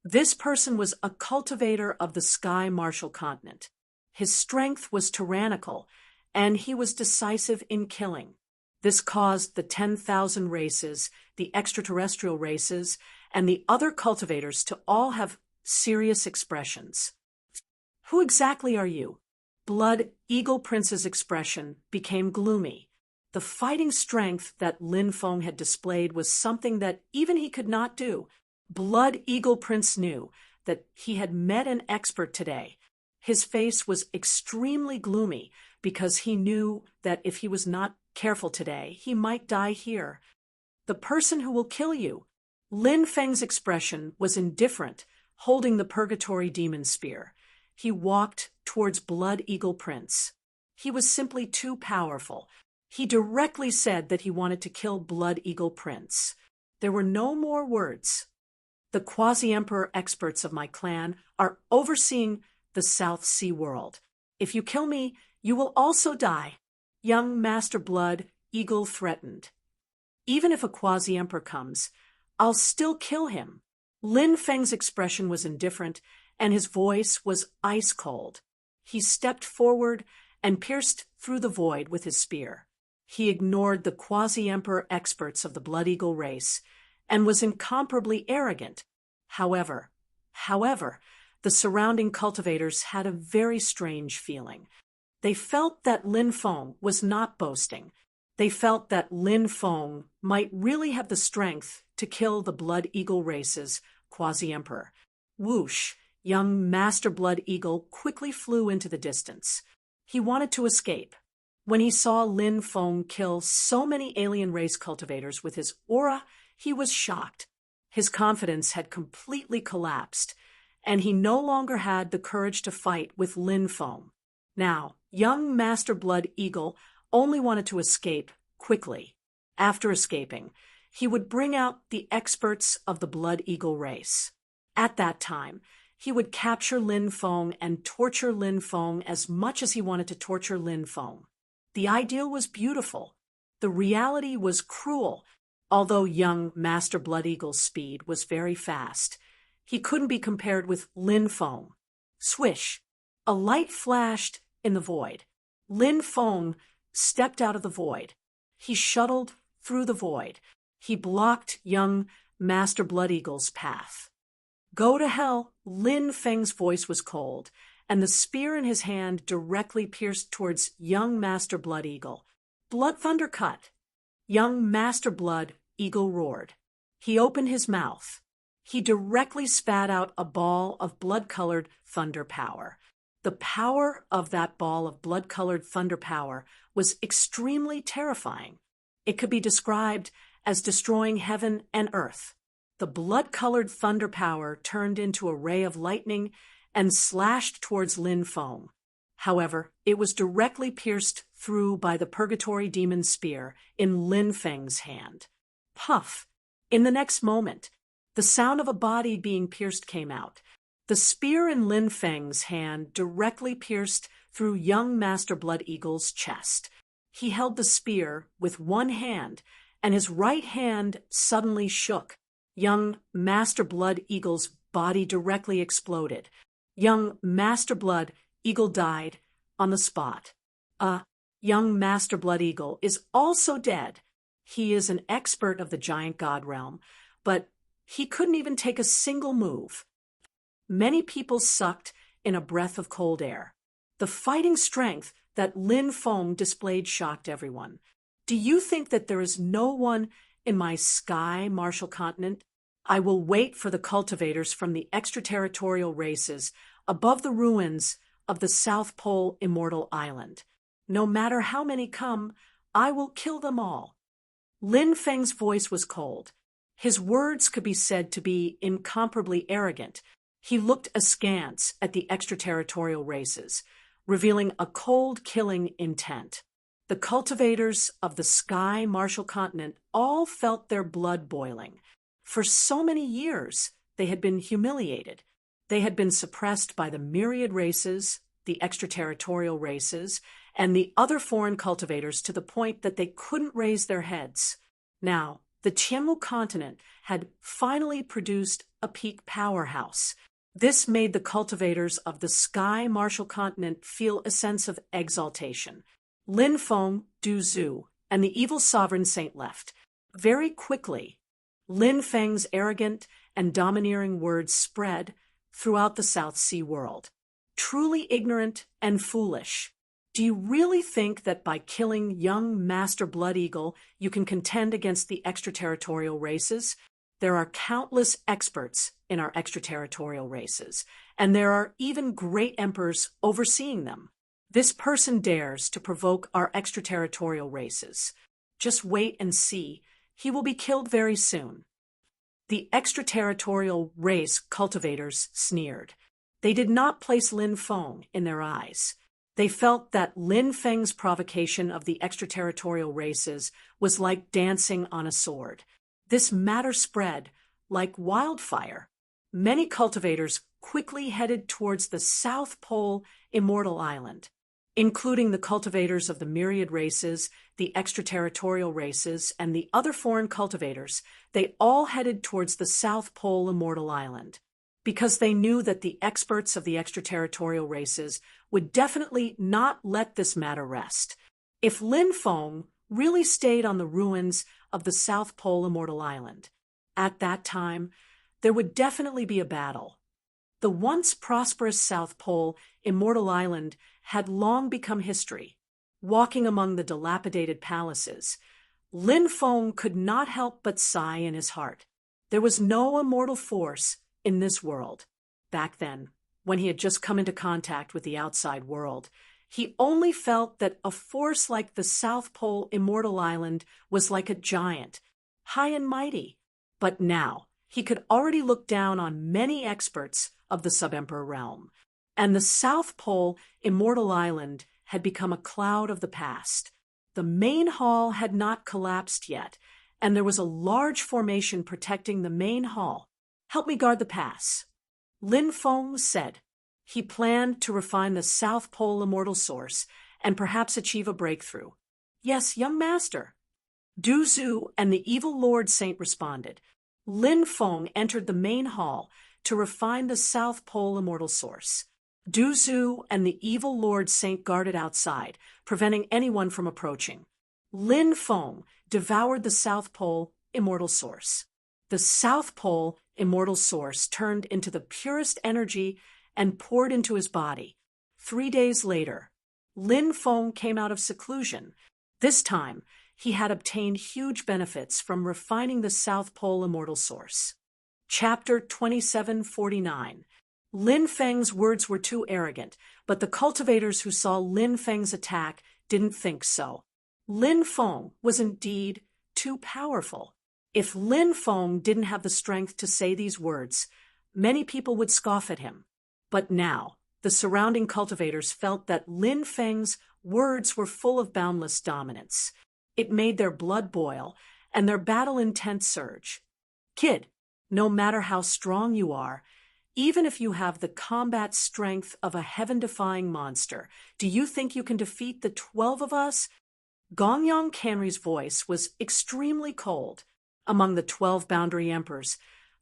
this person was a cultivator of the Sky Martial Continent. His strength was tyrannical, and he was decisive in killing. This caused the 10,000 races, the extraterrestrial races, and the other cultivators to all have serious expressions. Who exactly are you? Blood Eagle Prince's expression became gloomy. The fighting strength that Lin Feng had displayed was something that even he could not do. Blood Eagle Prince knew that he had met an expert today. His face was extremely gloomy because he knew that if he was not careful today, he might die here. The person who will kill you. Lin Feng's expression was indifferent, holding the purgatory demon spear. He walked towards Blood Eagle Prince. He was simply too powerful. He directly said that he wanted to kill Blood Eagle Prince. There were no more words. The quasi-emperor experts of my clan are overseeing the South Sea world. If you kill me, you will also die. Young Master Blood Eagle threatened. Even if a quasi-emperor comes, I'll still kill him. Lin Feng's expression was indifferent, and his voice was ice cold. He stepped forward and pierced through the void with his spear. He ignored the quasi-emperor experts of the Blood Eagle race and was incomparably arrogant. However, the surrounding cultivators had a very strange feeling. They felt that Lin Feng was not boasting. They felt that Lin Feng might really have the strength to kill the Blood Eagle race's quasi-emperor. Whoosh! Young Master Blood Eagle quickly flew into the distance. He wanted to escape. When he saw Lin Feng kill so many alien race cultivators with his aura, he was shocked. His confidence had completely collapsed, and he no longer had the courage to fight with Lin Feng. Now, young Master Blood Eagle only wanted to escape quickly. After escaping, he would bring out the experts of the Blood Eagle race. At that time, he would capture Lin Feng and torture Lin Feng as much as he wanted to torture Lin Feng. The ideal was beautiful. The reality was cruel. Although young Master Blood Eagle's speed was very fast, he couldn't be compared with Lin Feng. Swish! A light flashed in the void. Lin Feng stepped out of the void. He shuttled through the void. He blocked young Master Blood Eagle's path. Go to hell! Lin Feng's voice was cold, and the spear in his hand directly pierced towards young Master Blood Eagle. Blood Thunder cut! Young Master Blood Eagle roared. He opened his mouth. He directly spat out a ball of blood-colored thunder power. The power of that ball of blood-colored thunder power was extremely terrifying. It could be described as destroying heaven and earth. The blood-colored thunder power turned into a ray of lightning and slashed towards Lin Feng. However, it was directly pierced through by the Purgatory Demon's spear in Lin Feng's hand. Puff! In the next moment, the sound of a body being pierced came out. The spear in Lin Feng's hand directly pierced through young Master Blood Eagle's chest. He held the spear with one hand, and his right hand suddenly shook. Young Master Blood Eagle's body directly exploded. Young Master Blood Eagle died on the spot. Young Master Blood Eagle is also dead. He is an expert of the giant god realm, but he couldn't even take a single move. Many people sucked in a breath of cold air. The fighting strength that Lin Feng displayed shocked everyone. Do you think that there is no one in my sky martial continent? I will wait for the cultivators from the extraterritorial races above the ruins of the South Pole Immortal Island. No matter how many come, I will kill them all. Lin Feng's voice was cold. His words could be said to be incomparably arrogant. He looked askance at the extraterritorial races, revealing a cold-killing intent. The cultivators of the Sky Martial Continent all felt their blood boiling. For so many years, they had been humiliated. They had been suppressed by the myriad races, the extraterritorial races, and the other foreign cultivators to the point that they couldn't raise their heads. Now, the Tianmu continent had finally produced a peak powerhouse. This made the cultivators of the Sky Martial Continent feel a sense of exaltation. Lin Feng, Du Zhu, and the evil sovereign saint left. Very quickly, Lin Feng's arrogant and domineering words spread throughout the South Sea world. Truly ignorant and foolish. Do you really think that by killing young Master Blood Eagle you can contend against the extraterritorial races? There are countless experts in our extraterritorial races, and there are even great emperors overseeing them. This person dares to provoke our extraterritorial races. Just wait and see. He will be killed very soon. The extraterritorial race cultivators sneered. They did not place Lin Feng in their eyes. They felt that Lin Feng's provocation of the extraterritorial races was like dancing on a sword. This matter spread like wildfire. Many cultivators quickly headed towards the South Pole Immortal Island, including the cultivators of the myriad races, the extraterritorial races, and the other foreign cultivators. They all headed towards the South Pole Immortal Island, because they knew that the experts of the extraterritorial races would definitely not let this matter rest. If Lin Feng really stayed on the ruins of the South Pole Immortal Island, at that time, there would definitely be a battle. The once prosperous South Pole Immortal Island had long become history. Walking among the dilapidated palaces, Lin Feng could not help but sigh in his heart. There was no immortal force in this world. Back then, when he had just come into contact with the outside world, he only felt that a force like the South Pole Immortal Island was like a giant, high and mighty. But now, he could already look down on many experts of the Sub-Emperor realm, and the South Pole Immortal Island had become a cloud of the past. The main hall had not collapsed yet, and there was a large formation protecting the main hall. Help me guard the pass. Lin Feng said. He planned to refine the South Pole Immortal Source and perhaps achieve a breakthrough. Yes, young master. Du Zhu and the evil Lord Saint responded. Lin Feng entered the main hall to refine the South Pole immortal source. Du Zhu and the evil Lord Saint guarded outside, preventing anyone from approaching. Lin Feng devoured the South Pole immortal source. The South Pole immortal source turned into the purest energy and poured into his body. 3 days later, Lin Feng came out of seclusion. This time, he had obtained huge benefits from refining the South Pole immortal source. Chapter 2749. Lin Feng's words were too arrogant, but the cultivators who saw Lin Feng's attack didn't think so. Lin Feng was indeed too powerful. If Lin Feng didn't have the strength to say these words, many people would scoff at him. But now, the surrounding cultivators felt that Lin Feng's words were full of boundless dominance. It made their blood boil and their battle intent surge. Kid, no matter how strong you are, even if you have the combat strength of a heaven-defying monster, do you think you can defeat the 12 of us? Gongyang Canry's voice was extremely cold. Among the 12 boundary emperors,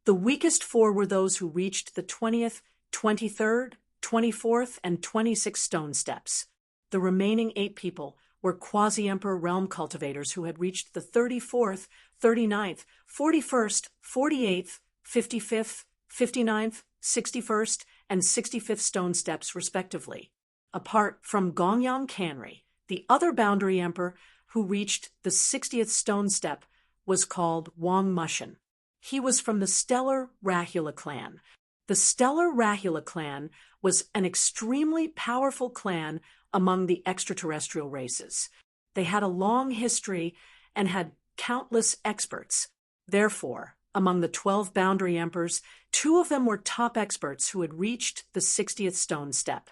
the weakest 4 were those who reached the 20th, 23rd, 24th, and 26th stone steps. The remaining 8 people were quasi-emperor realm cultivators who had reached the 34th, 39th, 41st, 48th, 55th, 59th, 61st, and 65th stone steps, respectively. Apart from Gongyang Canry, the other boundary emperor who reached the 60th stone step was called Wang Mushin. He was from the Stellar Rahula clan. The Stellar Rahula clan was an extremely powerful clan among the extraterrestrial races. They had a long history and had countless experts. Therefore, among the 12 boundary emperors, 2 of them were top experts who had reached the 60th stone step.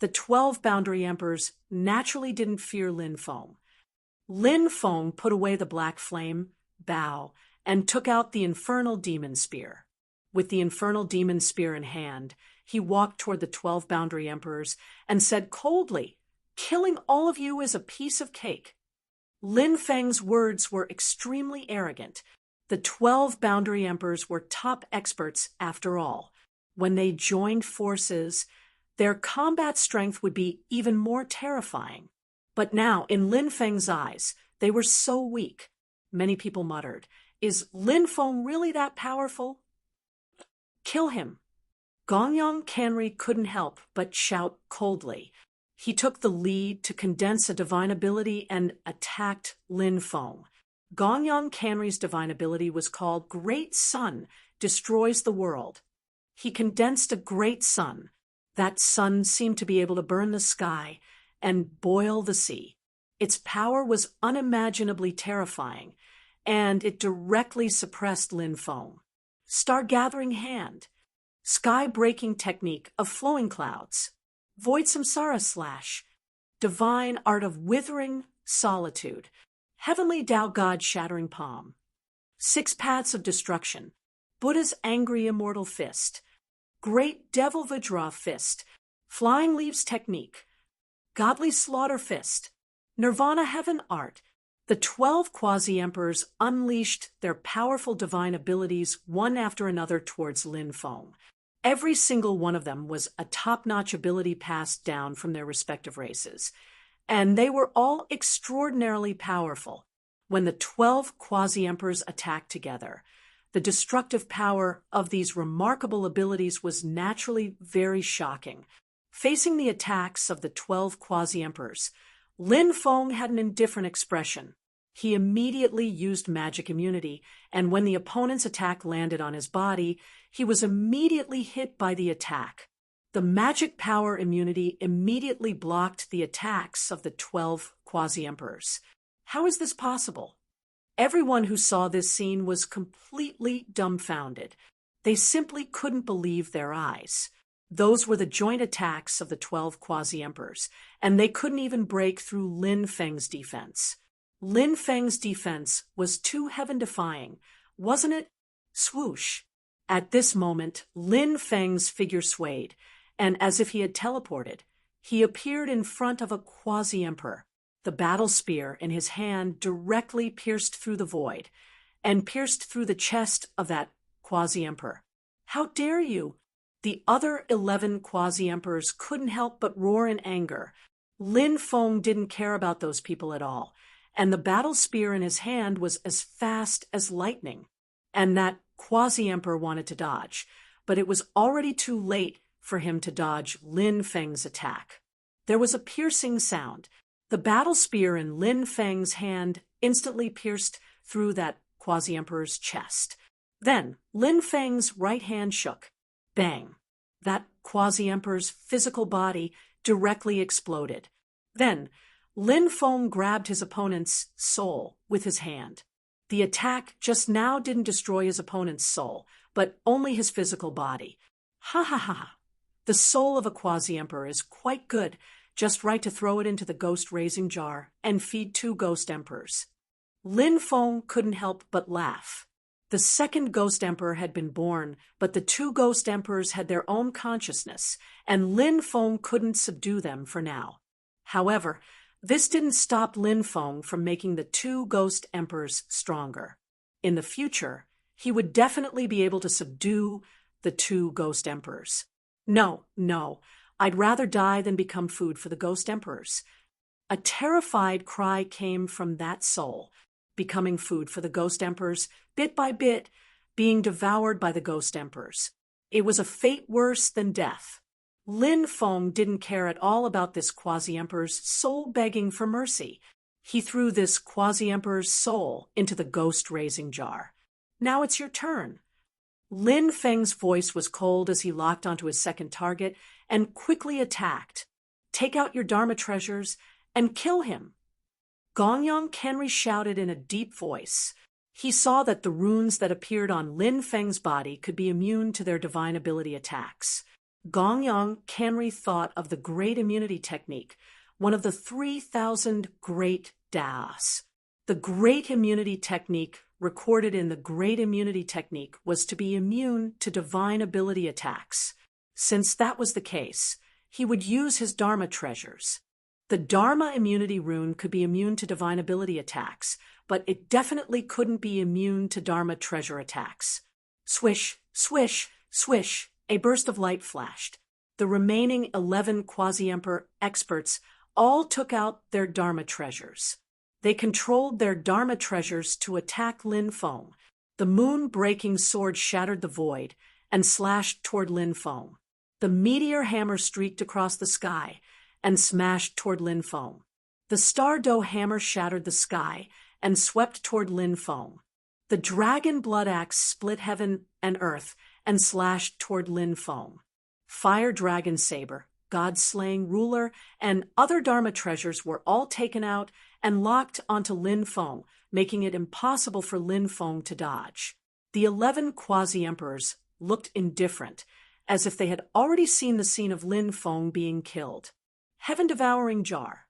The 12 boundary emperors naturally didn't fear Lin Feng. Lin Feng put away the black flame, bow, and took out the infernal demon spear. With the infernal demon spear in hand, he walked toward the 12 boundary emperors and said coldly, "Killing all of you is a piece of cake." Lin Feng's words were extremely arrogant. The 12 boundary emperors were top experts after all. When they joined forces, their combat strength would be even more terrifying. But now, in Lin Feng's eyes, they were so weak. Many people muttered, "Is Lin Feng really that powerful? Kill him." Gongyang Canry couldn't help but shout coldly. He took the lead to condense a divine ability and attacked Lin Feng. Gongyang Canry's divine ability was called Great Sun Destroys the World. He condensed a great sun. That sun seemed to be able to burn the sky and boil the sea. Its power was unimaginably terrifying, and it directly suppressed Lin Feng. Star-gathering hand, sky-breaking technique of flowing clouds, void samsara slash, divine art of withering solitude, heavenly Tao God shattering palm, 6 paths of destruction, Buddha's angry immortal fist, great devil Vajra fist, flying leaves technique, godly slaughter fist, nirvana heaven art. The 12 quasi-emperors unleashed their powerful divine abilities one after another towards Lin Feng. Every single one of them was a top-notch ability passed down from their respective races, and they were all extraordinarily powerful. When the 12 quasi-emperors attacked together, the destructive power of these remarkable abilities was naturally very shocking. Facing the attacks of the 12 quasi-emperors, Lin Feng had an indifferent expression. He immediately used magic immunity, and when the opponent's attack landed on his body, he was immediately hit by the attack. The magic power immunity immediately blocked the attacks of the 12 quasi-emperors. How is this possible? Everyone who saw this scene was completely dumbfounded. They simply couldn't believe their eyes. Those were the joint attacks of the 12 quasi-emperors, and they couldn't even break through Lin Feng's defense. Lin Feng's defense was too heaven-defying, wasn't it? Swoosh! At this moment, Lin Feng's figure swayed, and as if he had teleported, he appeared in front of a quasi-emperor. the battle spear in his hand directly pierced through the void and pierced through the chest of that quasi-emperor. "How dare you?" The other 11 quasi-emperors couldn't help but roar in anger. Lin Feng didn't care about those people at all, and the battle spear in his hand was as fast as lightning. And that quasi-emperor wanted to dodge, but it was already too late for him to dodge Lin Feng's attack. There was a piercing sound. The battle spear in Lin Feng's hand instantly pierced through that quasi-emperor's chest. Then Lin Feng's right hand shook. Bang! That quasi-emperor's physical body directly exploded. Then Lin Feng grabbed his opponent's soul with his hand. The attack just now didn't destroy his opponent's soul, but only his physical body. Ha ha ha! The soul of a quasi-emperor is quite good, just right to throw it into the ghost-raising jar and feed 2 ghost emperors. Lin Feng couldn't help but laugh. The second ghost emperor had been born, but the 2 ghost emperors had their own consciousness, and Lin Feng couldn't subdue them for now. However, this didn't stop Lin Feng from making the 2 ghost emperors stronger. In the future, he would definitely be able to subdue the 2 ghost emperors. No, I'd rather die than become food for the ghost emperors. A terrified cry came from that soul, becoming food for the ghost emperors, bit by bit, being devoured by the ghost emperors. It was a fate worse than death. Lin Feng didn't care at all about this quasi-emperor's soul begging for mercy. He threw this quasi-emperor's soul into the ghost-raising jar. "Now it's your turn." Lin Feng's voice was cold as he locked onto his second target and quickly attacked. "Take out your Dharma treasures and kill him." Gongyang Kenri shouted in a deep voice. He saw that the runes that appeared on Lin Feng's body could be immune to their divine ability attacks. Gongyang Kenri thought of the Great Immunity Technique, one of the 3,000 Great Das. The Great Immunity Technique recorded in the Great Immunity Technique was to be immune to divine ability attacks. Since that was the case, he would use his Dharma treasures. The Dharma immunity rune could be immune to divine ability attacks, but it definitely couldn't be immune to Dharma treasure attacks. Swish, swish, swish, a burst of light flashed. The remaining 11 quasi-emperor experts all took out their Dharma treasures. They controlled their Dharma treasures to attack Lin Feng. The moon-breaking sword shattered the void and slashed toward Lin Feng. The meteor hammer streaked across the sky and smashed toward Lin Feng. The Stardow hammer shattered the sky and swept toward Lin Feng. The dragon blood axe split heaven and earth and slashed toward Lin Feng. Fire dragon saber, god-slaying ruler, and other Dharma treasures were all taken out and locked onto Lin Feng, making it impossible for Lin Feng to dodge. The 11 quasi-emperors looked indifferent, as if they had already seen the scene of Lin Feng being killed. Heaven-devouring jar.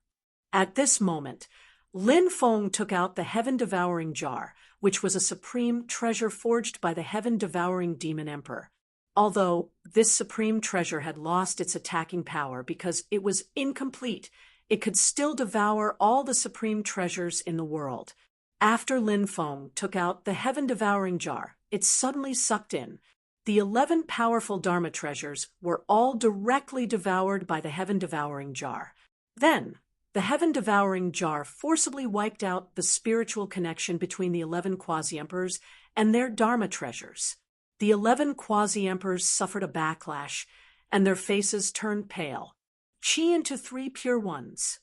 At this moment, Lin Feng took out the heaven-devouring jar, which was a supreme treasure forged by the heaven-devouring demon emperor. Although this supreme treasure had lost its attacking power because it was incomplete, it could still devour all the supreme treasures in the world. After Lin Feng took out the heaven-devouring jar, it suddenly sucked in. The 11 powerful Dharma treasures were all directly devoured by the heaven-devouring jar. Then, the heaven-devouring jar forcibly wiped out the spiritual connection between the 11 quasi-emperors and their Dharma treasures. The 11 quasi-emperors suffered a backlash, and their faces turned pale. Chi into 3 pure ones.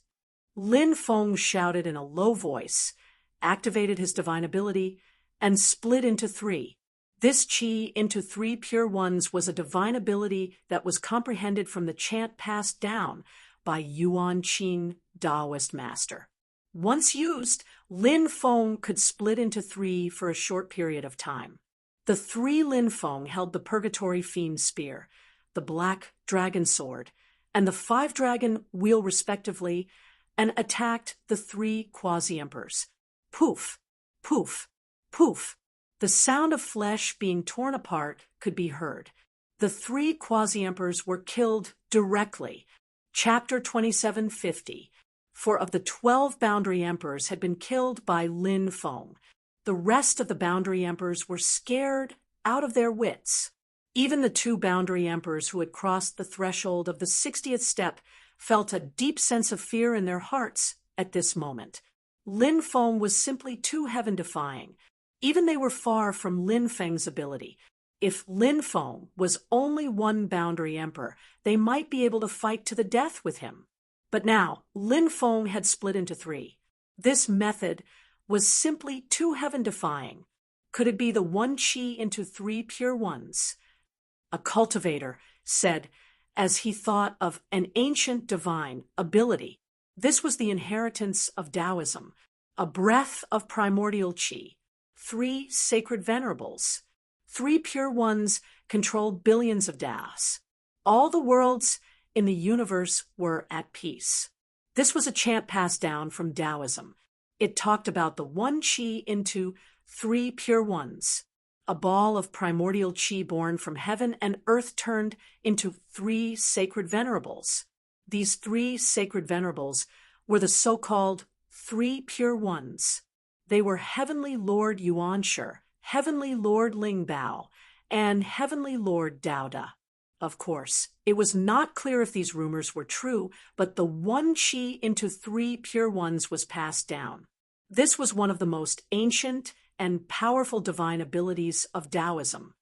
Lin Feng shouted in a low voice, activated his divine ability, and split into 3. This Chi into 3 pure ones was a divine ability that was comprehended from the chant passed down by Yuan Qing, Taoist master. Once used, Lin Feng could split into 3 for a short period of time. The 3 Lin Feng held the Purgatory Fiend Spear, the Black Dragon Sword, and the 5 Dragon Wheel respectively, and attacked the 3 quasi-emperors. Poof, poof, poof. The sound of flesh being torn apart could be heard. The 3 quasi-emperors were killed directly. Chapter 2750. 4 of the 12 boundary emperors had been killed by Lin Feng. The rest of the boundary emperors were scared out of their wits. Even the 2 boundary emperors who had crossed the threshold of the 60th step felt a deep sense of fear in their hearts at this moment. Lin Feng was simply too heaven-defying. Even they were far from Lin Feng's ability. If Lin Feng was only 1 boundary emperor, they might be able to fight to the death with him. But now, Lin Feng had split into 3. This method was simply too heaven-defying. Could it be the 1 qi into 3 pure ones? A cultivator said, as he thought of an ancient divine ability. This was the inheritance of Taoism, a breath of primordial qi. 3 sacred venerables. 3 pure ones controlled billions of Taos. All the worlds in the universe were at peace. This was a chant passed down from Taoism. It talked about the 1 qi into 3 pure ones, a ball of primordial qi born from heaven and earth turned into 3 sacred venerables. These 3 sacred venerables were the so-called 3 pure ones. They were Heavenly Lord Yuanshi, Heavenly Lord Lingbao, and Heavenly Lord Daoda. Of course, it was not clear if these rumors were true, but the 1 qi into 3 pure ones was passed down. This was one of the most ancient and powerful divine abilities of Taoism.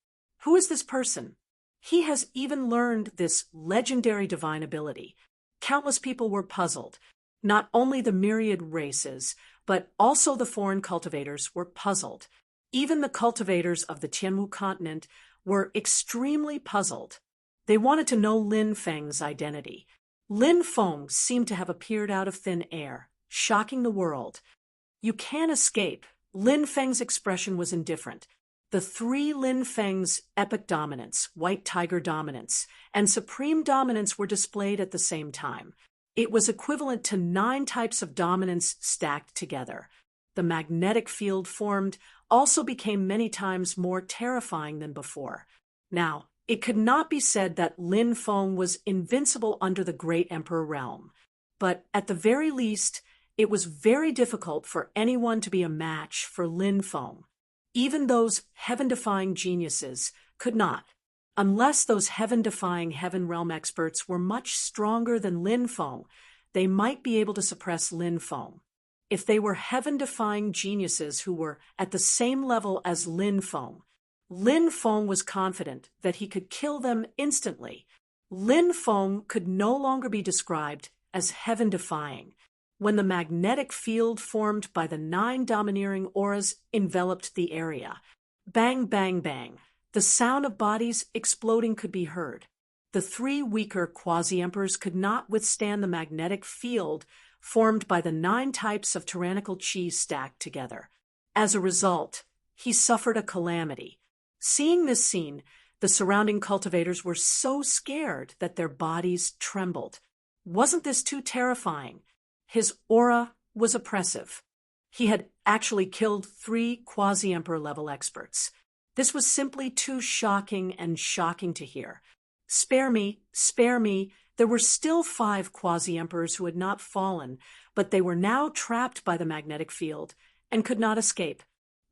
Who is this person? He has even learned this legendary divine ability. Countless people were puzzled. Not only the myriad races, but also the foreign cultivators were puzzled. Even the cultivators of the Tianmu continent were extremely puzzled. They wanted to know Lin Feng's identity. Lin Feng seemed to have appeared out of thin air, shocking the world. You can't escape. Lin Feng's expression was indifferent. The 3 Lin Feng's epic dominance, white tiger dominance, and supreme dominance were displayed at the same time. It was equivalent to 9 types of dominance stacked together. The magnetic field formed also became many times more terrifying than before. Now, it could not be said that Lin Feng was invincible under the Great Emperor realm, but at the very least, it was very difficult for anyone to be a match for Lin Feng. Even those heaven-defying geniuses could not, unless those heaven-defying heaven realm experts were much stronger than Lin Feng. They might be able to suppress Lin Feng. If they were heaven-defying geniuses who were at the same level as Lin Feng was confident that he could kill them instantly. Lin Feng could no longer be described as heaven-defying. When the magnetic field formed by the 9 domineering auras enveloped the area, bang, bang, bang, the sound of bodies exploding could be heard. The 3 weaker quasi-emperors could not withstand the magnetic field formed by the 9 types of tyrannical qi stacked together. As a result, he suffered a calamity. Seeing this scene, the surrounding cultivators were so scared that their bodies trembled. Wasn't this too terrifying? His aura was oppressive. He had actually killed 3 quasi-emperor level experts. This was simply too shocking and shocking to hear. Spare me, spare me. There were still 5 quasi-emperors who had not fallen, but they were now trapped by the magnetic field and could not escape.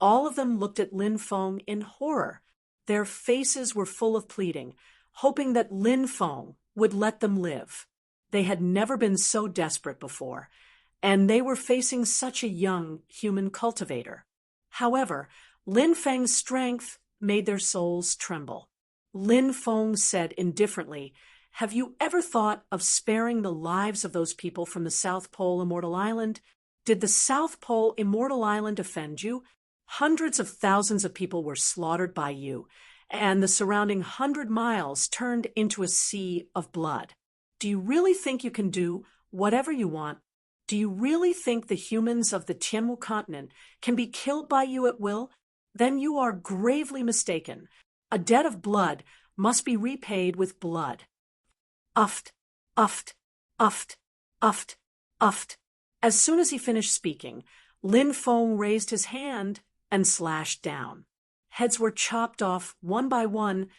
All of them looked at Lin Feng in horror. Their faces were full of pleading, hoping that Lin Feng would let them live. They had never been so desperate before, and they were facing such a young human cultivator. However, Lin Feng's strength made their souls tremble. Lin Feng said indifferently, "Have you ever thought of sparing the lives of those people from the South Pole Immortal Island? Did the South Pole Immortal Island offend you? Hundreds of thousands of people were slaughtered by you, and the surrounding 100 miles turned into a sea of blood. Do you really think you can do whatever you want? Do you really think the humans of the Tianmu continent can be killed by you at will? Then you are gravely mistaken. A debt of blood must be repaid with blood." Uft, uft, uft, uft, uft. As soon as he finished speaking, Lin Feng raised his hand and slashed down. Heads were chopped off one by one,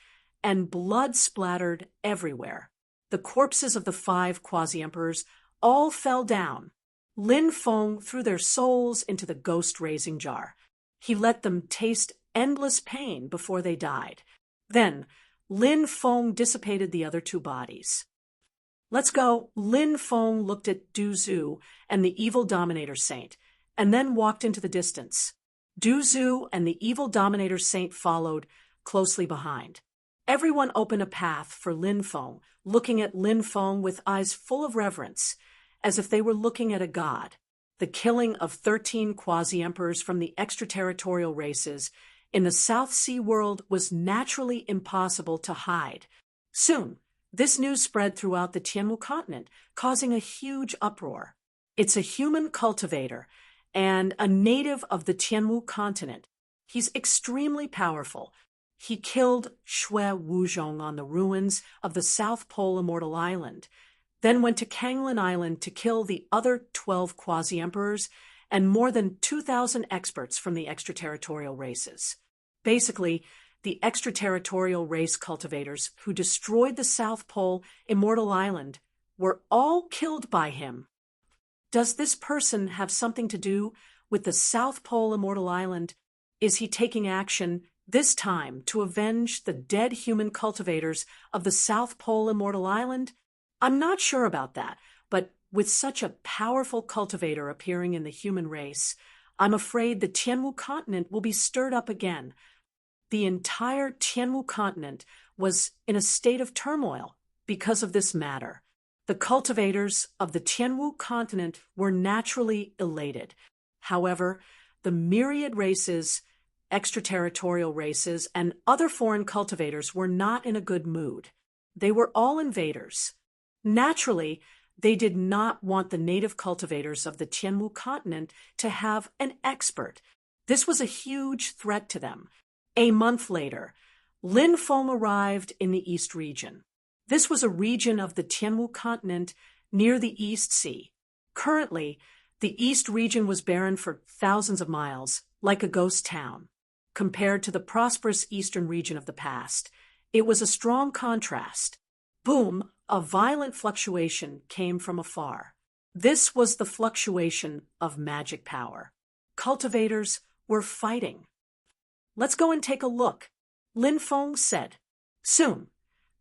and blood splattered everywhere. The corpses of the 5 quasi-emperors all fell down. Lin Feng threw their souls into the ghost-raising jar. He let them taste endless pain before they died. Then, Lin Feng dissipated the other two bodies. Let's go. Lin Feng looked at Du Zhu and the evil Dominator Saint, and then walked into the distance. Du Zhu and the evil Dominator Saint followed closely behind. Everyone opened a path for Lin Feng, looking at Lin Feng with eyes full of reverence, as if they were looking at a god. The killing of 13 quasi-emperors from the extraterritorial races in the South Sea world was naturally impossible to hide. Soon, this news spread throughout the Tianwu continent, causing a huge uproar. It's a human cultivator and a native of the Tianwu continent. He's extremely powerful. He killed Shui Wuzhong on the ruins of the South Pole Immortal Island, then went to Kanglin Island to kill the other 12 quasi-emperors and more than 2,000 experts from the extraterritorial races. Basically, the extraterritorial race cultivators who destroyed the South Pole Immortal Island were all killed by him. Does this person have something to do with the South Pole Immortal Island? Is he taking action this time to avenge the dead human cultivators of the South Pole Immortal Island? I'm not sure about that, but with such a powerful cultivator appearing in the human race, I'm afraid the Tianwu continent will be stirred up again. The entire Tianwu continent was in a state of turmoil because of this matter. The cultivators of the Tianwu continent were naturally elated. However, the myriad races, extraterritorial races, and other foreign cultivators were not in a good mood. They were all invaders. Naturally, they did not want the native cultivators of the Tianwu continent to have an expert. This was a huge threat to them. A month later, Lin Feng arrived in the East region. This was a region of the Tianwu continent near the East Sea. Currently, the East region was barren for thousands of miles, like a ghost town. Compared to the prosperous eastern region of the past, it was a strong contrast. Boom! A violent fluctuation came from afar. This was the fluctuation of magic power. Cultivators were fighting. Let's go and take a look, Lin Feng said. Soon,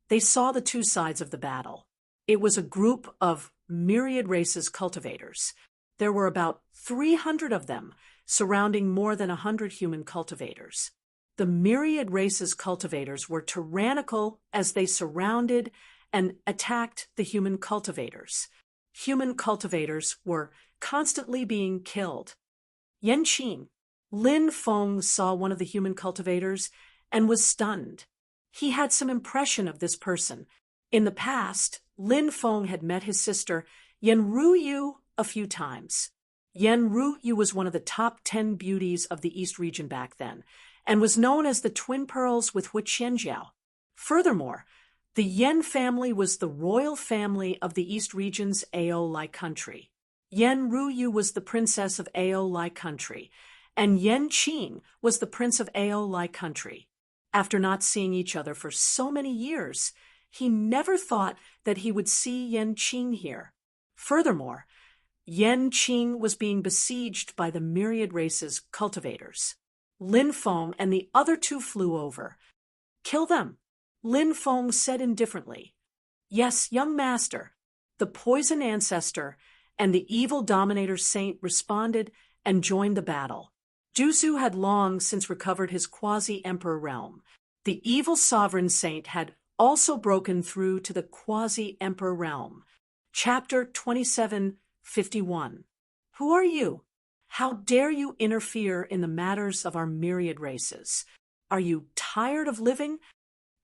they saw the two sides of the battle. It was a group of myriad races cultivators. There were about 300 of them, surrounding more than 100 human cultivators. The myriad races cultivators were tyrannical as they surrounded and attacked the human cultivators. Human cultivators were constantly being killed. Yanqing, Lin Feng saw one of the human cultivators and was stunned. He had some impression of this person. In the past, Lin Feng had met his sister Yan Ruyu a few times. Yan Ruyu was one of the top 10 beauties of the East region back then, and was known as the twin pearls with Hui Qianjiao. Furthermore, the Yan family was the royal family of the East region's Ao-Lai country. Yan Ruyu was the princess of Ao-Lai country, and Yanqing was the prince of Ao-Lai country. After not seeing each other for so many years, he never thought that he would see Yanqing here. Furthermore, Yanqing was being besieged by the myriad races cultivators. Lin Feng and the other two flew over. Kill them, Lin Feng said indifferently. Yes, young master. The poison ancestor and the evil dominator saint responded and joined the battle. Du Zhu had long since recovered his quasi-emperor realm. The evil sovereign saint had also broken through to the quasi-emperor realm. Chapter 2751. Who are you? How dare you interfere in the matters of our myriad races? Are you tired of living?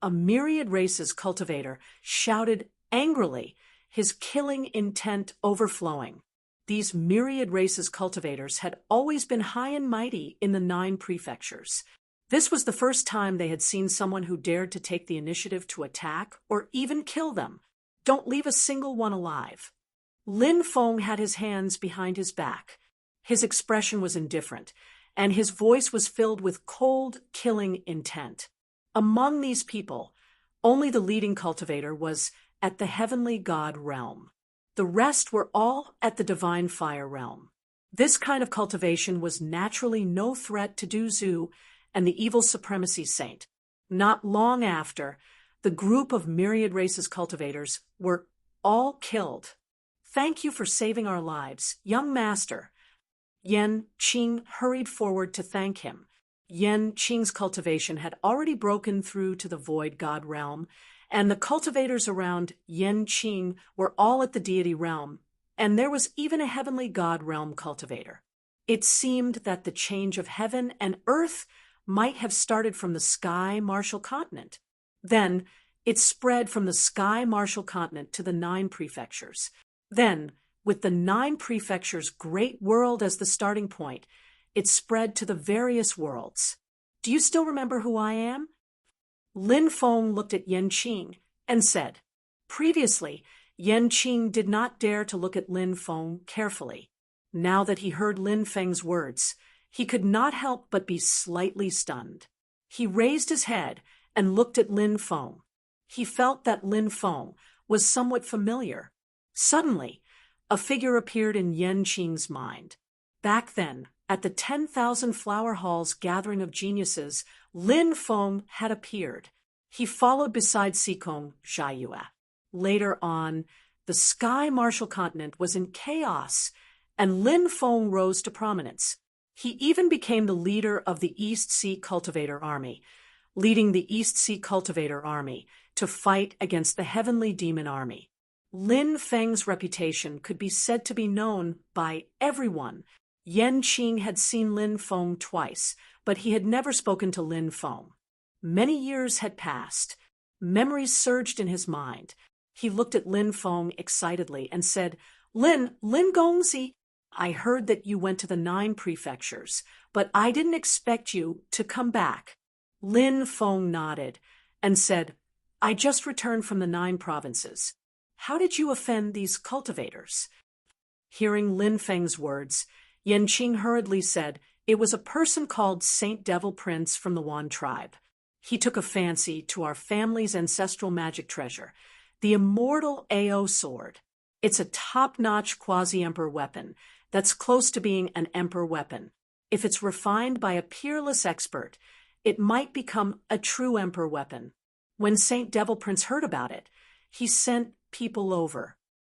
A myriad races cultivator shouted angrily, his killing intent overflowing. These myriad races cultivators had always been high and mighty in the 9 prefectures. This was the first time they had seen someone who dared to take the initiative to attack or even kill them. Don't leave a single one alive. Lin Feng had his hands behind his back. His expression was indifferent, and his voice was filled with cold, killing intent. Among these people, only the leading cultivator was at the heavenly god realm. The rest were all at the divine fire realm. This kind of cultivation was naturally no threat to Du Zhu and the evil supremacy saint. Not long after, the group of myriad races cultivators were all killed. Thank you for saving our lives, young master. Yan Qing hurried forward to thank him. Yan Qing's cultivation had already broken through to the void god realm, and the cultivators around Yan Qing were all at the deity realm, and there was even a heavenly god realm cultivator. It seemed that the change of heaven and earth might have started from the sky martial continent. Then it spread from the sky martial continent to the 9 prefectures. Then, with the 9 prefectures' great world as the starting point, it spread to the various worlds. Do you still remember who I am? Lin Feng looked at Yan Qing and said, previously, Yan Qing did not dare to look at Lin Feng carefully. Now that he heard Lin Feng's words, he could not help but be slightly stunned. He raised his head and looked at Lin Feng. He felt that Lin Feng was somewhat familiar. Suddenly, a figure appeared in Yan Qing's mind. Back then, at the 10,000 Flower Hall's gathering of geniuses, Lin Feng had appeared. He followed beside Xikong Zhaiyue. Later on, the sky martial continent was in chaos, and Lin Feng rose to prominence. He even became the leader of the East Sea Cultivator Army, leading the East Sea Cultivator Army to fight against the Heavenly Demon Army. Lin Feng's reputation could be said to be known by everyone. Yan Qing had seen Lin Feng twice, but he had never spoken to Lin Feng. Many years had passed. Memories surged in his mind. He looked at Lin Feng excitedly and said, Lin Gongzi, I heard that you went to the 9 prefectures, but I didn't expect you to come back. Lin Feng nodded and said, I just returned from the 9 provinces. How did you offend these cultivators? Hearing Lin Feng's words, Yan Qing hurriedly said, it was a person called Saint Devil Prince from the Wan tribe. He took a fancy to our family's ancestral magic treasure, the immortal AO sword. It's a top-notch quasi-emperor weapon that's close to being an emperor weapon. If it's refined by a peerless expert, it might become a true emperor weapon. When Saint Devil Prince heard about it, he sent people over.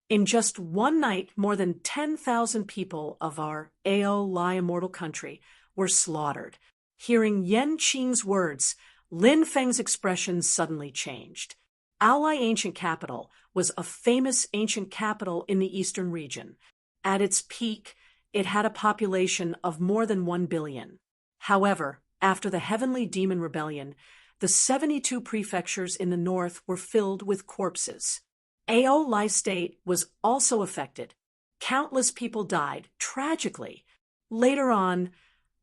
In just one night, more than 10,000 people of our AO Lai immortal country were slaughtered. Hearing Yan Qing's words, Lin Feng's expression suddenly changed. Aolai Ancient Capital was a famous ancient capital in the eastern region. At its peak, it had a population of more than 1 billion. However, after the Heavenly Demon Rebellion, the 72 prefectures in the north were filled with corpses. AO Lai State was also affected. Countless people died, tragically. Later on,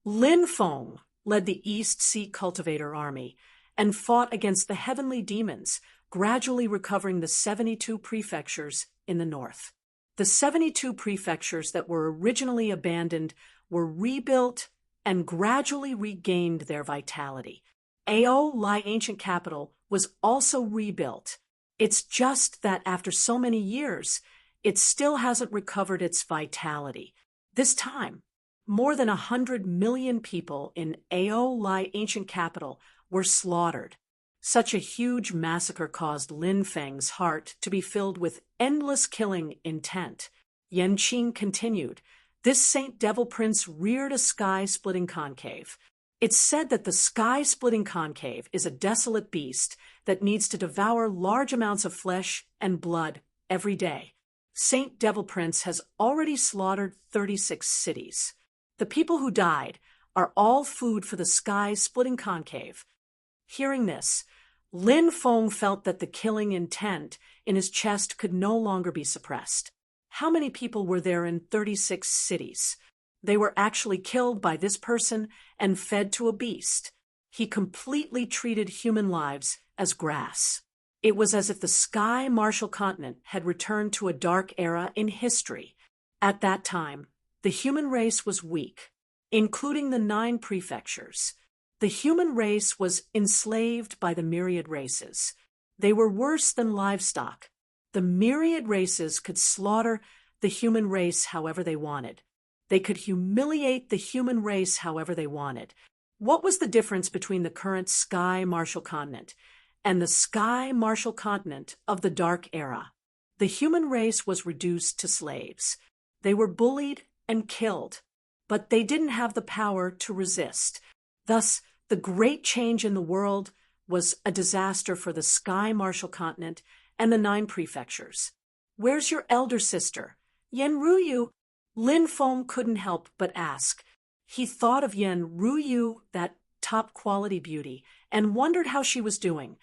Lin Feng led the East Sea Cultivator Army and fought against the heavenly demons, gradually recovering the 72 prefectures in the north. The 72 prefectures that were originally abandoned were rebuilt and gradually regained their vitality. AO Lai Ancient Capital was also rebuilt. It's just that after so many years, it still hasn't recovered its vitality. This time, more than 100 million people in AO Lai Ancient Capital were slaughtered. Such a huge massacre caused Lin Feng's heart to be filled with endless killing intent. Yan Qing continued, this Saint Devil Prince reared a sky-splitting concave. It's said that the sky-splitting concave is a desolate beast that needs to devour large amounts of flesh and blood every day. Saint Devil Prince has already slaughtered 36 cities. The people who died are all food for the sky-splitting concave. Hearing this, Lin Feng felt that the killing intent in his chest could no longer be suppressed. How many people were there in 36 cities? They were actually killed by this person and fed to a beast. He completely treated human lives as grass. It was as if the sky martial continent had returned to a dark era in history. At that time, the human race was weak, including the 9 prefectures. The human race was enslaved by the myriad races. They were worse than livestock. The myriad races could slaughter the human race however they wanted. They could humiliate the human race however they wanted. What was the difference between the current Sky Marshall Continent and the Sky Marshall Continent of the Dark Era? The human race was reduced to slaves. They were bullied and killed, but they didn't have the power to resist. Thus, the great change in the world was a disaster for the Sky Marshall Continent and the 9 prefectures. Where's your elder sister? Yen Ruyu? Lin Feng couldn't help but ask. He thought of Yen Ruyu, that top-quality beauty, and wondered how she was doing.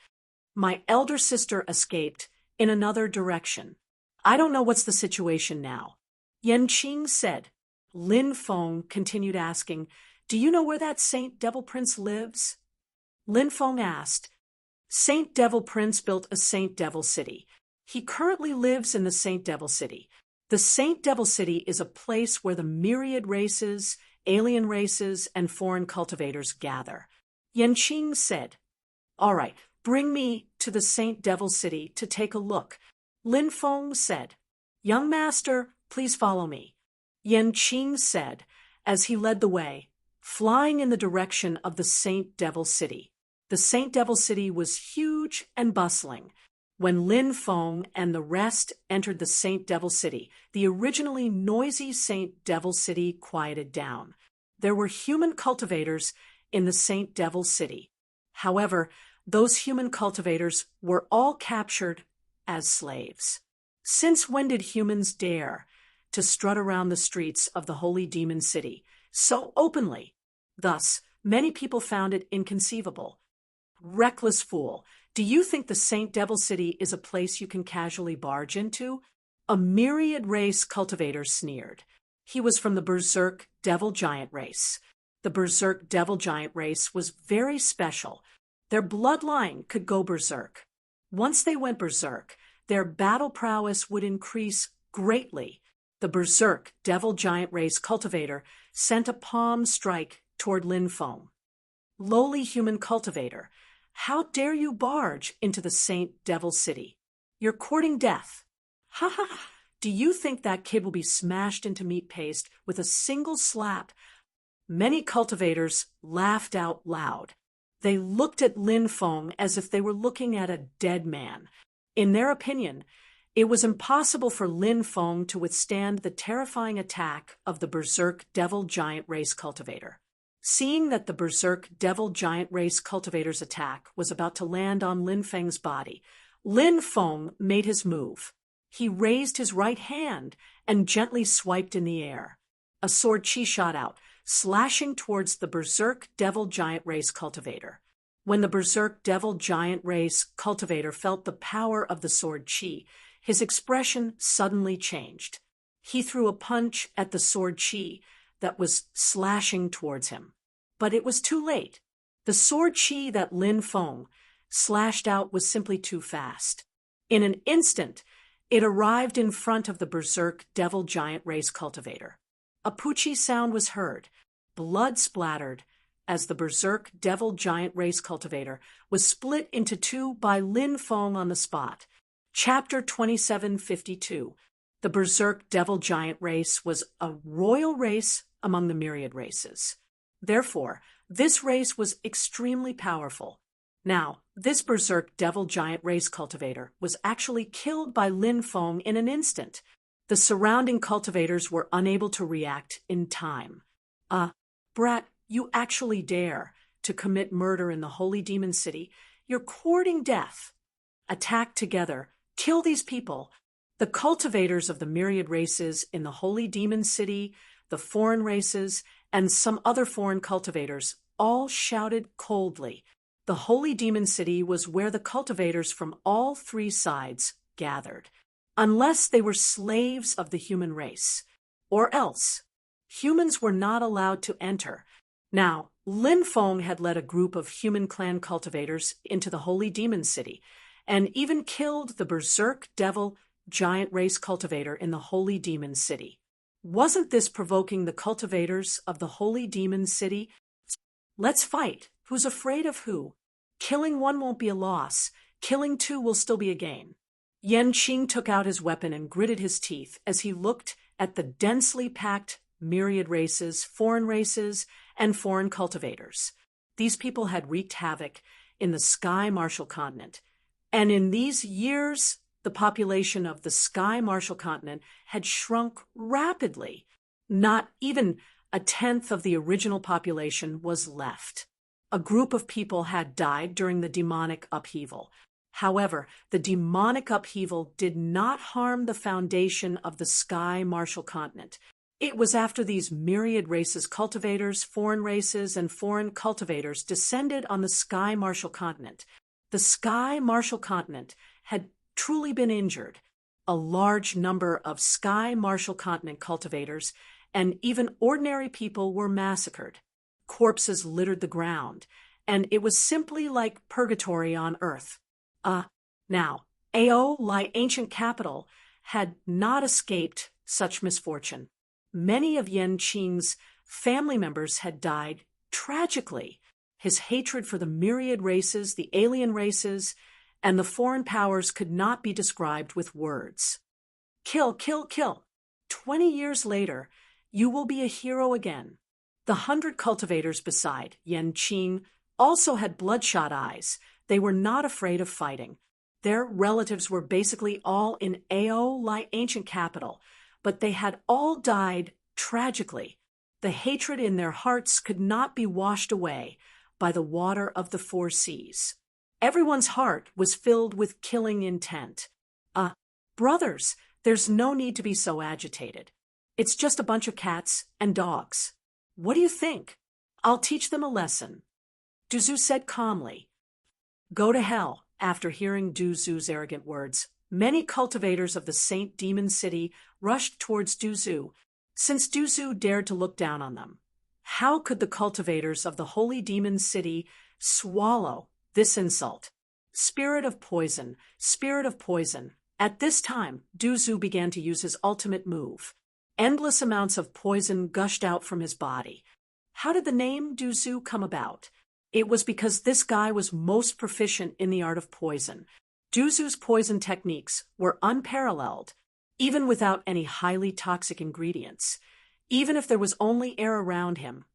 My elder sister escaped in another direction. I don't know what's the situation now. Yen Qing said. Lin Feng continued asking, do you know where that Saint Devil Prince lives? Lin Feng asked. Saint Devil Prince built a Saint Devil City. He currently lives in the Saint Devil City. The Saint Devil City is a place where the myriad races, alien races, and foreign cultivators gather. Yen Qing said. All right, bring me to the Saint Devil City to take a look. Lin Feng said. Young master, please follow me. Yen Qing said, as he led the way, flying in the direction of the Saint Devil City. The Saint Devil City was huge and bustling. When Lin Feng and the rest entered the Saint Devil City, the originally noisy Saint Devil City quieted down. There were human cultivators in the Saint Devil City. However, those human cultivators were all captured as slaves. Since when did humans dare to strut around the streets of the Holy Demon City so openly? Thus, many people found it inconceivable. Reckless fool, do you think the Saint Devil City is a place you can casually barge into? A myriad race cultivator sneered. He was from the Berserk Devil Giant race. The Berserk Devil Giant race was very special. Their bloodline could go berserk. Once they went berserk, their battle prowess would increase greatly. The Berserk Devil Giant race cultivator sent a palm strike toward Lin Feng. Lowly human cultivator, how dare you barge into the Saint Devil City? You're courting death. Ha ha ha! Do you think that kid will be smashed into meat paste with a single slap? Many cultivators laughed out loud. They looked at Lin Feng as if they were looking at a dead man. In their opinion, it was impossible for Lin Feng to withstand the terrifying attack of the Berserk Devil Giant race cultivator. Seeing that the Berserk Devil Giant race cultivator's attack was about to land on Lin Feng's body, Lin Feng made his move. He raised his right hand and gently swiped in the air. A sword chi shot out, slashing towards the Berserk Devil Giant race cultivator. When the Berserk Devil Giant race cultivator felt the power of the sword chi, his expression suddenly changed. He threw a punch at the sword chi that was slashing towards him. But it was too late. The sword chi that Lin Feng slashed out was simply too fast. In an instant, it arrived in front of the Berserk Devil Giant race cultivator. A poochie sound was heard. Blood splattered as the Berserk Devil Giant race cultivator was split into 2 by Lin Feng on the spot. Chapter 2752. The Berserk Devil Giant race was a royal race among the myriad races. Therefore, this race was extremely powerful. Now, this Berserk Devil Giant race cultivator was actually killed by Lin Feng in an instant. The surrounding cultivators were unable to react in time. Brat, you actually dare to commit murder in the Holy Demon City. You're courting death. Attack together. Kill these people. The cultivators of the myriad races in the Holy Demon City, the foreign races, and some other foreign cultivators all shouted coldly. The Holy Demon City was where the cultivators from all 3 sides gathered, unless they were slaves of the human race, or else humans were not allowed to enter. Now, Lin Feng had led a group of human clan cultivators into the Holy Demon City, and even killed the Berserk Devil Giant race cultivator in the Holy Demon City. Wasn't this provoking the cultivators of the Holy Demon City? Let's fight. Who's afraid of who? Killing 1 won't be a loss. Killing 2 will still be a gain. Yan Qing took out his weapon and gritted his teeth as he looked at the densely packed myriad races, and foreign cultivators. These people had wreaked havoc in the Sky Marshall Continent, and in these years, the population of the Sky Marshall Continent had shrunk rapidly. Not even a tenth of the original population was left. A group of people had died during the demonic upheaval. However, the demonic upheaval did not harm the foundation of the Sky Marshall Continent. It was after these myriad races cultivators, and foreign cultivators descended on the Sky Marshall Continent. The Sky Marshall Continent had truly been injured. A large number of Sky Marshall Continent cultivators and even ordinary people were massacred. Corpses littered the ground, and it was simply like purgatory on Earth. Now, Ao, like ancient capital, had not escaped such misfortune. Many of Yan Qing's family members had died tragically. His hatred for the myriad races, the alien races, and the foreign powers could not be described with words. Kill, kill, kill. 20 years later, you will be a hero again. The 100 cultivators beside Yan Qing also had bloodshot eyes. They were not afraid of fighting. Their relatives were basically all in Ao, like ancient capital, but they had all died tragically. The hatred in their hearts could not be washed away by the water of the four seas. Everyone's heart was filled with killing intent. Brothers, there's no need to be so agitated. It's just a bunch of cats and dogs. What do you think? I'll teach them a lesson. Du Zhu said calmly. Go to hell. After hearing Du Zhu's arrogant words, many cultivators of the Saint Demon City rushed towards Du Zhu, since Du Zhu dared to look down on them. How could the cultivators of the Holy Demon City swallow this insult? Spirit of poison, spirit of poison. At this time, Du Zhu began to use his ultimate move. Endless amounts of poison gushed out from his body. How did the name Du Zhu come about? It was because this guy was most proficient in the art of poison. Du Zhu's poison techniques were unparalleled, even without any highly toxic ingredients. Even if there was only air around him,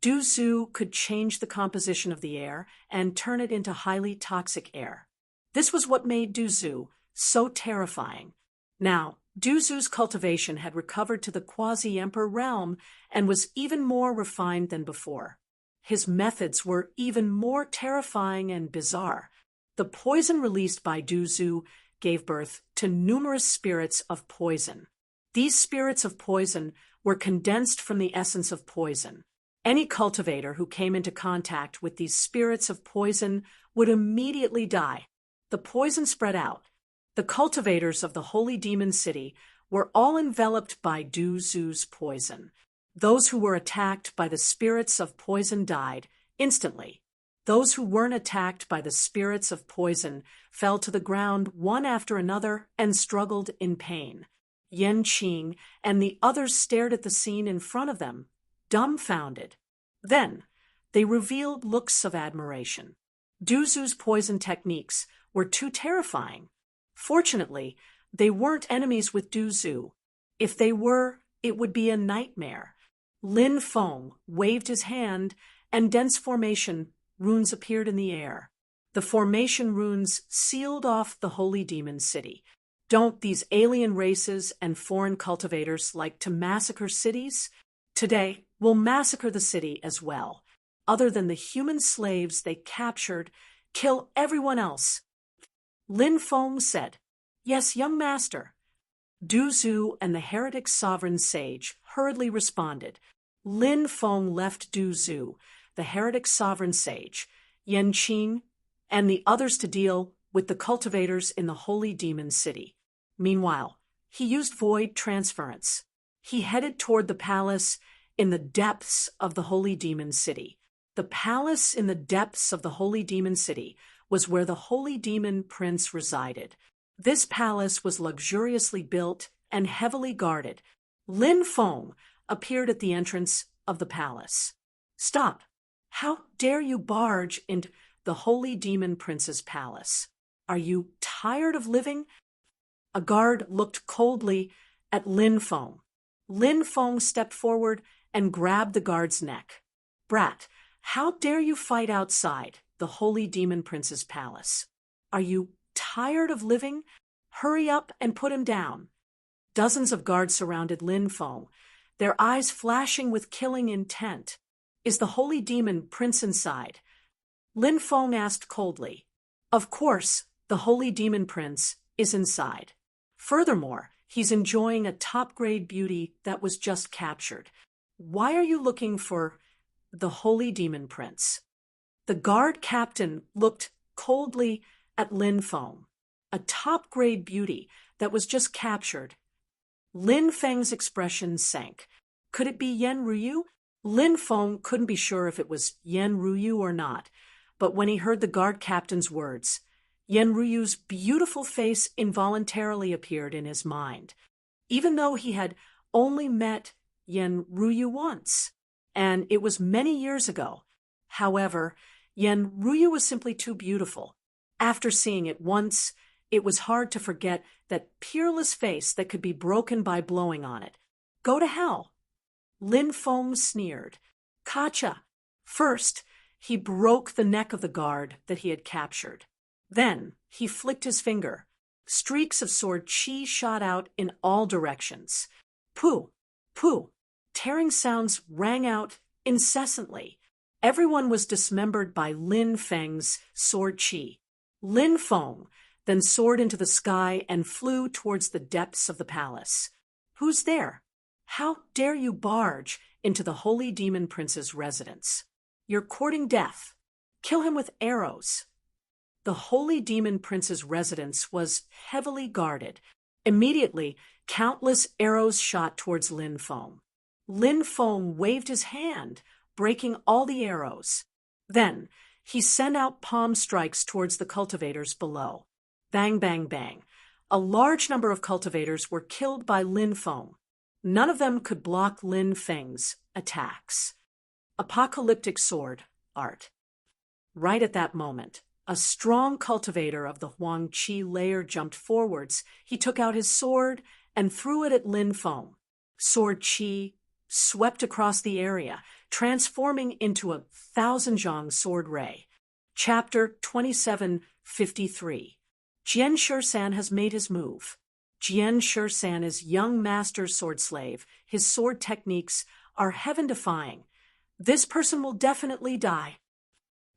Du Zhu could change the composition of the air and turn it into highly toxic air. This was what made Du Zhu so terrifying. Now, Du Zhu's cultivation had recovered to the quasi-emperor realm and was even more refined than before. His methods were even more terrifying and bizarre. The poison released by Du Zhu gave birth to numerous spirits of poison. These spirits of poison were condensed from the essence of poison. Any cultivator who came into contact with these spirits of poison would immediately die. The poison spread out. The cultivators of the Holy Demon City were all enveloped by Du Zhu's poison. Those who were attacked by the spirits of poison died instantly. Those who weren't attacked by the spirits of poison fell to the ground one after another and struggled in pain. Yan Qing and the others stared at the scene in front of them, dumbfounded. Then, they revealed looks of admiration. Du Zhu's poison techniques were too terrifying. Fortunately, they weren't enemies with Du Zhu. If they were, it would be a nightmare. Lin Feng waved his hand, and dense formation runes appeared in the air. The formation runes sealed off the Holy Demon City. Don't these alien races and foreign cultivators like to massacre cities? Today, we'll massacre the city as well. Other than the human slaves they captured, kill everyone else. Lin Feng said, Yes, young master. Du Zhu and the heretic sovereign sage hurriedly responded. Lin Feng left Du Zhu, the heretic sovereign sage, Yan Qing, and the others to deal with the cultivators in the Holy Demon City. Meanwhile, he used void transference. He headed toward the palace in the depths of the Holy Demon City. The palace in the depths of the Holy Demon City was where the Holy Demon Prince resided. This palace was luxuriously built and heavily guarded. Lin Feng appeared at the entrance of the palace. Stop! How dare you barge into the Holy Demon Prince's palace? Are you tired of living A guard looked coldly at Lin Feng. Lin Feng stepped forward and grabbed the guard's neck. "Brat, how dare you fight outside the holy demon prince's palace? Are you tired of living? Hurry up and put him down." Dozens of guards surrounded Lin Feng, their eyes flashing with killing intent. "Is the holy demon prince inside?" Lin Feng asked coldly. "Of course, the holy demon prince is inside. Furthermore, he's enjoying a top-grade beauty that was just captured. Why are you looking for the holy demon prince?" The guard captain looked coldly at Lin Feng. "A top-grade beauty that was just captured." Lin Feng's expression sank. Could it be Yen Ruyu? Lin Feng couldn't be sure if it was Yen Ruyu or not, but when he heard the guard captain's words, Yen Ruyu's beautiful face involuntarily appeared in his mind, even though he had only met Yen Ruyu once, and it was many years ago. However, Yen Ruyu was simply too beautiful. After seeing it once, it was hard to forget that peerless face that could be broken by blowing on it. "Go to hell." Lin Feng sneered. "Kacha." First, he broke the neck of the guard that he had captured. Then, he flicked his finger. Streaks of sword chi shot out in all directions. Pooh! Pooh! Tearing sounds rang out incessantly. Everyone was dismembered by Lin Feng's sword chi. Lin Feng then soared into the sky and flew towards the depths of the palace. "Who's there? How dare you barge into the holy demon prince's residence? You're courting death. Kill him with arrows." The holy demon prince's residence was heavily guarded. Immediately, countless arrows shot towards Lin Feng. Lin Feng waved his hand, breaking all the arrows. Then, he sent out palm strikes towards the cultivators below. Bang, bang, bang. A large number of cultivators were killed by Lin Feng. None of them could block Lin Feng's attacks. Apocalyptic sword art. Right at that moment, a strong cultivator of the Huang Qi layer jumped forwards. He took out his sword and threw it at Lin Feng. Sword Qi swept across the area, transforming into a 1,000-zhang sword ray. Chapter 2753. Jian Shisan has made his move. Jian Shisan is young master sword slave. His sword techniques are heaven-defying. This person will definitely die.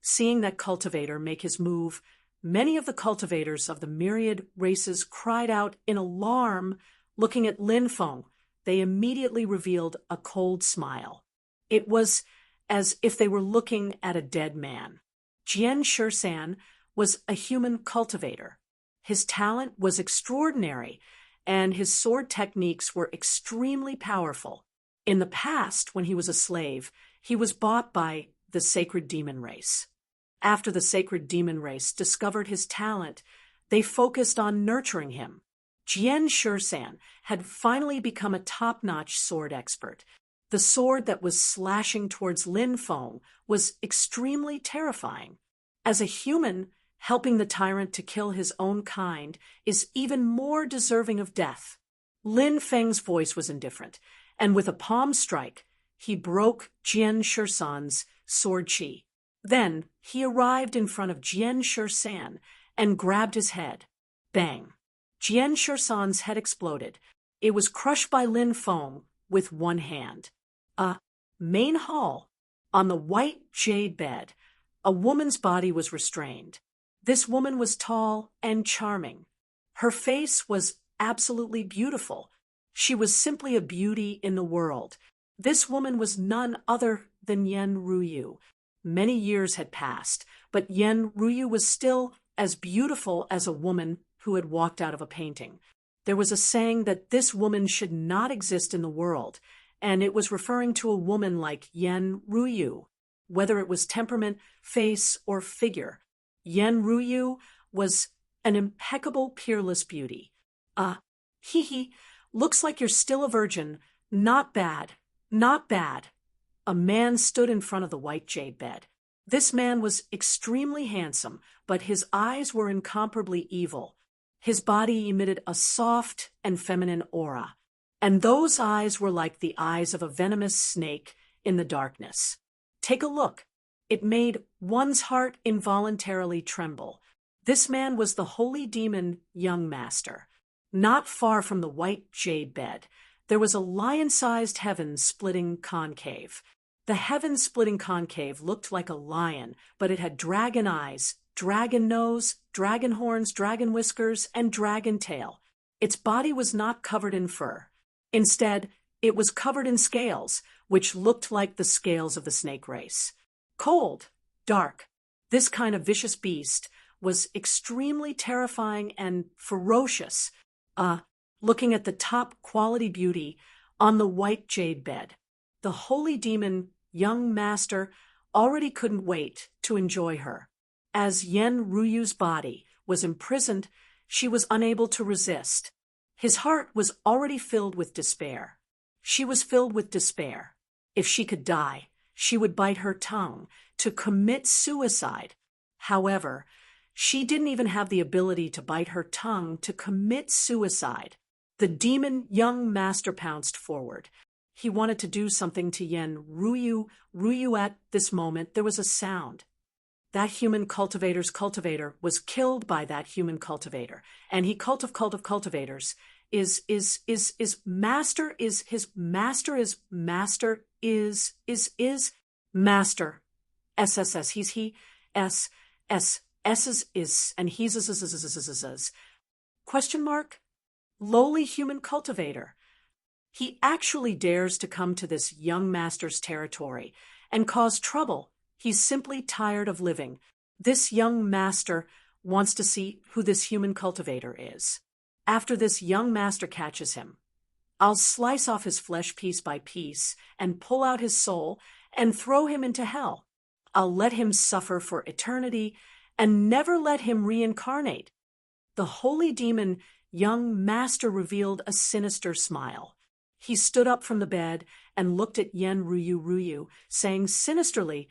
Seeing that cultivator make his move, many of the cultivators of the myriad races cried out in alarm. Looking at Lin Feng, they immediately revealed a cold smile. It was as if they were looking at a dead man. Jian Shisan was a human cultivator. His talent was extraordinary, and his sword techniques were extremely powerful. In the past, when he was a slave, he was bought by the sacred demon race. After the sacred demon race discovered his talent, they focused on nurturing him. Jian Shisan had finally become a top-notch sword expert. The sword that was slashing towards Lin Feng was extremely terrifying. As a human, helping the tyrant to kill his own kind is even more deserving of death. Lin Feng's voice was indifferent, and with a palm strike, he broke Jian Shisan's sword chi. Then he arrived in front of Jian Shisan and grabbed his head. Bang! Jian Shisan's head exploded. It was crushed by Lin Feng with one hand. Main hall. On the white jade bed, a woman's body was restrained. This woman was tall and charming. Her face was absolutely beautiful. She was simply a beauty in the world. This woman was none other than Yen Ruyu. Many years had passed, but Yen Ruyu was still as beautiful as a woman who had walked out of a painting. There was a saying that this woman should not exist in the world, and it was referring to a woman like Yen Ruyu. Whether it was temperament, face, or figure, Yen Ruyu was an impeccable, peerless beauty. Looks like you're still a virgin. Not bad, not bad. A man stood in front of the white jade bed. This man was extremely handsome, but his eyes were incomparably evil. His body emitted a soft and feminine aura, and those eyes were like the eyes of a venomous snake in the darkness. Take a look. It made one's heart involuntarily tremble. This man was the holy demon young master. Not far from the white jade bed, there was a lion-sized heaven-splitting concave. The heaven-splitting concave looked like a lion, but it had dragon eyes, dragon nose, dragon horns, dragon whiskers, and dragon tail. Its body was not covered in fur. Instead, it was covered in scales, which looked like the scales of the snake race. Cold, dark, this kind of vicious beast was extremely terrifying and ferocious. Looking at the top quality beauty on the white jade bed, the holy demon young master already couldn't wait to enjoy her. As Yen Ruyu's body was imprisoned, she was unable to resist. His heart was already filled with despair. She was filled with despair. If she could die, she would bite her tongue to commit suicide. However, she didn't even have the ability to bite her tongue to commit suicide. The demon young master pounced forward. He wanted to do something to Yen Ruyu. At this moment, there was a sound. That human cultivator's cultivator was killed by that human cultivator, and he cult of cultivators is master SSS he S is and he's question mark lowly human cultivator. He actually dares to come to this young master's territory and cause trouble. He's simply tired of living. This young master wants to see who this human cultivator is. After this young master catches him, I'll slice off his flesh piece by piece and pull out his soul and throw him into hell. I'll let him suffer for eternity and never let him reincarnate. The holy demon young master revealed a sinister smile. He stood up from the bed and looked at Yen Ruyu, saying sinisterly,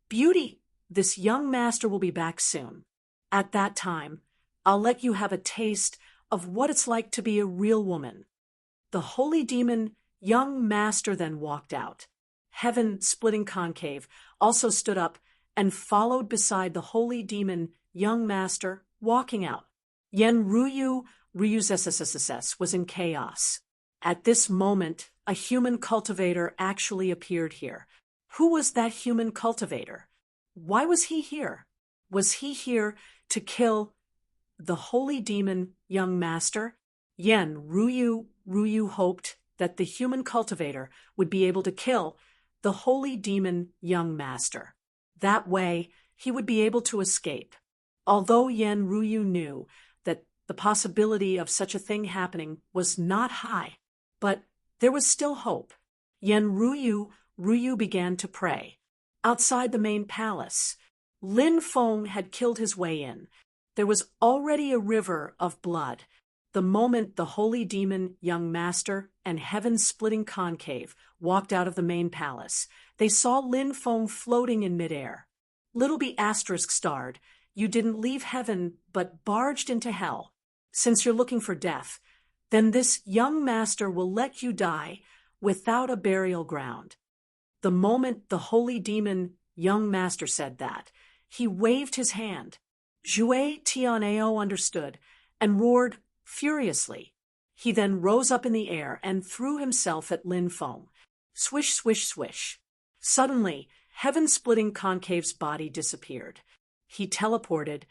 "Beauty, this young master will be back soon. At that time, I'll let you have a taste of what it's like to be a real woman." The holy demon young master then walked out. Heaven-splitting concave also stood up and followed beside the holy demon young master, walking out. Yen Ruyu's SSSS was in chaos. At this moment, a human cultivator actually appeared here. Who was that human cultivator? Why was he here? Was he here to kill the holy demon young master? Yen Ruyu hoped that the human cultivator would be able to kill the holy demon young master. That way, he would be able to escape. Although Yen Ruyu knew that the possibility of such a thing happening was not high, but there was still hope. Yen Ruyu began to pray. Outside the main palace, Lin Feng had killed his way in. There was already a river of blood. The moment the holy demon young master and heaven-splitting concave walked out of the main palace, they saw Lin Feng floating in midair. Little B asterisk starred, "You didn't leave heaven but barged into hell. Since you're looking for death, then this young master will let you die without a burial ground." The moment the holy demon young master said that, he waved his hand. Jue Tianao understood and roared furiously. He then rose up in the air and threw himself at Lin Feng. Swish, swish, swish. Suddenly, heaven-splitting concave's body disappeared. He teleported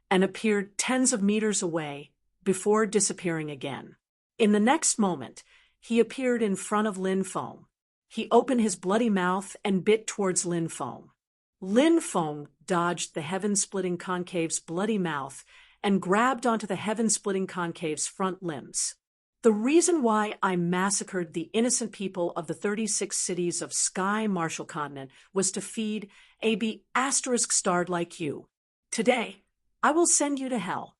and appeared tens of meters away before disappearing again. In the next moment, he appeared in front of Lin Feng. He opened his bloody mouth and bit towards Lin Feng. Lin Feng dodged the heaven-splitting concave's bloody mouth and grabbed onto the heaven-splitting concave's front limbs. The reason why I massacred the innocent people of the 36 cities of Sky Marshall Continent was to feed a B asterisk starred like you. Today, I will send you to hell.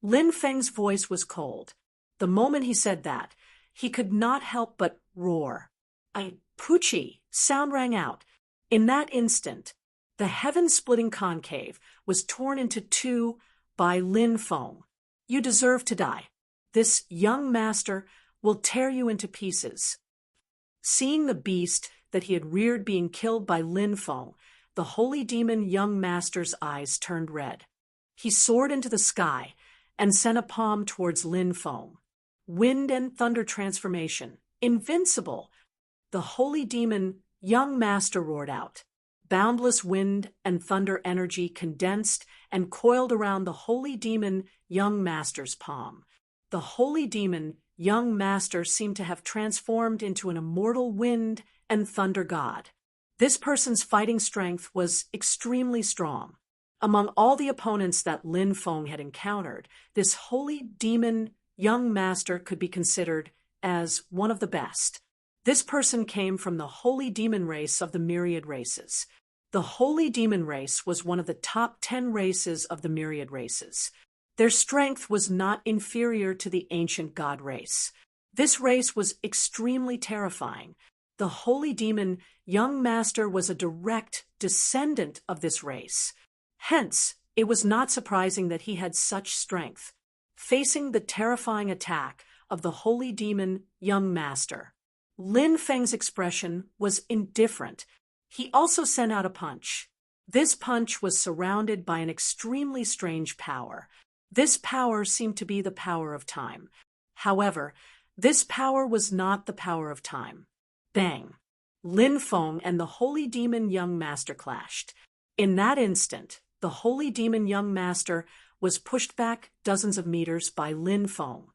Lin Feng's voice was cold. The moment he said that, he could not help but roar. A poochie sound rang out. In that instant, the heaven-splitting concave was torn into two by Lin Feng. You deserve to die. This young master will tear you into pieces." Seeing the beast that he had reared being killed by Lin Feng, the holy demon young master's eyes turned red. He soared into the sky and sent a palm towards Lin Feng. Wind and thunder transformation. Invincible! The holy demon young master roared out. Boundless wind and thunder energy condensed and coiled around the holy demon young master's palm. The holy demon young master seemed to have transformed into an immortal wind and thunder god. This person's fighting strength was extremely strong. Among all the opponents that Lin Feng had encountered, this holy demon young master could be considered as one of the best. This person came from the holy demon race of the myriad races. The holy demon race was one of the top 10 races of the myriad races. Their strength was not inferior to the ancient god race. This race was extremely terrifying. The holy demon young master was a direct descendant of this race. Hence, it was not surprising that he had such strength. Facing the terrifying attack of the holy demon young master, Lin Feng's expression was indifferent. He also sent out a punch. This punch was surrounded by an extremely strange power. This power seemed to be the power of time. However, this power was not the power of time. Bang! Lin Feng and the holy demon young master clashed. In that instant, the holy demon young master was pushed back dozens of meters by Lin Feng.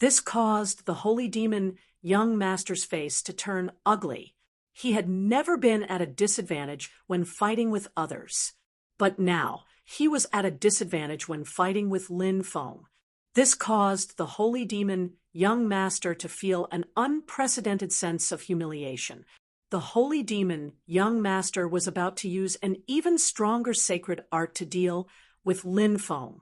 This caused the holy demon young master's face to turn ugly. He had never been at a disadvantage when fighting with others. But now, he was at a disadvantage when fighting with Lin Feng. This caused the holy demon young master to feel an unprecedented sense of humiliation. The holy demon young master was about to use an even stronger sacred art to deal with Lin Feng.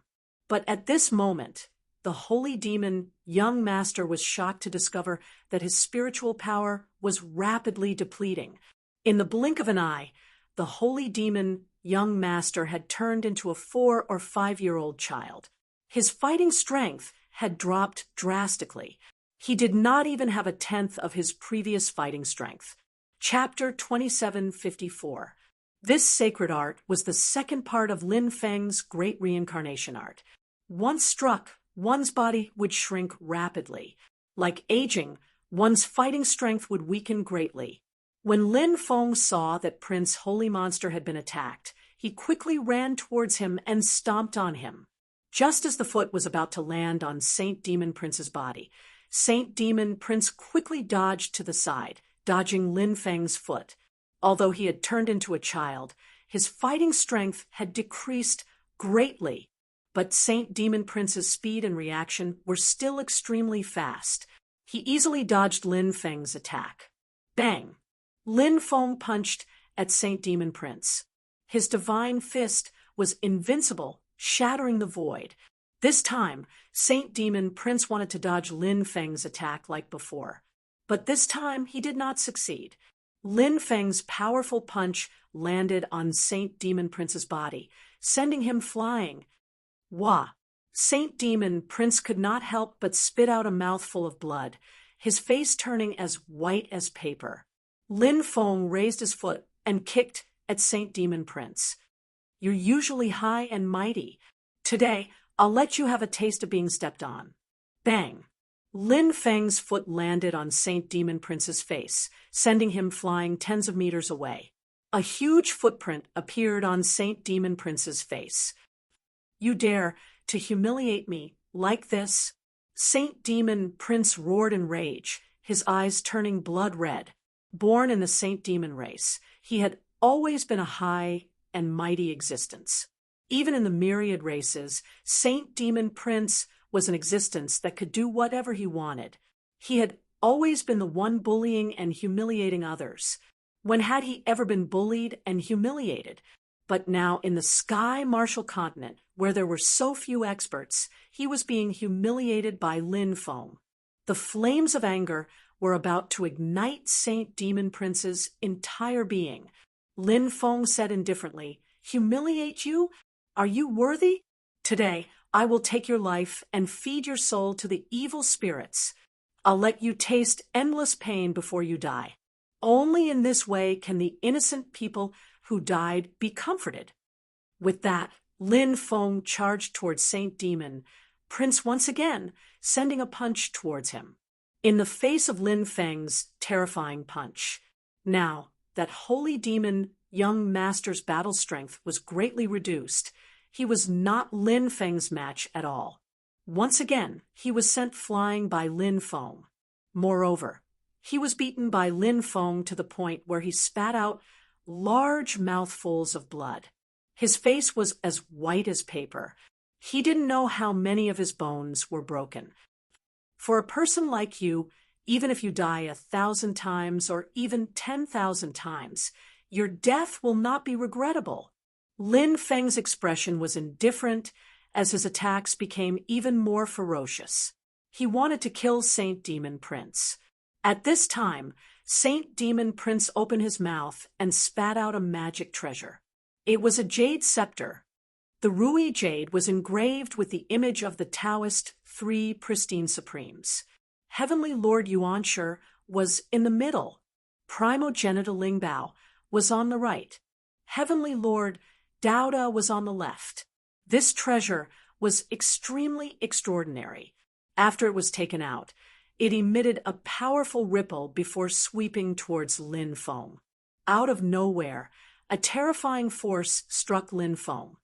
But at this moment, the holy demon young master was shocked to discover that his spiritual power was rapidly depleting. In the blink of an eye, the holy demon young master had turned into a 4 or 5-year-old child. His fighting strength had dropped drastically. He did not even have a tenth of his previous fighting strength. Chapter 2754. This sacred art was the second part of Lin Feng's great reincarnation art. Once struck, one's body would shrink rapidly. Like aging, one's fighting strength would weaken greatly. When Lin Feng saw that Prince Holy Monster had been attacked, he quickly ran towards him and stomped on him. Just as the foot was about to land on Saint Demon Prince's body, Saint Demon Prince quickly dodged to the side, dodging Lin Feng's foot. Although he had turned into a child, his fighting strength had decreased greatly. But Saint Demon Prince's speed and reaction were still extremely fast. He easily dodged Lin Feng's attack. Bang! Lin Feng punched at Saint Demon Prince. His divine fist was invincible, shattering the void. This time, Saint Demon Prince wanted to dodge Lin Feng's attack like before. But this time, he did not succeed. Lin Feng's powerful punch landed on Saint Demon Prince's body, sending him flying. Wah! Saint Demon Prince could not help but spit out a mouthful of blood, his face turning as white as paper. Lin Feng raised his foot and kicked at Saint Demon Prince. "You're usually high and mighty. Today, I'll let you have a taste of being stepped on." Bang! Lin Feng's foot landed on Saint Demon Prince's face, sending him flying tens of meters away. A huge footprint appeared on Saint Demon Prince's face. "You dare to humiliate me like this?" Saint Demon Prince roared in rage, his eyes turning blood red. Born in the Saint Demon race, he had always been a high and mighty existence. Even in the myriad races, Saint Demon Prince was an existence that could do whatever he wanted. He had always been the one bullying and humiliating others. When had he ever been bullied and humiliated? But now, in the Sky Martial Continent, where there were so few experts, he was being humiliated by Lin Feng. The flames of anger were about to ignite Saint Demon Prince's entire being. Lin Feng said indifferently, "Humiliate you? Are you worthy? Today, I will take your life and feed your soul to the evil spirits. I'll let you taste endless pain before you die. Only in this way can the innocent people who died be comforted." With that, Lin Feng charged towards Saint Demon Prince once again, sending a punch towards him. In the face of Lin Feng's terrifying punch, now that holy demon young master's battle strength was greatly reduced, he was not Lin Feng's match at all. Once again, he was sent flying by Lin Feng. Moreover, he was beaten by Lin Feng to the point where he spat out large mouthfuls of blood. His face was as white as paper. He didn't know how many of his bones were broken. For a person like you, even if you die 1,000 times or even 10,000 times, your death will not be regrettable. Lin Feng's expression was indifferent as his attacks became even more ferocious. He wanted to kill Saint Demon Prince. At this time, Saint Demon Prince opened his mouth and spat out a magic treasure. It was a jade scepter. The Rui jade was engraved with the image of the Taoist three pristine supremes. Heavenly Lord Yuanshi was in the middle. Primogenitor Lingbao was on the right. Heavenly Lord Daoda was on the left. This treasure was extremely extraordinary. After it was taken out, it emitted a powerful ripple before sweeping towards Lin Feng. Out of nowhere, a terrifying force struck Lin Feng.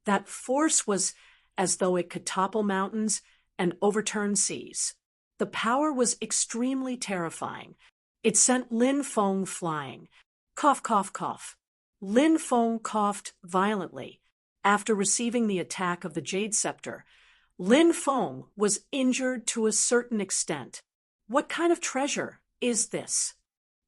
That force was as though it could topple mountains and overturn seas. The power was extremely terrifying. It sent Lin Feng flying. Cough, cough, cough. Lin Feng coughed violently. After receiving the attack of the Jade Scepter, Lin Feng was injured to a certain extent. What kind of treasure is this?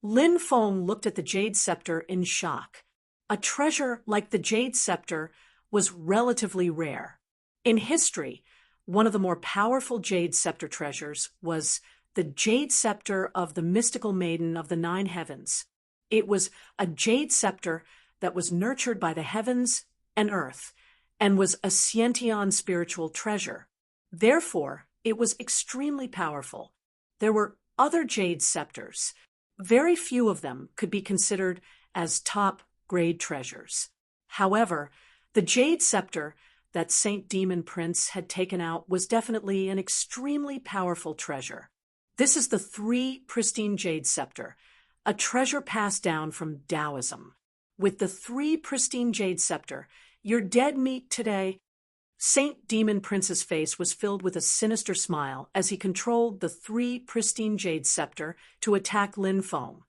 Lin Feng looked at the Jade Scepter in shock. A treasure like the Jade Scepter was relatively rare. In history, one of the more powerful Jade Scepter treasures was the Jade Scepter of the mystical maiden of the 9 heavens. It was a Jade Scepter that was nurtured by the heavens and earth, and was a scientian spiritual treasure. Therefore, it was extremely powerful. There were other Jade Scepters. Very few of them could be considered as top-grade treasures. However, the Jade Scepter that Saint Demon Prince had taken out was definitely an extremely powerful treasure. This is the 3 pristine Jade Scepter, a treasure passed down from Taoism. With the 3 pristine Jade Scepter, your dead meat today. Saint Demon Prince's face was filled with a sinister smile as he controlled the 3 pristine Jade Scepter to attack Lin Feng.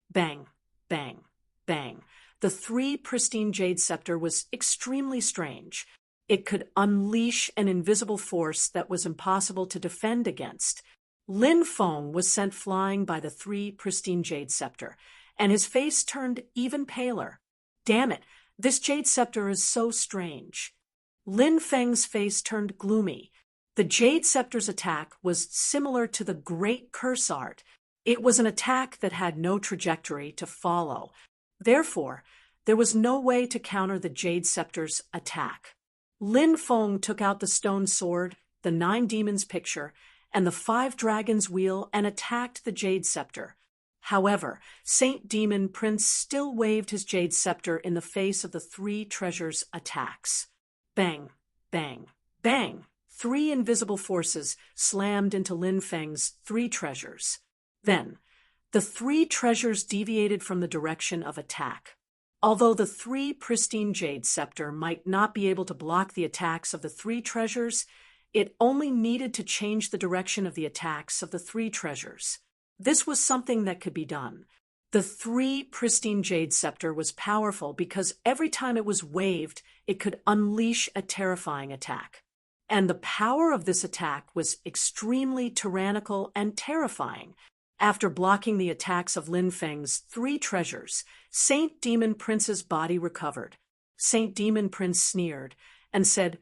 Bang, bang, bang. The 3 pristine Jade Scepter was extremely strange. It could unleash an invisible force that was impossible to defend against. Lin Feng was sent flying by the 3 pristine Jade Scepter, and his face turned even paler. Damn it, this Jade Scepter is so strange. Lin Feng's face turned gloomy. The Jade Scepter's attack was similar to the Great Curse Art. It was an attack that had no trajectory to follow. Therefore, there was no way to counter the Jade Scepter's attack. Lin Feng took out the stone sword, the 9 demons picture, and the 5 dragons wheel and attacked the Jade Scepter. However, Saint Demon Prince still waved his Jade Scepter in the face of the 3 treasures' attacks. Bang, bang, bang! 3 invisible forces slammed into Lin Feng's 3 treasures. Then, the 3 treasures deviated from the direction of attack. Although the 3 pristine Jade Scepter might not be able to block the attacks of the 3 treasures, it only needed to change the direction of the attacks of the 3 treasures. This was something that could be done. The 3 pristine Jade Scepter was powerful because every time it was waved, it could unleash a terrifying attack. And the power of this attack was extremely tyrannical and terrifying. After blocking the attacks of Lin Feng's 3 treasures, Saint Demon Prince's body recovered. Saint Demon Prince sneered and said,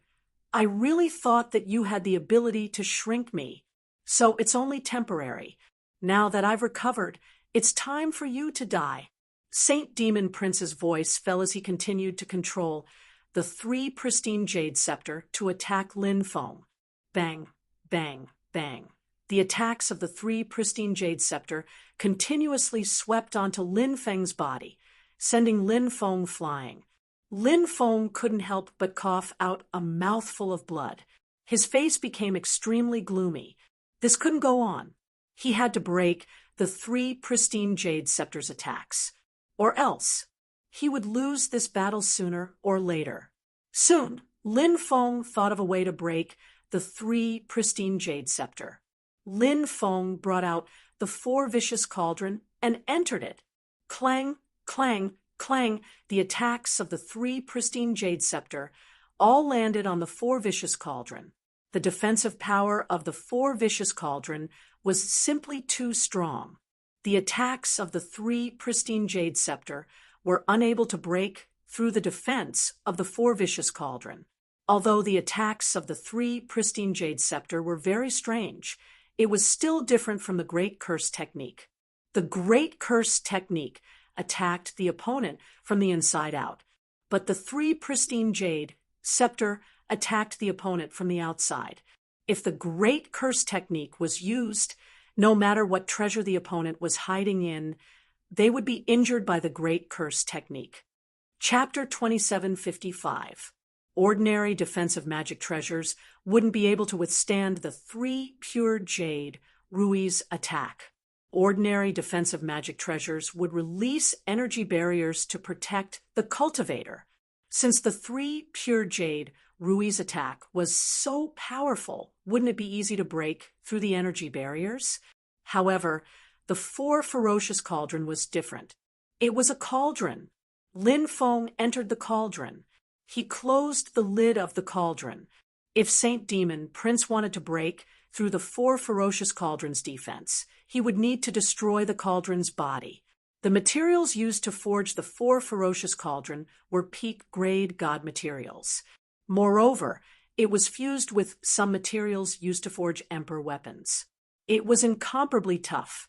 "I really thought that you had the ability to shrink me. So it's only temporary. Now that I've recovered, it's time for you to die." Saint Demon Prince's voice fell as he continued to control the three pristine jade scepter to attack Lin Feng. Bang, bang, bang. The attacks of the three pristine jade scepter continuously swept onto Lin Feng's body, sending Lin Feng flying. Lin Feng couldn't help but cough out a mouthful of blood. His face became extremely gloomy. This couldn't go on. He had to break the three pristine jade scepter's attacks, or else he would lose this battle sooner or later. Soon, Lin Feng thought of a way to break the three pristine jade scepter. Lin Feng brought out the four vicious cauldron and entered it. Clang, clang, clang, the attacks of the three pristine jade scepter all landed on the four vicious cauldron. The defensive power of the four vicious cauldron was simply too strong. The attacks of the three pristine jade scepter were unable to break through the defense of the four vicious cauldron. Although the attacks of the three pristine jade scepter were very strange, it was still different from the Great Curse technique. The Great Curse technique attacked the opponent from the inside out, but the three pristine jade scepter attacked the opponent from the outside. If the Great Curse technique was used, no matter what treasure the opponent was hiding in, they would be injured by the Great Curse technique. Chapter 2755. Ordinary defensive magic treasures wouldn't be able to withstand the three pure jade Rui's attack. Ordinary defensive magic treasures would release energy barriers to protect the cultivator. Since the three pure jade Rui's attack was so powerful, wouldn't it be easy to break through the energy barriers? However, the four ferocious cauldron was different. It was a cauldron. Lin Feng entered the cauldron. He closed the lid of the cauldron. If Saint Demon Prince wanted to break through the four ferocious cauldron's defense, he would need to destroy the cauldron's body. The materials used to forge the four ferocious cauldron were peak-grade god materials. Moreover, it was fused with some materials used to forge emperor weapons. It was incomparably tough.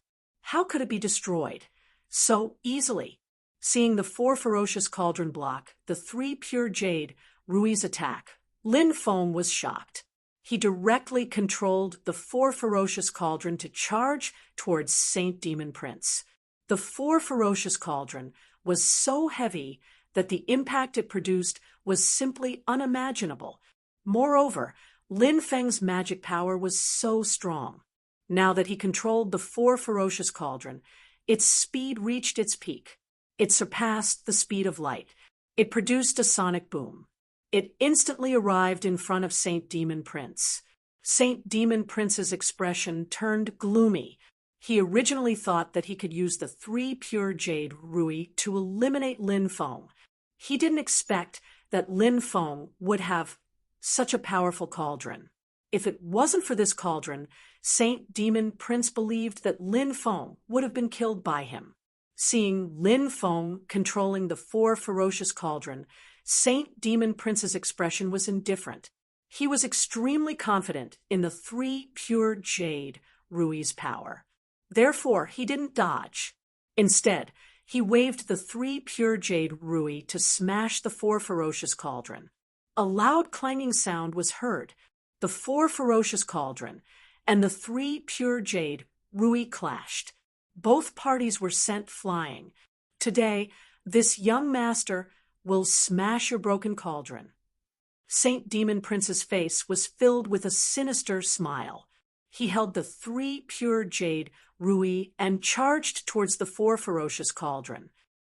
How could it be destroyed so easily? Seeing the four ferocious cauldron block the three pure jade Rui's attack, Lin Feng was shocked. He directly controlled the four ferocious cauldron to charge towards Saint Demon Prince. The four ferocious cauldron was so heavy that the impact it produced was simply unimaginable. Moreover, Lin Feng's magic power was so strong. Now that he controlled the four ferocious cauldron, its speed reached its peak. It surpassed the speed of light. It produced a sonic boom. It instantly arrived in front of Saint Demon Prince. Saint Demon Prince's expression turned gloomy. He originally thought that he could use the three pure jade Rui to eliminate Lin Feng. He didn't expect that Lin Feng would have such a powerful cauldron. If it wasn't for this cauldron, Saint Demon Prince believed that Lin Feng would have been killed by him. Seeing Lin Feng controlling the four ferocious cauldron, Saint Demon Prince's expression was indifferent. He was extremely confident in the three pure jade Rui's power. Therefore, he didn't dodge. Instead, he waved the three pure jade Rui to smash the four ferocious cauldron. A loud clanging sound was heard. The four ferocious cauldron and the three pure jade Rui clashed. Both parties were sent flying. Today, this young master will smash your broken cauldron. Saint Demon Prince's face was filled with a sinister smile. He held the three pure jade Rui and charged towards the four ferocious cauldron.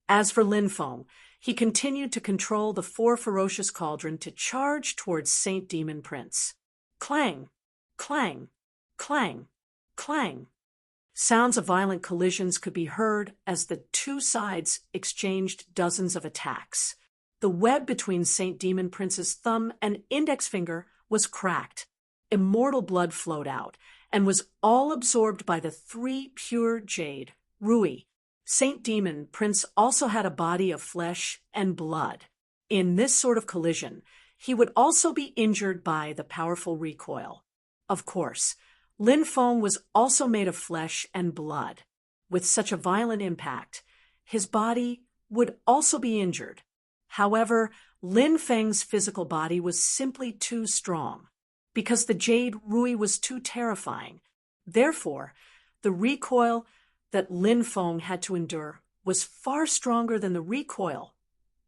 As for Lin Feng, he continued to control the four ferocious cauldron to charge towards Saint Demon Prince. Clang, clang, clang, clang. Sounds of violent collisions could be heard as the two sides exchanged dozens of attacks. The web between Saint Demon Prince's thumb and index finger was cracked. Immortal blood flowed out and was all absorbed by the three pure jade Rui. Saint Demon Prince also had a body of flesh and blood. In this sort of collision, he would also be injured by the powerful recoil. Of course, Lin Feng was also made of flesh and blood. With such a violent impact, his body would also be injured. However, Lin Feng's physical body was simply too strong, because the jade Rui was too terrifying. Therefore, the recoil that Lin Feng had to endure was far stronger than the recoil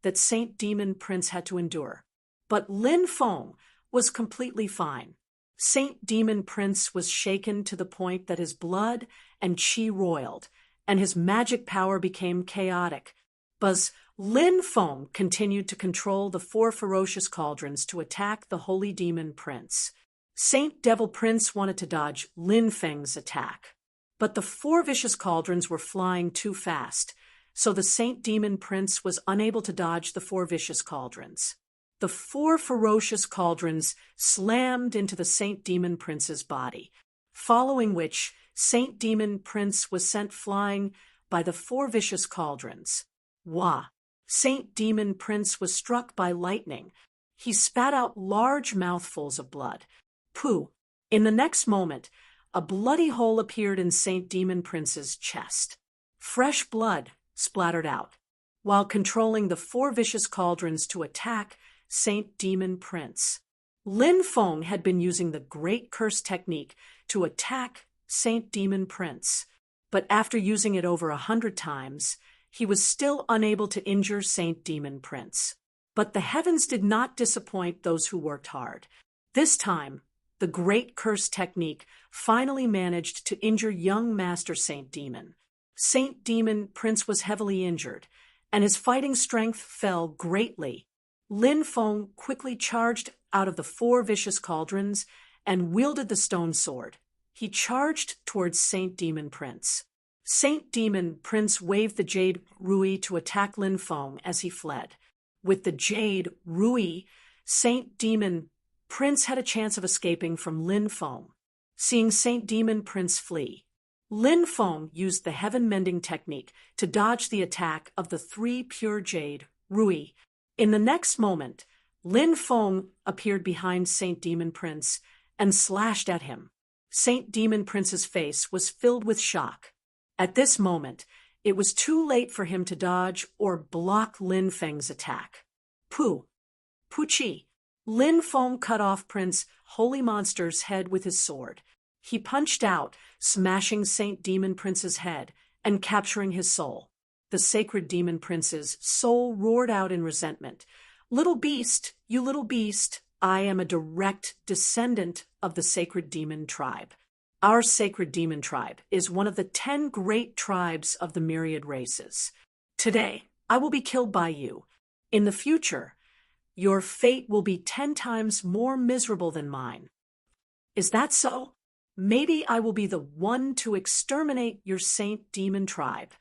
that Saint Demon Prince had to endure. But Lin Feng was completely fine. Saint Demon Prince was shaken to the point that his blood and qi roiled, and his magic power became chaotic. But Lin Feng continued to control the 4 ferocious cauldrons to attack the Holy Demon Prince. Saint Devil Prince wanted to dodge Lin Feng's attack, but the 4 vicious cauldrons were flying too fast, so the Saint Demon Prince was unable to dodge the 4 vicious cauldrons. The 4 ferocious cauldrons slammed into the Saint Demon Prince's body, following which Saint Demon Prince was sent flying by the 4 vicious cauldrons. Wah! Saint Demon Prince was struck by lightning. He spat out large mouthfuls of blood. Pooh! In the next moment, a bloody hole appeared in Saint Demon Prince's chest. Fresh blood splattered out. While controlling the 4 vicious cauldrons to attack Saint Demon Prince, Lin Feng had been using the Great Curse technique to attack Saint Demon Prince, but after using it over 100 times, he was still unable to injure Saint Demon Prince. But the heavens did not disappoint those who worked hard. This time, the Great Curse technique finally managed to injure young Master Saint Demon. Saint Demon Prince was heavily injured, and his fighting strength fell greatly. Lin Feng quickly charged out of the 4 vicious cauldrons and wielded the stone sword. He charged towards Saint Demon Prince. Saint Demon Prince waved the jade Rui to attack Lin Feng as he fled. With the jade Rui, Saint Demon Prince had a chance of escaping from Lin Feng. Seeing Saint Demon Prince flee, Lin Feng used the heaven mending technique to dodge the attack of the 3 pure jade Rui. In the next moment, Lin Feng appeared behind Saint Demon Prince and slashed at him. Saint Demon Prince's face was filled with shock. At this moment, it was too late for him to dodge or block Lin Feng's attack. Pooh! Poochie! Lin Feng cut off Prince Holy Monster's head with his sword. He punched out, smashing Saint Demon Prince's head and capturing his soul. The sacred Demon Prince's soul roared out in resentment. "Little beast, you little beast, I am a direct descendant of the sacred demon tribe. Our sacred demon tribe is one of the 10 great tribes of the myriad races. Today, I will be killed by you. In the future, your fate will be 10 times more miserable than mine. Is that so? Maybe I will be the one to exterminate your Saint Demon tribe."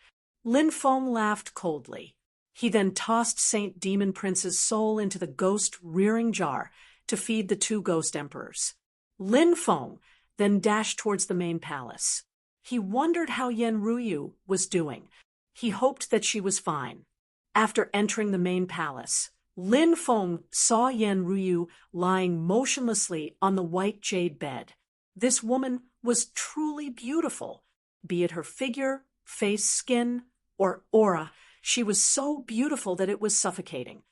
Lin Feng laughed coldly. He then tossed Saint Demon Prince's soul into the ghost rearing jar to feed the 2 ghost emperors. Lin Feng then dashed towards the main palace. He wondered how Yen Ruyu was doing. He hoped that she was fine. After entering the main palace, Lin Feng saw Yen Ruyu lying motionlessly on the white jade bed. This woman was truly beautiful. Be it her figure, face, skin, or aura, she was so beautiful that it was suffocating.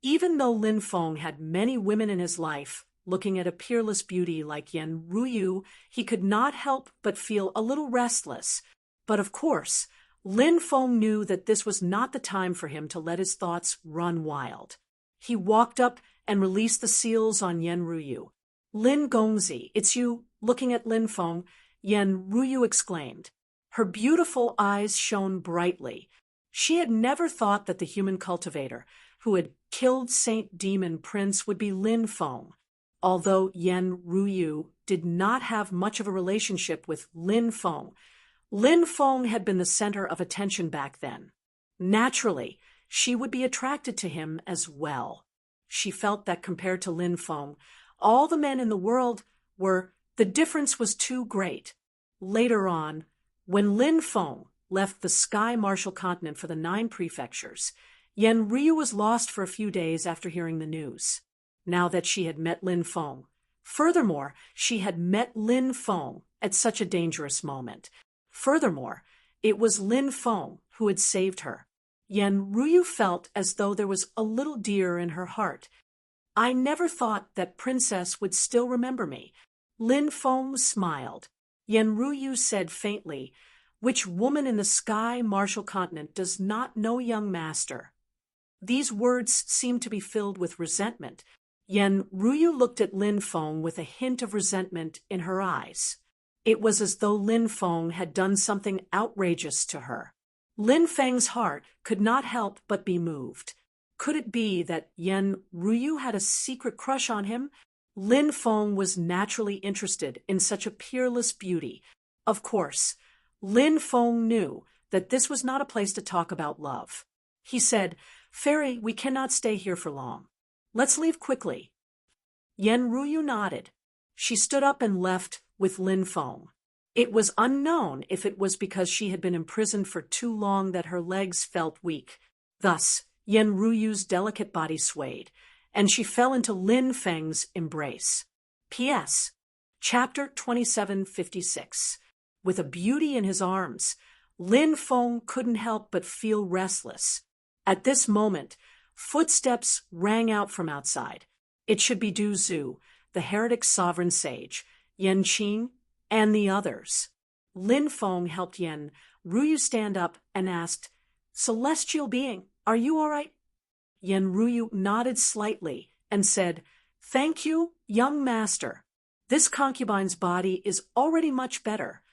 Even though Lin Feng had many women in his life, looking at a peerless beauty like Yen Ruyu, he could not help but feel a little restless. But of course, Lin Feng knew that this was not the time for him to let his thoughts run wild. He walked up and released the seals on Yen Ruyu. "Lin Gongzi, it's you." Looking at Lin Feng, Yen Ruyu exclaimed. Her beautiful eyes shone brightly. She had never thought that the human cultivator who had killed Saint Demon Prince would be Lin Feng. Although Yen Ruyu did not have much of a relationship with Lin Feng had been the center of attention back then. Naturally, she would be attracted to him as well. She felt that compared to Lin Feng, all the men in the world the difference was too great. Later on, when Lin Feng left the Sky Martial Continent for the 9 prefectures, Yen Ryu was lost for a few days after hearing the news. Now that she had met Lin Feng. Furthermore, she had met Lin Feng at such a dangerous moment. Furthermore, it was Lin Feng who had saved her. Yen Ruyu felt as though there was a little deer in her heart. I never thought that Princess would still remember me. Lin Feng smiled. Yen Ruyu said faintly, "Which woman in the sky martial continent does not know young master?" These words seemed to be filled with resentment. Yen Ruyu looked at Lin Feng with a hint of resentment in her eyes. It was as though Lin Feng had done something outrageous to her. Lin Feng's heart could not help but be moved. Could it be that Yen Ruyu had a secret crush on him? Lin Feng was naturally interested in such a peerless beauty. Of course, Lin Feng knew that this was not a place to talk about love. He said, "Fairy, we cannot stay here for long. Let's leave quickly." Yen Ruyu nodded. She stood up and left with Lin Feng. It was unknown if it was because she had been imprisoned for too long that her legs felt weak. Thus, Yen Ruyu's delicate body swayed, and she fell into Lin Feng's embrace. P.S. Chapter 2756. With a beauty in his arms, Lin Feng couldn't help but feel restless. At this moment, footsteps rang out from outside. It should be Du Zhu, the heretic sovereign sage, Yan Qing, and the others. Lin Feng helped Yen Ruyu stand up and asked, "Celestial being, are you all right?" Yen Ruyu nodded slightly and said, "Thank you, young master. This concubine's body is already much better."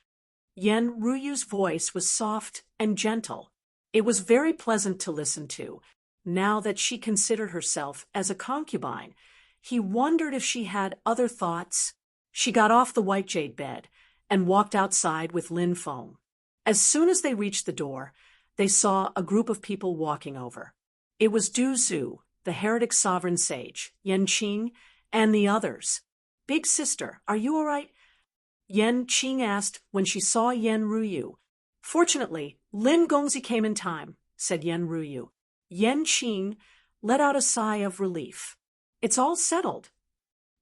Yen Ruyu's voice was soft and gentle. It was very pleasant to listen to. Now that she considered herself as a concubine, he wondered if she had other thoughts. She got off the white jade bed and walked outside with Lin Feng. As soon as they reached the door, they saw a group of people walking over. It was Du Zhu, the heretic sovereign sage, Yan Qing, and the others. "Big sister, are you all right?" Yan Qing asked when she saw Yen Ruyu. "Fortunately, Lin Gongzi came in time," said Yen Ruyu. Yan Qing let out a sigh of relief. "It's all settled."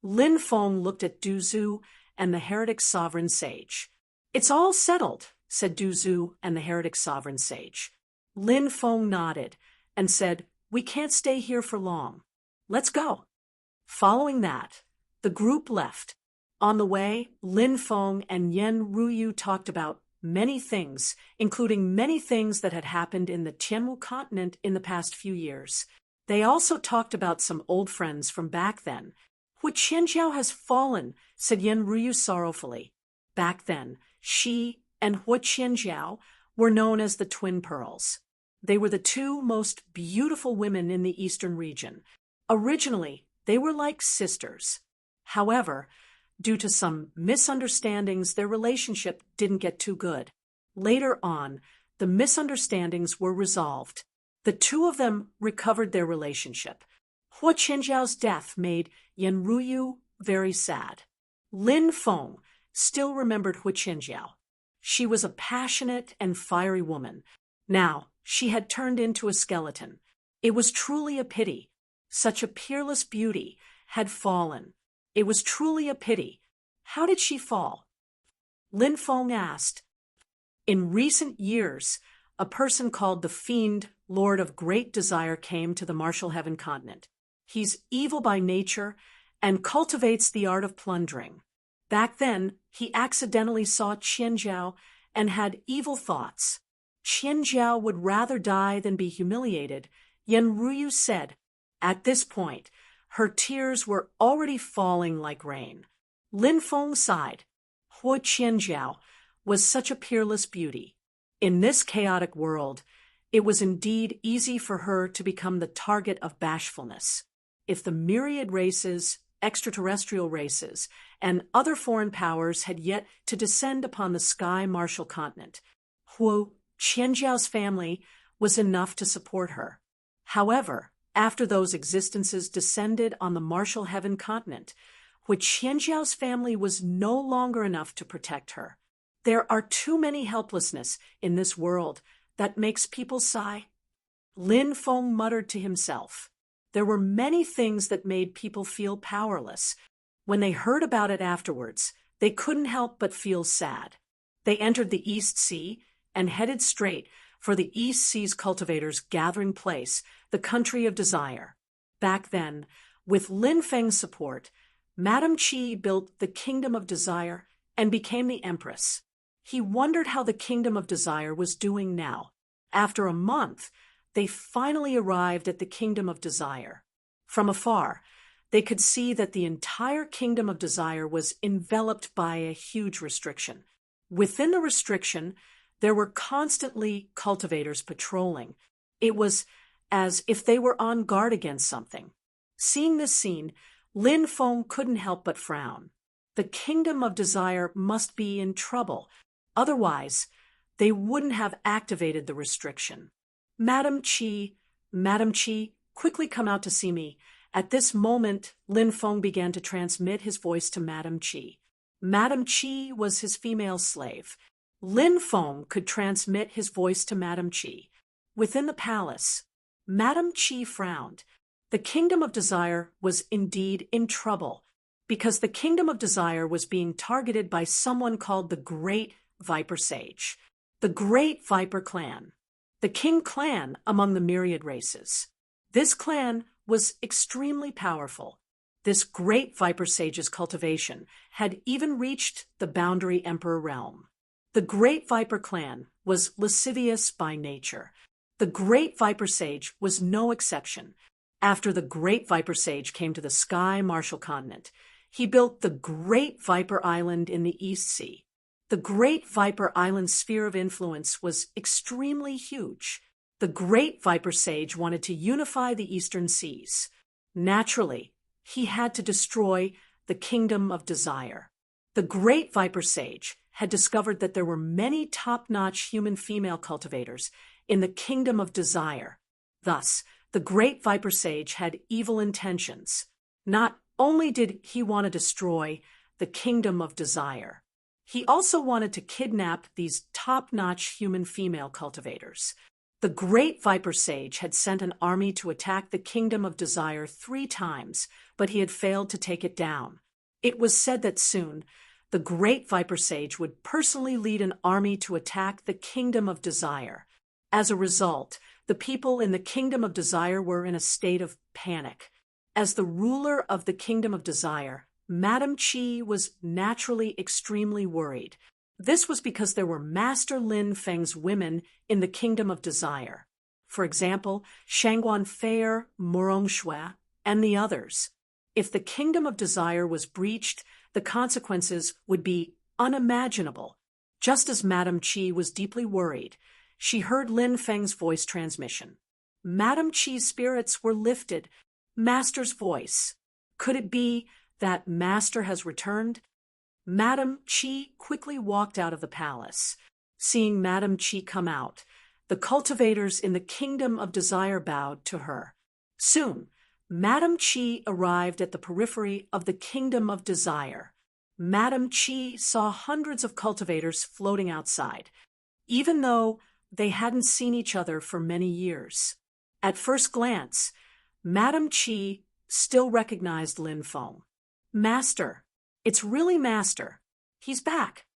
Lin Feng looked at Du Zhu and the heretic sovereign sage. "It's all settled," said Du Zhu and the heretic sovereign sage. Lin Feng nodded and said, "We can't stay here for long. Let's go." Following that, the group left. On the way, Lin Feng and Yen Ruyu talked about many things, including many things that had happened in the Tianmu continent in the past few years. They also talked about some old friends from back then. "Hu Qianjiao has fallen," said Yen Ruyu sorrowfully. Back then, she and Hu Qianjiao were known as the Twin Pearls. They were the two most beautiful women in the eastern region. Originally, they were like sisters. However, due to some misunderstandings, their relationship didn't get too good. Later on, the misunderstandings were resolved. The two of them recovered their relationship. Hu Qianjiao's death made Yen Ruyu very sad. Lin Feng still remembered Hu Qianjiao. She was a passionate and fiery woman. Now, she had turned into a skeleton. It was truly a pity. Such a peerless beauty had fallen. It was truly a pity. How did she fall? Lin Feng asked. In recent years, a person called the Fiend, Lord of Great Desire, came to the Martial Heaven continent. He's evil by nature and cultivates the art of plundering. Back then, he accidentally saw Qianjiao and had evil thoughts. Qianjiao would rather die than be humiliated, Yen Ruyu said. At this point, her tears were already falling like rain. Lin Feng sighed. Hu Qianjiao was such a peerless beauty. In this chaotic world, it was indeed easy for her to become the target of bashfulness. If the myriad races, extraterrestrial races, and other foreign powers had yet to descend upon the sky martial continent, Hu Qianjiao's family was enough to support her. However, after those existences descended on the martial heaven continent, Hu Qianjiao's family was no longer enough to protect her. There are too many helplessness in this world that makes people sigh. Lin Feng muttered to himself. There were many things that made people feel powerless. When they heard about it afterwards, they couldn't help but feel sad. They entered the East Sea and headed straight for the East Sea's cultivators' gathering place, the country of desire. Back then, with Lin Feng's support, Madame Qi built the Kingdom of Desire and became the Empress. He wondered how the Kingdom of Desire was doing now. After a month, they finally arrived at the Kingdom of Desire. From afar, they could see that the entire Kingdom of Desire was enveloped by a huge restriction. Within the restriction, there were constantly cultivators patrolling. It was as if they were on guard against something. Seeing this scene, Lin Feng couldn't help but frown. The Kingdom of Desire must be in trouble. Otherwise, they wouldn't have activated the restriction. Madame Qi, quickly come out to see me. At this moment, Lin Feng began to transmit his voice to Madame Qi. Madame Qi was his female slave. Lin Feng could transmit his voice to Madame Qi. Within the palace, Madame Qi frowned. The Kingdom of Desire was indeed in trouble, because the Kingdom of Desire was being targeted by someone called the Great Viper Sage, the Great Viper Clan, the King clan among the myriad races. This clan was extremely powerful. This Great Viper Sage's cultivation had even reached the Boundary Emperor realm. The Great Viper clan was lascivious by nature. The Great Viper Sage was no exception. After the Great Viper Sage came to the Sky Martial Continent, he built the Great Viper Island in the East Sea. The Great Viper Island's sphere of influence was extremely huge. The Great Viper Sage wanted to unify the Eastern Seas. Naturally, he had to destroy the Kingdom of Desire. The Great Viper Sage had discovered that there were many top-notch human-female cultivators in the Kingdom of Desire. Thus, the Great Viper Sage had evil intentions. Not only did he want to destroy the Kingdom of Desire, he also wanted to kidnap these top-notch human-female cultivators. The Great Viper Sage had sent an army to attack the Kingdom of Desire 3 times, but he had failed to take it down. It was said that soon, the Great Viper Sage would personally lead an army to attack the Kingdom of Desire. As a result, the people in the Kingdom of Desire were in a state of panic. As the ruler of the Kingdom of Desire, Madame Qi was naturally extremely worried. This was because there were Master Lin Feng's women in the Kingdom of Desire. For example, Shangguan Fei, Morong Shui, and the others. If the Kingdom of Desire was breached, the consequences would be unimaginable. Just as Madame Qi was deeply worried, she heard Lin Feng's voice transmission. Madame Qi's spirits were lifted. Master's voice. Could it be that Master has returned? Madame Qi quickly walked out of the palace. Seeing Madame Qi come out, the cultivators in the Kingdom of Desire bowed to her. Soon, Madame Qi arrived at the periphery of the Kingdom of Desire. Madame Qi saw hundreds of cultivators floating outside, even though they hadn't seen each other for many years. At first glance, Madame Qi still recognized Lin Feng. Master. It's really Master. He's back.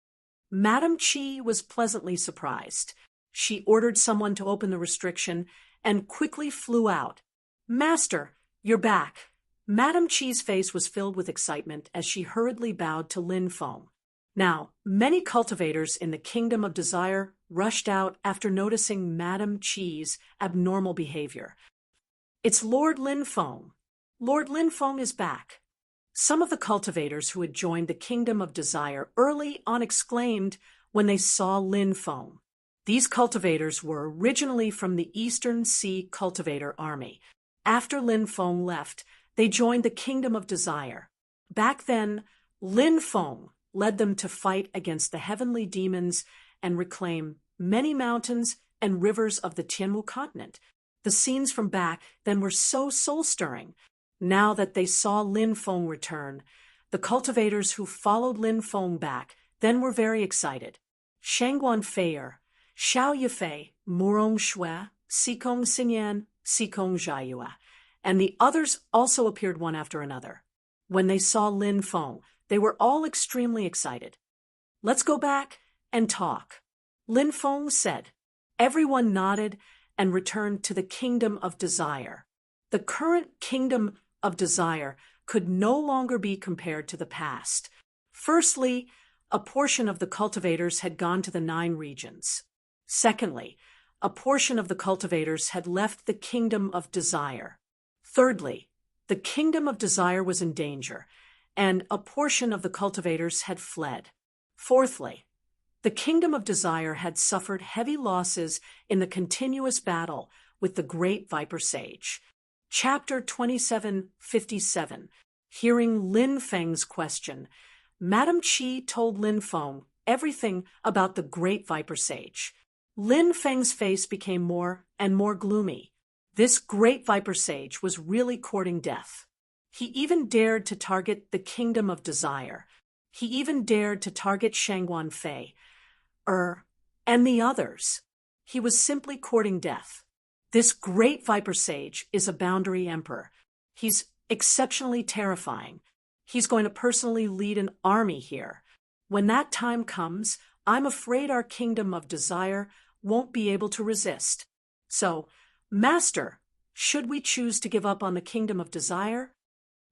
Madame Qi was pleasantly surprised. She ordered someone to open the restriction and quickly flew out. Master, you're back. Madame Qi's face was filled with excitement as she hurriedly bowed to Lin Feng. Now, many cultivators in the Kingdom of Desire rushed out after noticing Madame Qi's abnormal behavior. It's Lord Lin Feng. Lord Lin Feng is back. Some of the cultivators who had joined the Kingdom of Desire early on exclaimed when they saw Lin Feng. These cultivators were originally from the Eastern Sea Cultivator Army. After Lin Feng left, they joined the Kingdom of Desire. Back then, Lin Feng led them to fight against the heavenly demons and reclaim many mountains and rivers of the Tianmu continent. The scenes from back then were so soul-stirring. Now that they saw Lin Feng return, the cultivators who followed Lin Feng back then were very excited. Shangguan Fei, Xiao Yifei, Morong Shui, Sikong Xinyan, Sikong Zhaiyue, and the others also appeared one after another. When they saw Lin Feng, they were all extremely excited. Let's go back and talk. Lin Feng said. Everyone nodded and returned to the kingdom of desire. The current kingdom of desire could no longer be compared to the past. Firstly, a portion of the cultivators had gone to the 9 regions. Secondly, a portion of the cultivators had left the kingdom of desire. Thirdly, the kingdom of desire was in danger, and a portion of the cultivators had fled. Fourthly, the kingdom of desire had suffered heavy losses in the continuous battle with the great viper sage. Chapter 2757. Hearing Lin Feng's question, Madame Qi told Lin Feng everything about the great viper sage. Lin Feng's face became more and more gloomy. This great viper sage was really courting death. He even dared to target the kingdom of desire. He even dared to target Shangguan Fei, and the others. He was simply courting death. This great viper sage is a boundary emperor. He's exceptionally terrifying. He's going to personally lead an army here. When that time comes, I'm afraid our kingdom of desire won't be able to resist. So, Master, should we choose to give up on the kingdom of desire?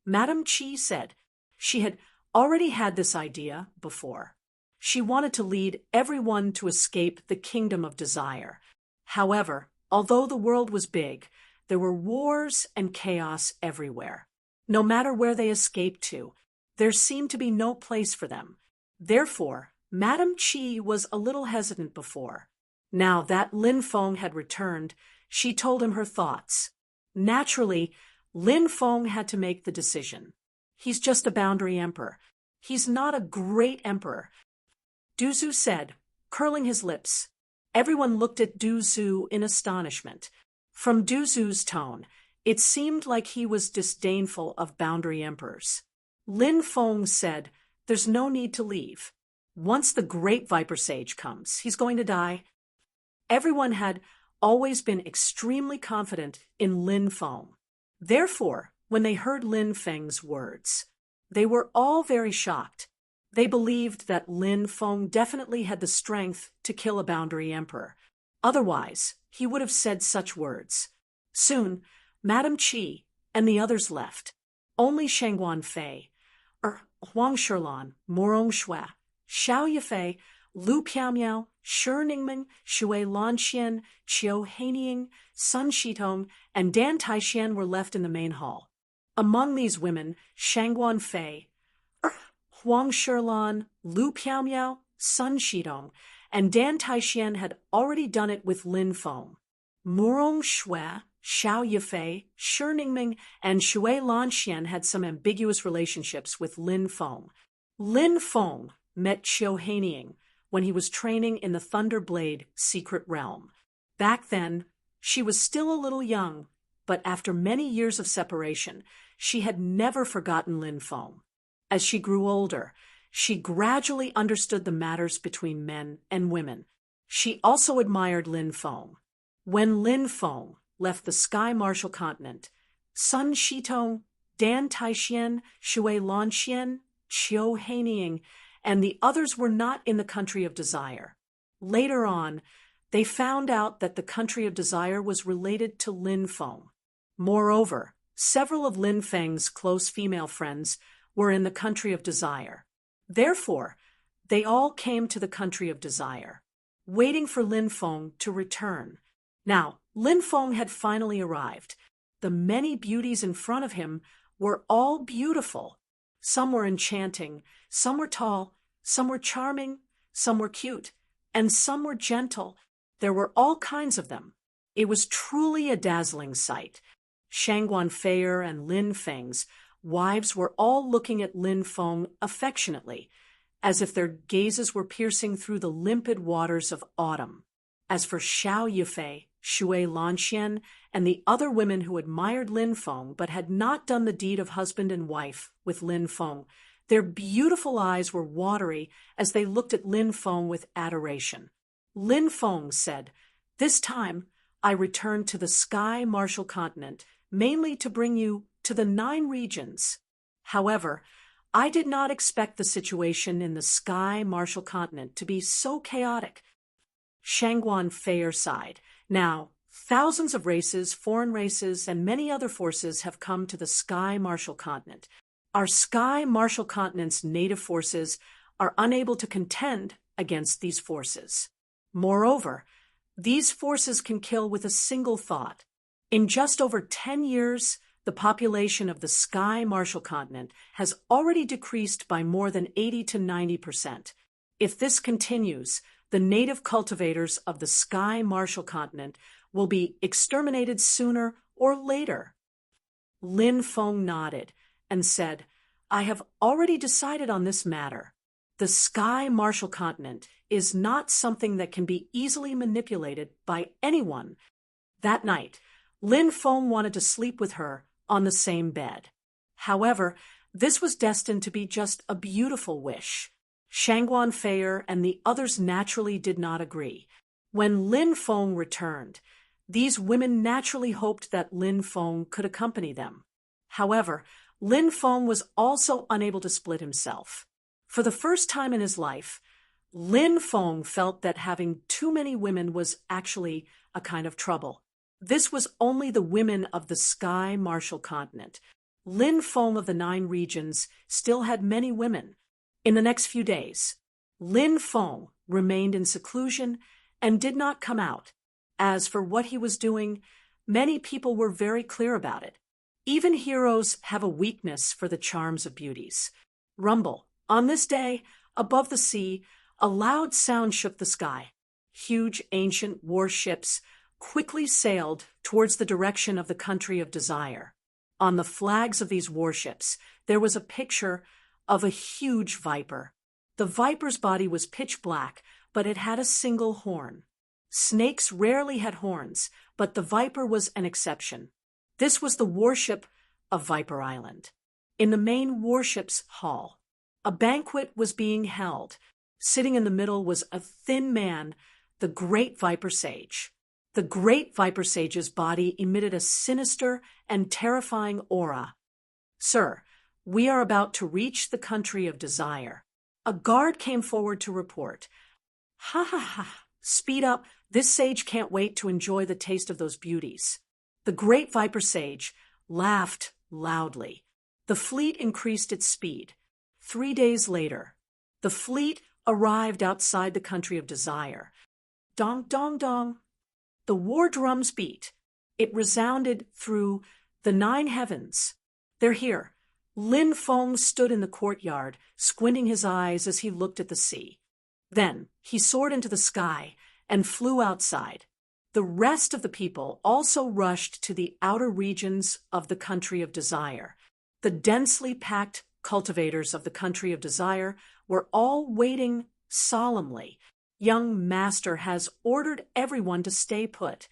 Madame Qi said she had already had this idea before. She wanted to lead everyone to escape the kingdom of desire. However, although the world was big, there were wars and chaos everywhere. No matter where they escaped to, there seemed to be no place for them. Therefore, Madame Qi was a little hesitant before. Now that Lin Feng had returned, she told him her thoughts. Naturally, Lin Feng had to make the decision. He's just a boundary emperor. He's not a great emperor. Du Zhu said, curling his lips. Everyone looked at Du Zhu in astonishment. From Du Zhu's tone, it seemed like he was disdainful of boundary emperors. Lin Feng said, there's no need to leave. Once the great viper sage comes, he's going to die. Everyone had always been extremely confident in Lin Feng. Therefore, when they heard Lin Feng's words, they were all very shocked. They believed that Lin Feng definitely had the strength to kill a boundary emperor. Otherwise, he would have said such words. Soon, Madame Qi and the others left. Only Shangguan Fei, Huang Shilan, Morong Shui, Xiao Yifei, Lu Piaomiao, Shi Ningming, Shui Lanxian, Qiu Haining, Sun Shitong, and Dan Taixian were left in the main hall. Among these women, Shangguan Fei, Huang Shilan, Lu Piaomiao, Sun Shitong, and Dan Taixian had already done it with Lin Feng. Morong Shui, Xiao Yifei, Shi Ningming, and Shui Lanxian had some ambiguous relationships with Lin Feng. Lin Feng met Qiu Haining when he was training in the Thunderblade secret realm. Back then, she was still a little young, but after many years of separation, she had never forgotten Lin Feng. As she grew older, she gradually understood the matters between men and women. She also admired Lin Feng. When Lin Feng left the Sky Martial Continent, Sun Shitong, Dan Taixian, Shui Lanxian, Qiu Haining, and the others were not in the country of desire. Later on, they found out that the country of desire was related to Lin Feng. Moreover, several of Lin Feng's close female friends were in the country of desire. Therefore, they all came to the country of desire, waiting for Lin Feng to return. Now, Lin Feng had finally arrived. The many beauties in front of him were all beautiful. Some were enchanting, some were tall, some were charming, some were cute, and some were gentle. There were all kinds of them. It was truly a dazzling sight. Shangguan Fei and Lin Feng's wives were all looking at Lin Feng affectionately, as if their gazes were piercing through the limpid waters of autumn. As for Xiao Yifei, Shui Lanxian, and the other women who admired Lin Feng but had not done the deed of husband and wife with Lin Feng, their beautiful eyes were watery as they looked at Lin Feng with adoration. Lin Feng said, "This time, I returned to the Sky Martial Continent, mainly to bring you to the 9 regions. However, I did not expect the situation in the Sky Martial Continent to be so chaotic. Shangguan Feier sighed. Now, thousands of races, foreign races, and many other forces have come to the Sky Martial Continent. Our Sky Martial Continent's native forces are unable to contend against these forces. Moreover, these forces can kill with a single thought. In just over 10 years, the population of the Sky Martial Continent has already decreased by more than 80 to 90%. If this continues, the native cultivators of the Sky Martial Continent will be exterminated sooner or later. Lin Feng nodded and said, I have already decided on this matter. The Sky Martial Continent is not something that can be easily manipulated by anyone. That night, Lin Feng wanted to sleep with her on the same bed. However, this was destined to be just a beautiful wish. Shangguan Feier and the others naturally did not agree. When Lin Feng returned, these women naturally hoped that Lin Feng could accompany them. However, Lin Feng was also unable to split himself. For the first time in his life, Lin Feng felt that having too many women was actually a kind of trouble. This was only the women of the Sky Martial Continent. Lin Feng of the 9 regions still had many women. In the next few days, Lin Feng remained in seclusion and did not come out. As for what he was doing, many people were very clear about it. Even heroes have a weakness for the charms of beauties. Rumble. On this day, above the sea, a loud sound shook the sky. Huge ancient warships quickly sailed towards the direction of the country of desire. On the flags of these warships, there was a picture of a huge viper. The viper's body was pitch black, but it had a single horn. Snakes rarely had horns, but the viper was an exception. This was the warship of Viper Island. In the main warship's hall, a banquet was being held. Sitting in the middle was a thin man, the Great Viper Sage. The Great Viper Sage's body emitted a sinister and terrifying aura. Sir, we are about to reach the country of desire. A guard came forward to report. Ha ha ha, speed up. This sage can't wait to enjoy the taste of those beauties. The Great Viper Sage laughed loudly. The fleet increased its speed. 3 days later, the fleet arrived outside the country of desire. Dong, dong, dong. The war drums beat. It resounded through the 9 heavens. They're here. Lin Feng stood in the courtyard, squinting his eyes as he looked at the sea. Then he soared into the sky and flew outside. The rest of the people also rushed to the outer regions of the country of desire. The densely packed cultivators of the country of desire were all waiting solemnly. Young Master has ordered everyone to stay put.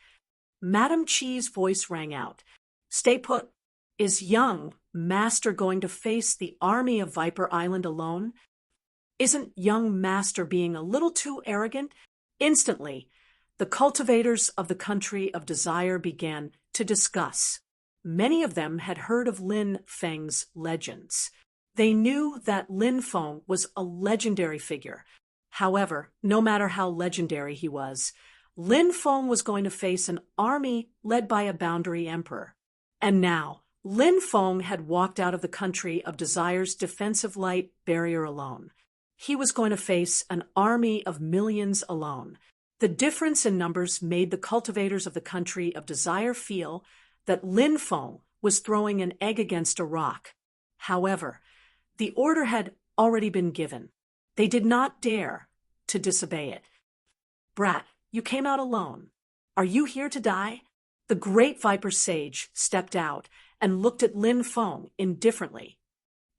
Madam Chi's voice rang out. Stay put. Is young Master going to face the army of Viper Island alone? Isn't young Master being a little too arrogant? Instantly, the cultivators of the country of desire began to discuss. Many of them had heard of Lin Feng's legends. They knew that Lin Feng was a legendary figure. However, no matter how legendary he was, Lin Feng was going to face an army led by a boundary emperor. And now, Lin Feng had walked out of the country of desire's defensive light barrier alone. He was going to face an army of millions alone. The difference in numbers made the cultivators of the country of desire feel that Lin Feng was throwing an egg against a rock. However, the order had already been given. They did not dare to disobey it. Brat, you came out alone. Are you here to die? The Great Viper Sage stepped out and looked at Lin Feng indifferently.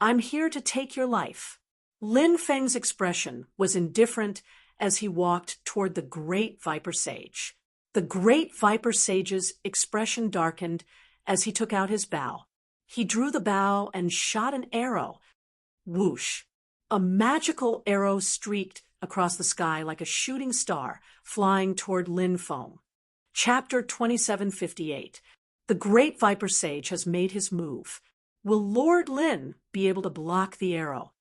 I'm here to take your life. Lin Feng's expression was indifferent as he walked toward the Great Viper Sage. The Great Viper Sage's expression darkened as he took out his bow. He drew the bow and shot an arrow. Whoosh! A magical arrow streaked across the sky like a shooting star, flying toward Lin Feng. Chapter 2758. The Great Viper Sage has made his move. Will Lord Lin be able to block the arrow?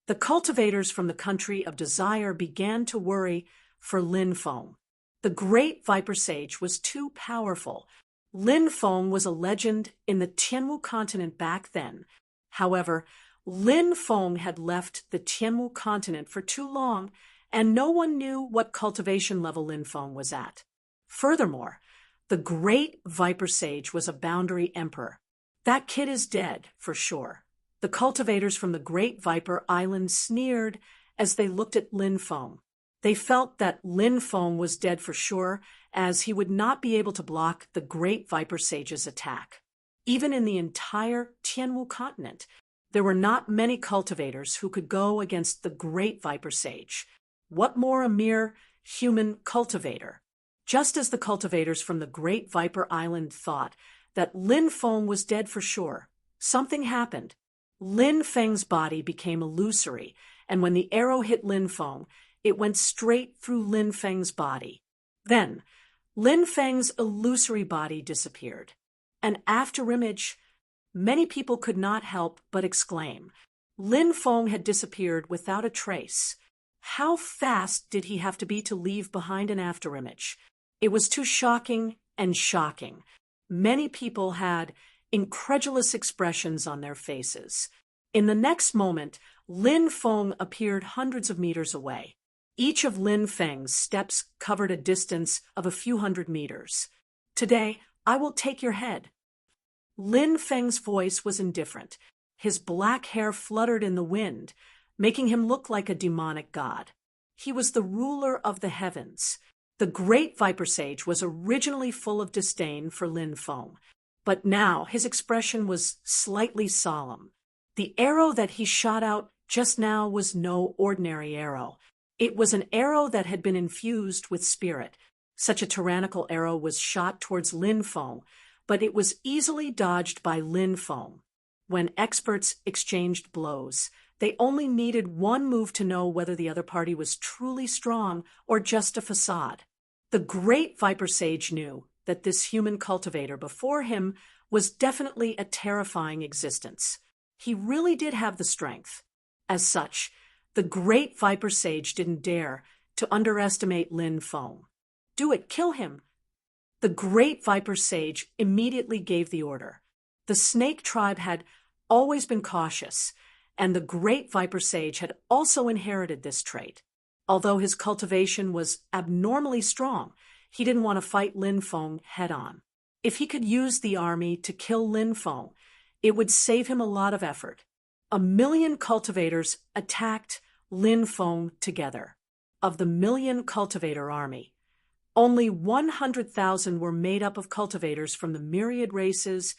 The cultivators from the country of desire began to worry for Lin Feng. The great Viper Sage was too powerful. Lin Feng was a legend in the Tianwu continent back then. However, Lin Feng had left the Tianwu continent for too long, and no one knew what cultivation level Lin Feng was at. Furthermore, the great Viper Sage was a boundary emperor. That kid is dead, for sure. The cultivators from the Great Viper Island sneered as they looked at Lin Feng. They felt that Lin Feng was dead for sure, as he would not be able to block the Great Viper Sage's attack. Even in the entire Tianwu continent, there were not many cultivators who could go against the Great Viper Sage. What more a mere human cultivator? Just as the cultivators from the Great Viper Island thought that Lin Feng was dead for sure, something happened. Lin Feng's body became illusory, and when the arrow hit Lin Feng, it went straight through Lin Feng's body. Then, Lin Feng's illusory body disappeared. An afterimage, many people could not help but exclaim. Lin Feng had disappeared without a trace. How fast did he have to be to leave behind an afterimage? It was too shocking and shocking. Many people had incredulous expressions on their faces. In the next moment, Lin Feng appeared hundreds of meters away. Each of Lin Feng's steps covered a distance of a few hundred meters. "Today, I will take your head." Lin Feng's voice was indifferent. His black hair fluttered in the wind, making him look like a demonic god. He was the ruler of the heavens. The Great Viper Sage was originally full of disdain for Lin Feng, but now his expression was slightly solemn. The arrow that he shot out just now was no ordinary arrow. It was an arrow that had been infused with spirit. Such a tyrannical arrow was shot towards Lin Feng, but it was easily dodged by Lin Feng. When experts exchanged blows, they only needed one move to know whether the other party was truly strong or just a facade. The Great Viper Sage knew that this human cultivator before him was definitely a terrifying existence. He really did have the strength. As such, the Great Viper Sage didn't dare to underestimate Lin Feng. "Do it, kill him." The Great Viper Sage immediately gave the order. The snake tribe had always been cautious, and the Great Viper Sage had also inherited this trait. Although his cultivation was abnormally strong, he didn't want to fight Lin Feng head-on. If he could use the army to kill Lin Feng, it would save him a lot of effort. 1,000,000 cultivators attacked Lin Feng together. Of the 1,000,000 cultivator army, only 100,000 were made up of cultivators from the myriad races,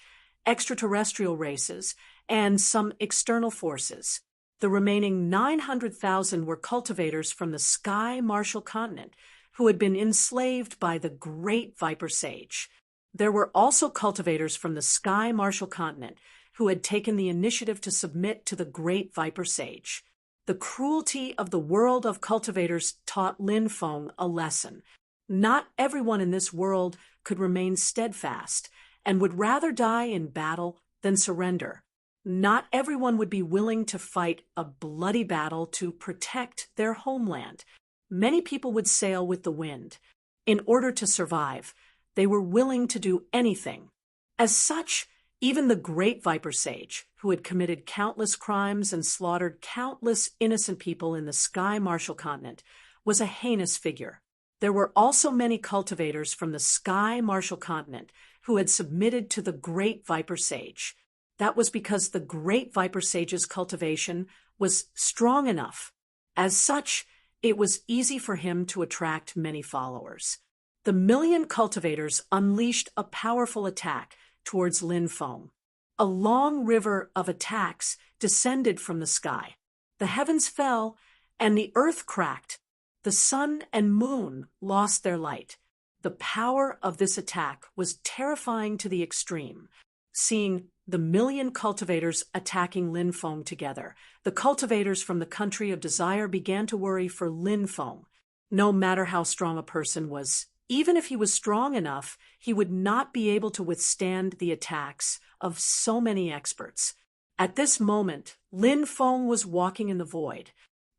extraterrestrial races, and some external forces. The remaining 900,000 were cultivators from the Sky Martial continent who had been enslaved by the Great Viper Sage. There were also cultivators from the Sky Martial continent who had taken the initiative to submit to the Great Viper Sage. The cruelty of the world of cultivators taught Lin Feng a lesson. Not everyone in this world could remain steadfast and would rather die in battle than surrender. Not everyone would be willing to fight a bloody battle to protect their homeland. Many people would sail with the wind. In order to survive, they were willing to do anything. As such, even the Great Viper Sage, who had committed countless crimes and slaughtered countless innocent people in the Sky Martial continent, was a heinous figure. There were also many cultivators from the Sky Martial continent who had submitted to the Great Viper Sage. That was because the Great Viper Sage's cultivation was strong enough. As such, it was easy for him to attract many followers. The 1,000,000 cultivators unleashed a powerful attack towards Lin Feng. A long river of attacks descended from the sky. The heavens fell, and the earth cracked. The sun and moon lost their light. The power of this attack was terrifying to the extreme. Seeing the 1,000,000 cultivators attacking Lin Feng together, the cultivators from the country of desire began to worry for Lin Feng. No matter how strong a person was, even if he was strong enough, he would not be able to withstand the attacks of so many experts. At this moment, Lin Feng was walking in the void.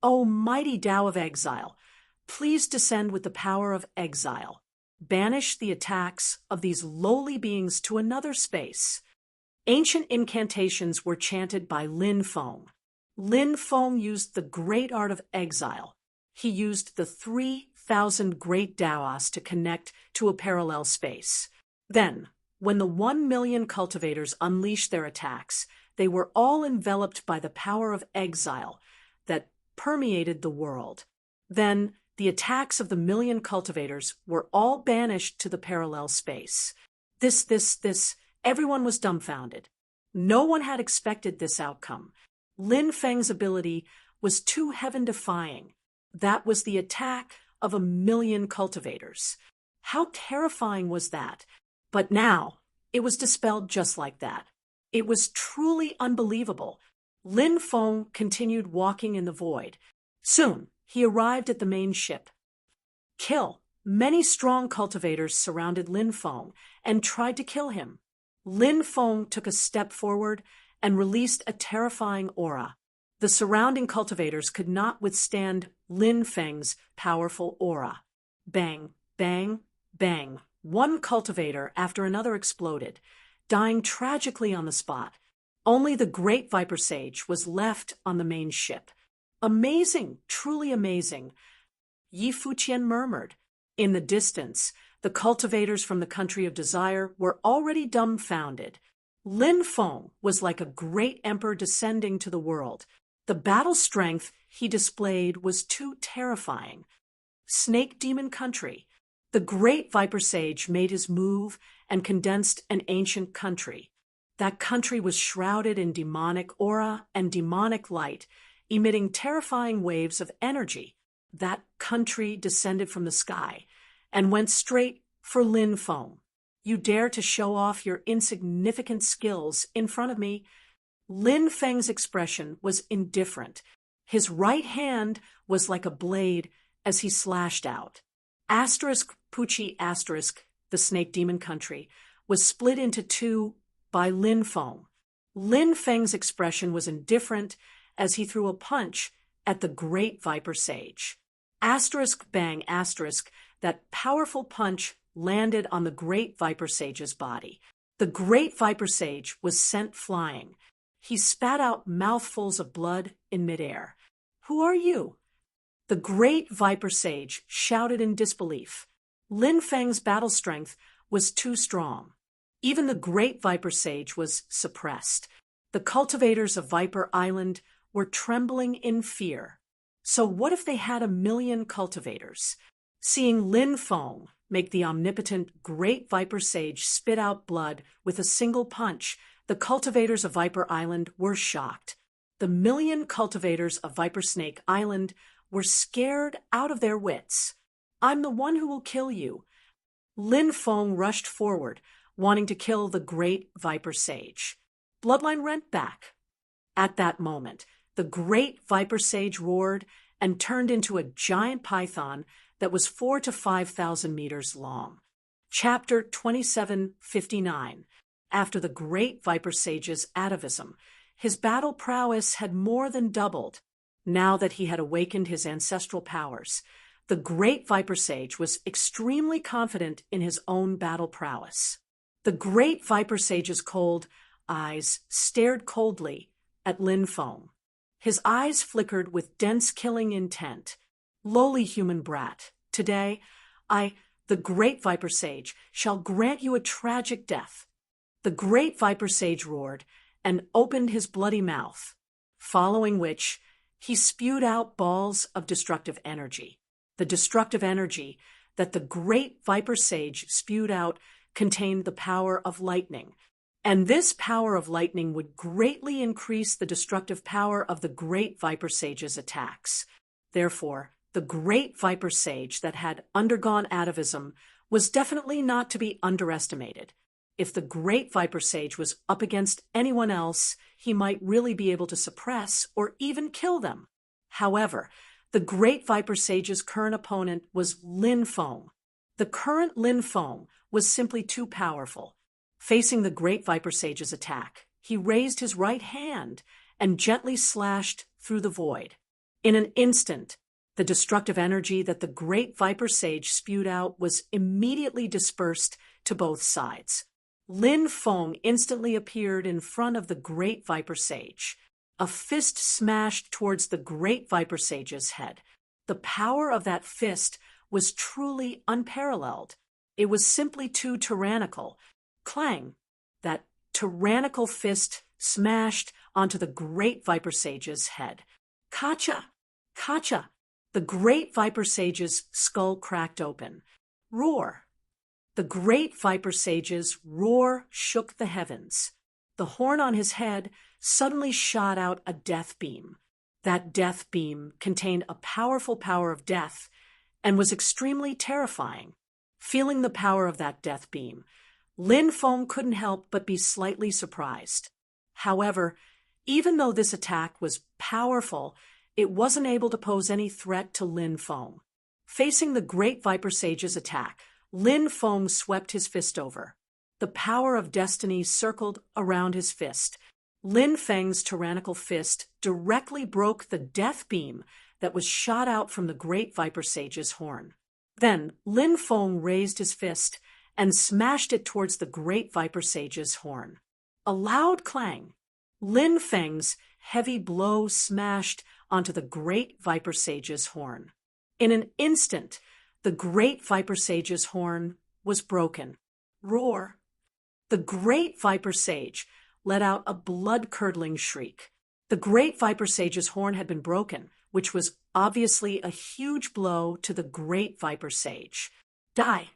O mighty Tao of exile! Please descend with the power of exile. Banish the attacks of these lowly beings to another space. Ancient incantations were chanted by Lin Feng. Lin Feng used the great art of exile. He used the 3,000 great Taoists to connect to a parallel space. Then, when the 1,000,000 cultivators unleashed their attacks, they were all enveloped by the power of exile that permeated the world. Then, the attacks of the 1,000,000 cultivators were all banished to the parallel space. Everyone was dumbfounded. No one had expected this outcome. Lin Feng's ability was too heaven-defying. That was the attack of 1,000,000 cultivators. How terrifying was that? But now, it was dispelled just like that. It was truly unbelievable. Lin Feng continued walking in the void. Soon, he arrived at the main ship. Kill! Many strong cultivators surrounded Lin Feng and tried to kill him. Lin Feng took a step forward and released a terrifying aura. The surrounding cultivators could not withstand Lin Feng's powerful aura. Bang, bang, bang. One cultivator after another exploded, dying tragically on the spot. Only the great Viper Sage was left on the main ship. Amazing, truly amazing. Yi Fuqian murmured. In the distance, the cultivators from the country of desire were already dumbfounded. Lin Feng was like a great emperor descending to the world. The battle strength he displayed was too terrifying. Snake Demon Country. The great Viper Sage made his move and condensed an ancient country. That country was shrouded in demonic aura and demonic light, emitting terrifying waves of energy. That country descended from the sky and went straight for Lin Feng. You dare to show off your insignificant skills in front of me? Lin Feng's expression was indifferent. His right hand was like a blade as he slashed out. Pucci the Snake Demon Country, was split into two by Lin Feng. Lin Feng's expression was indifferent as he threw a punch at the great Viper Sage. Bang, that powerful punch landed on the great Viper Sage's body. The great Viper Sage was sent flying. He spat out mouthfuls of blood in midair. Who are you? The great Viper Sage shouted in disbelief. Lin Feng's battle strength was too strong. Even the great Viper Sage was suppressed. The cultivators of Viper Island were trembling in fear. So what if they had 1,000,000 cultivators? Seeing Lin Feng make the omnipotent great Viper Sage spit out blood with a single punch, the cultivators of Viper Island were shocked. The 1,000,000 cultivators of Viper Snake Island were scared out of their wits. I'm the one who will kill you. Lin Feng rushed forward, wanting to kill the great Viper Sage. Bloodline rent back. At that moment, the great Viper Sage roared and turned into a giant python that was 4,000 to 5,000 meters long. Chapter 2759. After the great Viper Sage's atavism, his battle prowess had more than doubled. Now that he had awakened his ancestral powers, the great Viper Sage was extremely confident in his own battle prowess. The great Viper Sage's cold eyes stared coldly at Lin Feng. His eyes flickered with dense killing intent. Lowly human brat, today, the great Viper Sage, shall grant you a tragic death. The great Viper Sage roared and opened his bloody mouth, following which he spewed out balls of destructive energy. The destructive energy that the great Viper Sage spewed out contained the power of lightning, and this power of lightning would greatly increase the destructive power of the great Viper Sage's attacks. Therefore, the great Viper Sage that had undergone atavism was definitely not to be underestimated. If the great Viper Sage was up against anyone else, he might really be able to suppress or even kill them. However, the great Viper Sage's current opponent was Lin Feng. The current Lin Feng was simply too powerful. Facing the great Viper Sage's attack, he raised his right hand and gently slashed through the void. In an instant, The destructive energy that the great viper sage spewed out was immediately dispersed to both sides. Lin Feng instantly appeared in front of the great viper sage. A fist smashed towards the great viper sage's head. The power of that fist was truly unparalleled. It was simply too tyrannical. Clang! That tyrannical fist smashed onto the great viper sage's head. Kacha! Kacha! The great viper sage's skull cracked open. Roar! The great viper sage's roar shook the heavens. The horn on his head suddenly shot out a death beam. That death beam contained a powerful power of death and was extremely terrifying. Feeling the power of that death beam, Lin Feng couldn't help but be slightly surprised. However, even though this attack was powerful, it wasn't able to pose any threat to Lin Feng. Facing the great viper sage's attack, Lin Feng swept his fist over. The power of destiny circled around his fist. Lin Feng's tyrannical fist directly broke the death beam that was shot out from the great viper sage's horn. Then Lin Feng raised his fist and smashed it towards the great viper sage's horn. A loud clang. Lin Feng's heavy blow smashed onto the great viper sage's horn. In an instant, the great viper sage's horn was broken. Roar! The great viper sage let out a blood-curdling shriek. The great viper sage's horn had been broken, which was obviously a huge blow to the great viper sage. Die!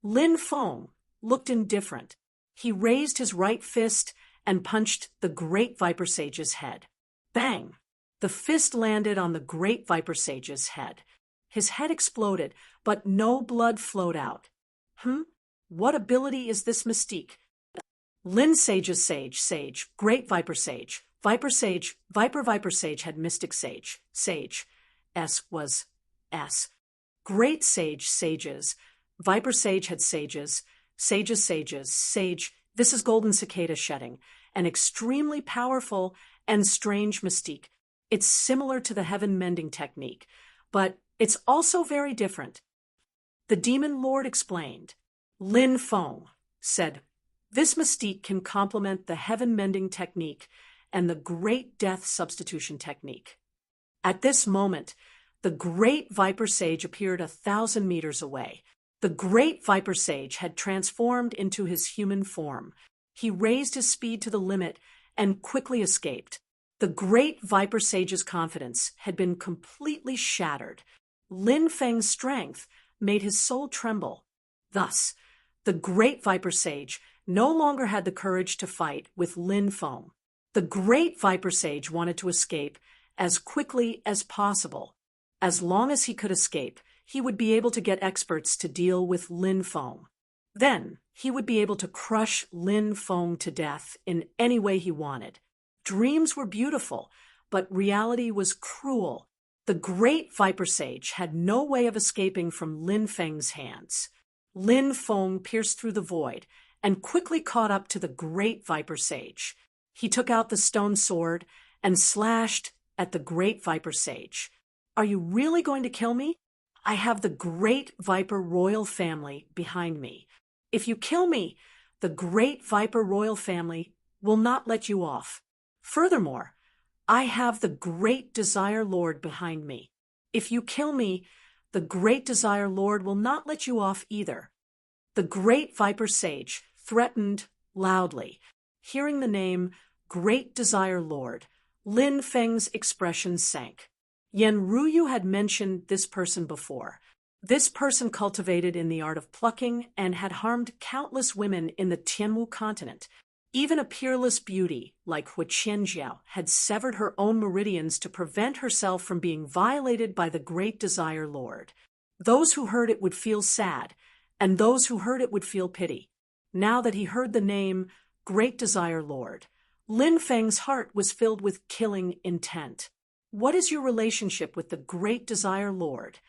Lin Feng looked indifferent. He raised his right fist and punched the great viper sage's head. Bang! The fist landed on the great viper sage's head. His head exploded, but no blood flowed out. What ability is this mystique? Lin Sage's sage, great viper sage, viper sage, viper sage had mystic sage, sage. S was S. Great sage, sages. Viper sage had sages, sages, sage. This is golden cicada shedding, an extremely powerful and strange mystique. It's similar to the heaven mending technique, but it's also very different. The demon lord explained. Lin Feng said, this mystique can complement the heaven mending technique and the great death substitution technique. At this moment, the great viper sage appeared 1,000 meters away. The great viper sage had transformed into his human form. He raised his speed to the limit and quickly escaped. The great viper sage's confidence had been completely shattered. Lin Feng's strength made his soul tremble. Thus, the great viper sage no longer had the courage to fight with Lin Feng. The great viper sage wanted to escape as quickly as possible. As long as he could escape, he would be able to get experts to deal with Lin Feng. Then, he would be able to crush Lin Feng to death in any way he wanted. Dreams were beautiful, but reality was cruel. The great viper sage had no way of escaping from Lin Feng's hands. Lin Feng pierced through the void and quickly caught up to the great viper sage. He took out the stone sword and slashed at the great viper sage. Are you really going to kill me? I have the great viper royal family behind me. If you kill me, the great viper royal family will not let you off. Furthermore, I have the great desire lord behind me. If you kill me, the great desire lord will not let you off either. The great viper sage threatened loudly. Hearing the name Great Desire Lord, Lin Feng's expression sank. Yen Ruyu had mentioned this person before. This person cultivated in the art of plucking and had harmed countless women in the Tianwu continent. Even a peerless beauty like Hu Qianjiao had severed her own meridians to prevent herself from being violated by the Great Desire Lord. Those who heard it would feel sad, and those who heard it would feel pity. Now that he heard the name Great Desire Lord, Lin Feng's heart was filled with killing intent. What is your relationship with the Great Desire Lord?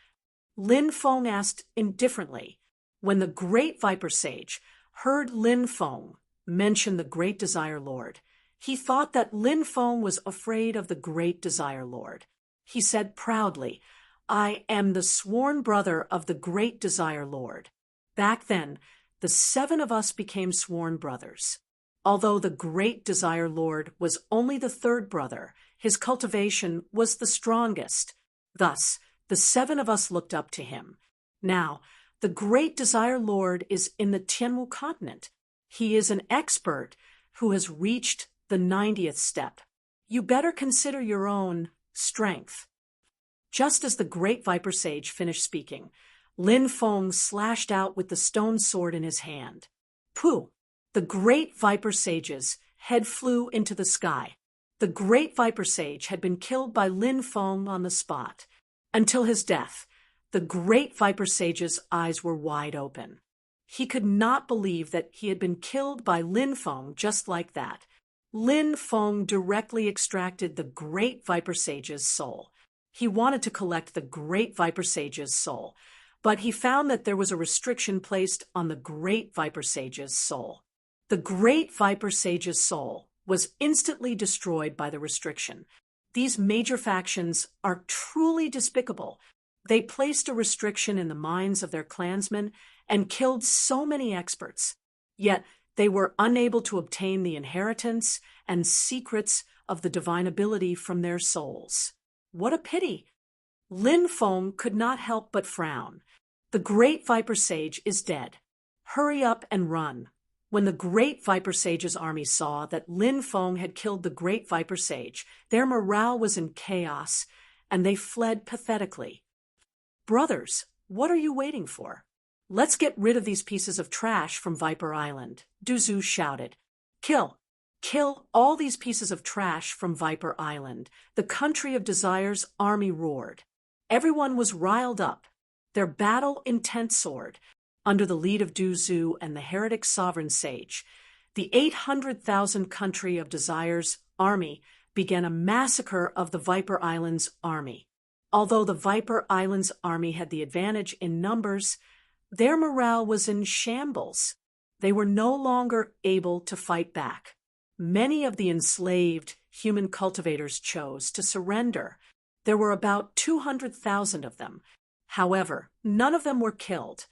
Lin Feng asked indifferently. When the Great Viper Sage heard Lin Feng mention the Great Desire Lord, he thought that Lin Feng was afraid of the Great Desire Lord. He said proudly, I am the sworn brother of the great Desire Lord. Back then, the 7 of us became sworn brothers. Although the great Desire Lord was only the 3rd brother, his cultivation was the strongest. Thus, the 7 of us looked up to him. Now, the great Desire Lord is in the Tianwu continent. He is an expert who has reached the 90th step. You better consider your own strength. Just as the great Viper Sage finished speaking, Lin Feng slashed out with the stone sword in his hand. Pooh! The great Viper Sage's head flew into the sky. The great Viper Sage had been killed by Lin Feng on the spot. Until his death, the great Viper Sage's eyes were wide open. He could not believe that he had been killed by Lin Feng just like that. Lin Feng directly extracted the great Viper Sage's soul. He wanted to collect the great Viper Sage's soul, but he found that there was a restriction placed on the great Viper Sage's soul. The great Viper Sage's soul was instantly destroyed by the restriction. These major factions are truly despicable. They placed a restriction in the minds of their clansmen and killed so many experts. Yet they were unable to obtain the inheritance and secrets of the divine ability from their souls. What a pity! Lin Feng could not help but frown. The great Viper Sage is dead. Hurry up and run. When the great Viper Sage's army saw that Lin Feng had killed the great Viper Sage, their morale was in chaos, and they fled pathetically. Brothers, what are you waiting for? Let's get rid of these pieces of trash from Viper Island, Du Zhu shouted. Kill all these pieces of trash from Viper Island. The country of Desire's army roared. Everyone was riled up. Their battle-intent soared. Under the lead of Du Zhu and the heretic sovereign sage, the 800,000 country of Desire's army began a massacre of the Viper Island's army. Although the Viper Island's army had the advantage in numbers, their morale was in shambles. They were no longer able to fight back. Many of the enslaved human cultivators chose to surrender. There were about 200,000 of them. However, none of them were killed.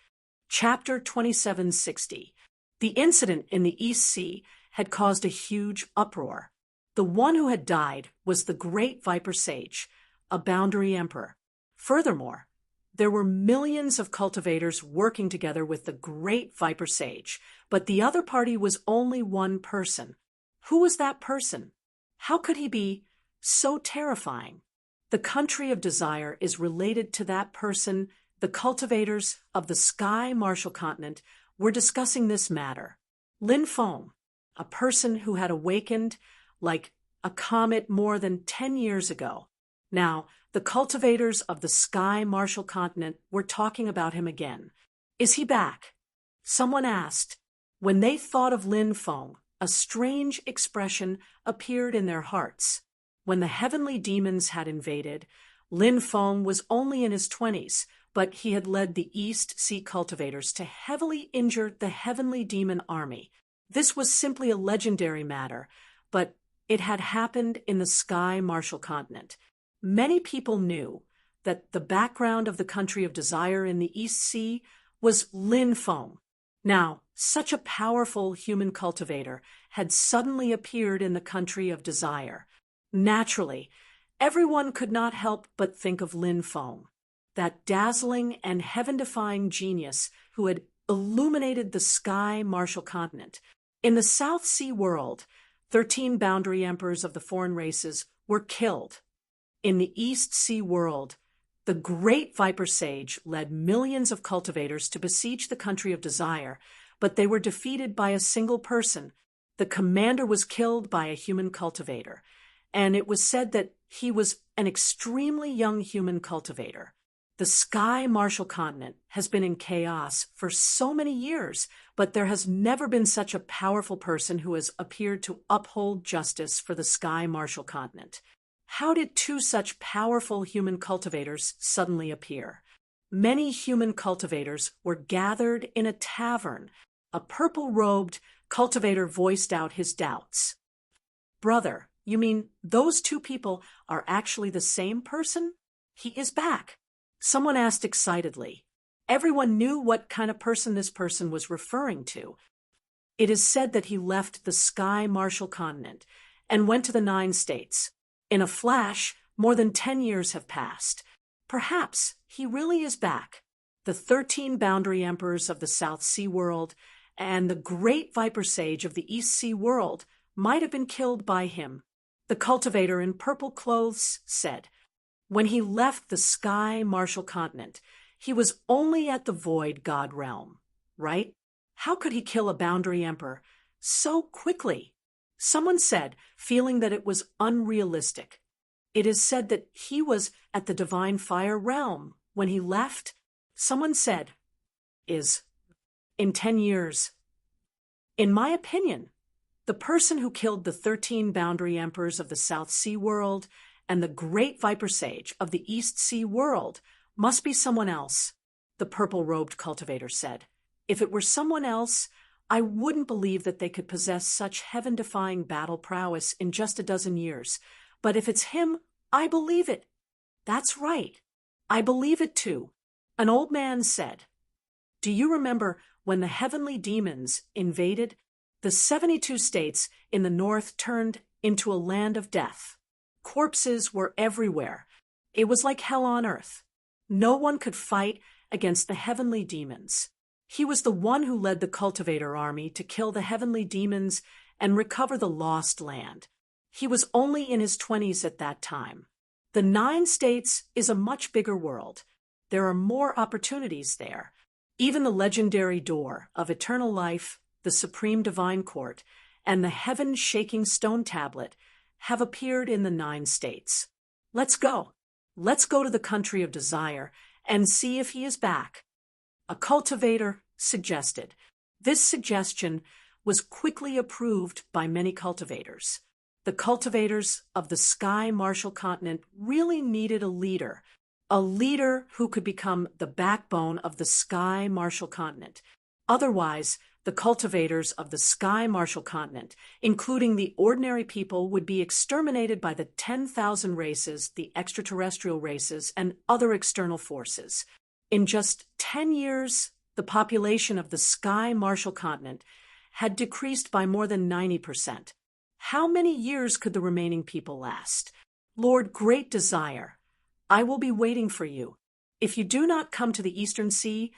Chapter 2760. The incident in the East Sea had caused a huge uproar. The one who had died was the great Viper Sage, a boundary emperor. Furthermore, there were millions of cultivators working together with the great Viper Sage, but the other party was only one person. Who was that person? How could he be so terrifying? The country of Desire is related to that person. The cultivators of the Sky Martial Continent were discussing this matter. Lin Feng, a person who had awakened like a comet more than 10 years ago. Now, the cultivators of the Sky Martial Continent were talking about him again. Is he back? Someone asked. When they thought of Lin Feng, a strange expression appeared in their hearts. When the heavenly demons had invaded, Lin Feng was only in his 20s, but he had led the East Sea cultivators to heavily injure the heavenly demon army. This was simply a legendary matter, but it had happened in the Sky Martial Continent. Many people knew that the background of the country of Desire in the East Sea was Lin Feng. Now, such a powerful human cultivator had suddenly appeared in the country of Desire. Naturally, everyone could not help but think of Lin Feng, that dazzling and heaven-defying genius who had illuminated the Sky Martial Continent. In the South Sea world, 13 boundary emperors of the foreign races were killed. In the East Sea world, the great Viper Sage led millions of cultivators to besiege the country of Desire, but they were defeated by a single person. The commander was killed by a human cultivator, and it was said that he was an extremely young human cultivator. The Sky Martial Continent has been in chaos for so many years, but there has never been such a powerful person who has appeared to uphold justice for the Sky Martial Continent. How did 2 such powerful human cultivators suddenly appear? Many human cultivators were gathered in a tavern. A purple-robed cultivator voiced out his doubts. Brother, you mean those 2 people are actually the same person? He is back. Someone asked excitedly. Everyone knew what kind of person this person was referring to. It is said that he left the Sky Marshall Continent and went to the 9 states. In a flash, more than 10 years have passed. Perhaps he really is back. The 13 boundary emperors of the South Sea world and the great viper sage of the East Sea world might have been killed by him. The cultivator in purple clothes said, when he left the Sky Marshall Continent, he was only at the Void God realm, right? How could he kill a boundary emperor so quickly? Someone said, feeling that it was unrealistic. It is said that he was at the Divine Fire realm when he left. Someone said, in 10 years. In my opinion, the person who killed the 13 boundary emperors of the South Sea world and the great viper sage of the East Sea world must be someone else, the purple-robed cultivator said. If it were someone else, I wouldn't believe that they could possess such heaven-defying battle prowess in just a dozen years. But if it's him, I believe it. That's right. I believe it too. An old man said, do you remember when the heavenly demons invaded? The 72 states in the north turned into a land of death. Corpses were everywhere. It was like hell on earth. No one could fight against the heavenly demons. He was the one who led the cultivator army to kill the heavenly demons and recover the lost land. He was only in his 20s at that time. The 9 states is a much bigger world. There are more opportunities there. Even the legendary door of eternal life, the supreme divine court, and the heaven-shaking stone tablet have appeared in the 9 states. Let's go. Let's go to the country of desire and see if he is back. A cultivator suggested. This suggestion was quickly approved by many cultivators. The cultivators of the Sky Marshall Continent really needed a leader who could become the backbone of the Sky Marshall Continent. Otherwise, the cultivators of the Sky Marshall Continent, including the ordinary people, would be exterminated by the 10,000 races, the extraterrestrial races, and other external forces. In just 10 years, the population of the Sky Marshall Continent had decreased by more than 90%. How many years could the remaining people last? Lord Great Desire, I will be waiting for you. If you do not come to the Eastern Sea,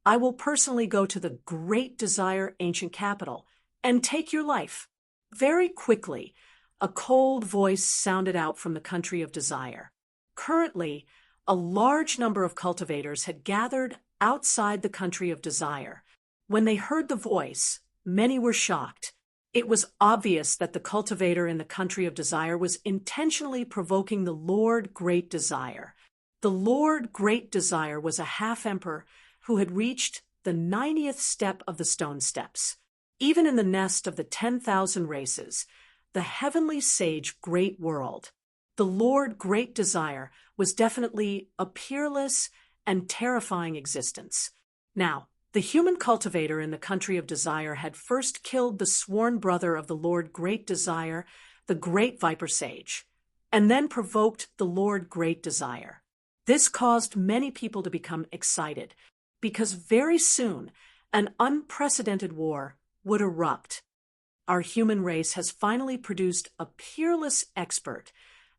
I will personally go to the Great Desire ancient capital and take your life. Very quickly, a cold voice sounded out from the country of desire. Currently, a large number of cultivators had gathered outside the country of desire. When they heard the voice, many were shocked. It was obvious that the cultivator in the country of desire was intentionally provoking the Lord Great Desire. The Lord Great Desire was a half-emperor who had reached the 90th step of the stone steps. Even in the nest of the 10,000 races, the heavenly sage Great World, the Lord Great Desire was definitely a peerless and terrifying existence. Now, the human cultivator in the country of desire had first killed the sworn brother of the Lord Great Desire, the great viper sage, and then provoked the Lord Great Desire. This caused many people to become excited, because very soon an unprecedented war would erupt. Our human race has finally produced a peerless expert.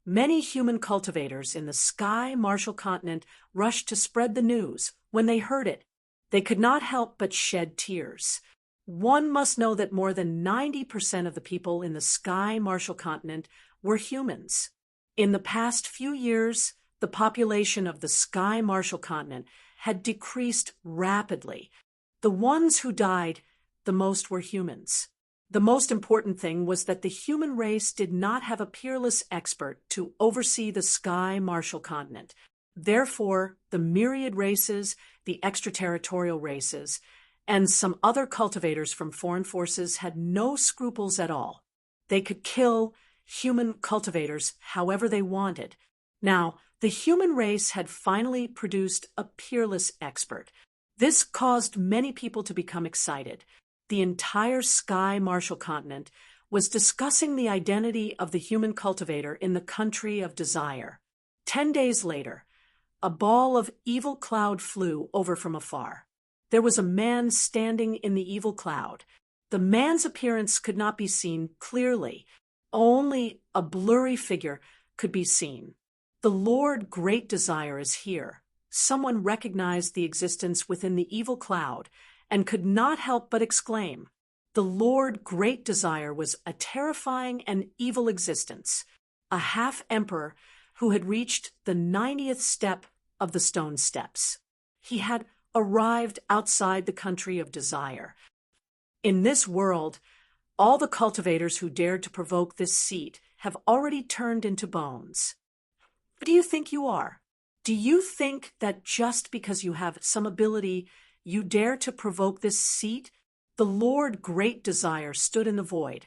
Many human cultivators in the Sky Marshall Continent rushed to spread the news. When they heard it, they could not help but shed tears. One must know that more than 90% of the people in the Sky Marshall Continent were humans. In the past few years, the population of the Sky Marshall Continent had decreased rapidly. The ones who died the most were humans. The most important thing was that the human race did not have a peerless expert to oversee the Sky Marshall Continent. Therefore, the myriad races, the extraterritorial races, and some other cultivators from foreign forces had no scruples at all. They could kill human cultivators however they wanted. Now, the human race had finally produced a peerless expert. This caused many people to become excited. The entire Sky Marshall Continent was discussing the identity of the human cultivator in the country of desire. 10 days later, a ball of evil cloud flew over from afar. There was a man standing in the evil cloud. The man's appearance could not be seen clearly. Only a blurry figure could be seen. The Lord Great Desire is here. Someone recognized the existence within the evil cloud and could not help but exclaim. The Lord Great Desire was a terrifying and evil existence, a half-emperor who had reached the 90th step of the stone steps. He had arrived outside the country of desire. In this world, all the cultivators who dared to provoke this seat have already turned into bones. Who do you think you are? Do you think that just because you have some ability, you dare to provoke this seat? The Lord Great Desire stood in the void,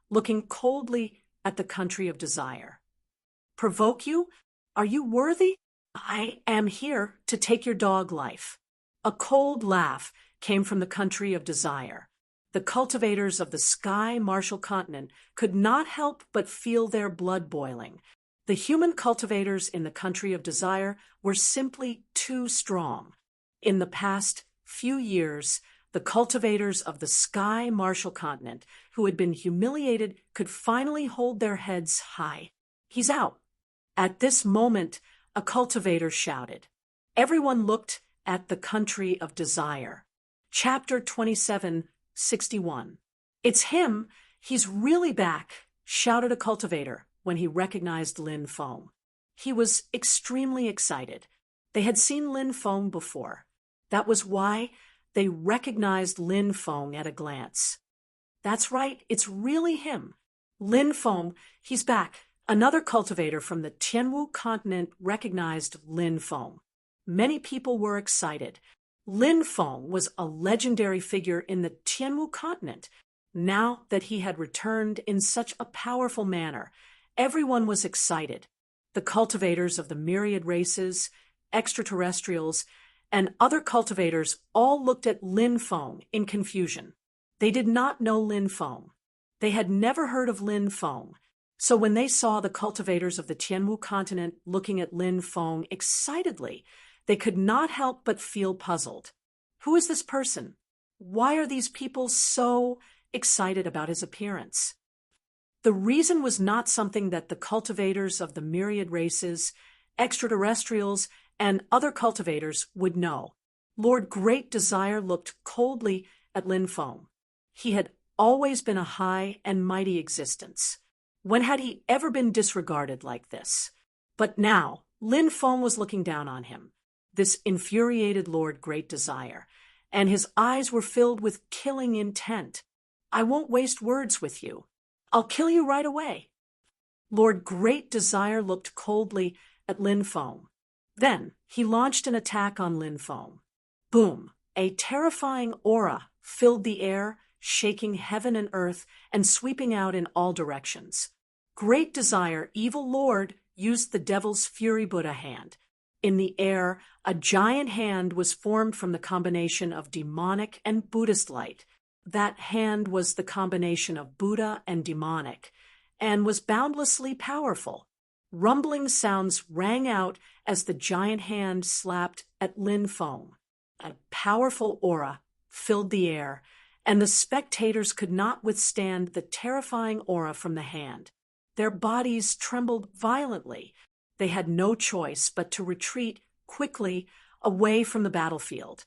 looking coldly at the country of desire. Provoke you? Are you worthy? I am here to take your dog life. A cold laugh came from the country of desire. The cultivators of the sky martial continent could not help but feel their blood boiling. The human cultivators in the country of desire were simply too strong. In the past few years, the cultivators of the sky martial continent who had been humiliated could finally hold their heads high. He's out. At this moment, a cultivator shouted. Everyone looked at the country of desire. Chapter 27:61. It's him. He's really back, shouted a cultivator when he recognized Lin Feng. He was extremely excited. They had seen Lin Feng before. That was why they recognized Lin Feng at a glance. That's right, it's really him. Lin Feng, he's back. Another cultivator from the Tianwu continent recognized Lin Feng. Many people were excited. Lin Feng was a legendary figure in the Tianwu continent. Now that he had returned in such a powerful manner, everyone was excited. The cultivators of the myriad races, extraterrestrials, and other cultivators all looked at Lin Feng in confusion. They did not know Lin Feng. They had never heard of Lin Feng. So when they saw the cultivators of the Tianwu continent looking at Lin Feng excitedly, they could not help but feel puzzled. Who is this person? Why are these people so excited about his appearance? The reason was not something that the cultivators of the myriad races, extraterrestrials, and other cultivators would know. Lord Great Desire looked coldly at Lin Feng. He had always been a high and mighty existence. When had he ever been disregarded like this? But now, Lin Feng was looking down on him, this infuriated Lord Great Desire, and his eyes were filled with killing intent. I won't waste words with you. I'll kill you right away. Lord Great Desire looked coldly at Lin Feng. Then he launched an attack on Lin Feng. Boom! A terrifying aura filled the air, shaking heaven and earth and sweeping out in all directions. Great Desire, Evil Lord, used the Devil's Fury Buddha hand. In the air, a giant hand was formed from the combination of demonic and Buddhist light. That hand was the combination of Buddha and demonic, and was boundlessly powerful. Rumbling sounds rang out as the giant hand slapped at Lin Feng. A powerful aura filled the air, and the spectators could not withstand the terrifying aura from the hand. Their bodies trembled violently. They had no choice but to retreat quickly away from the battlefield.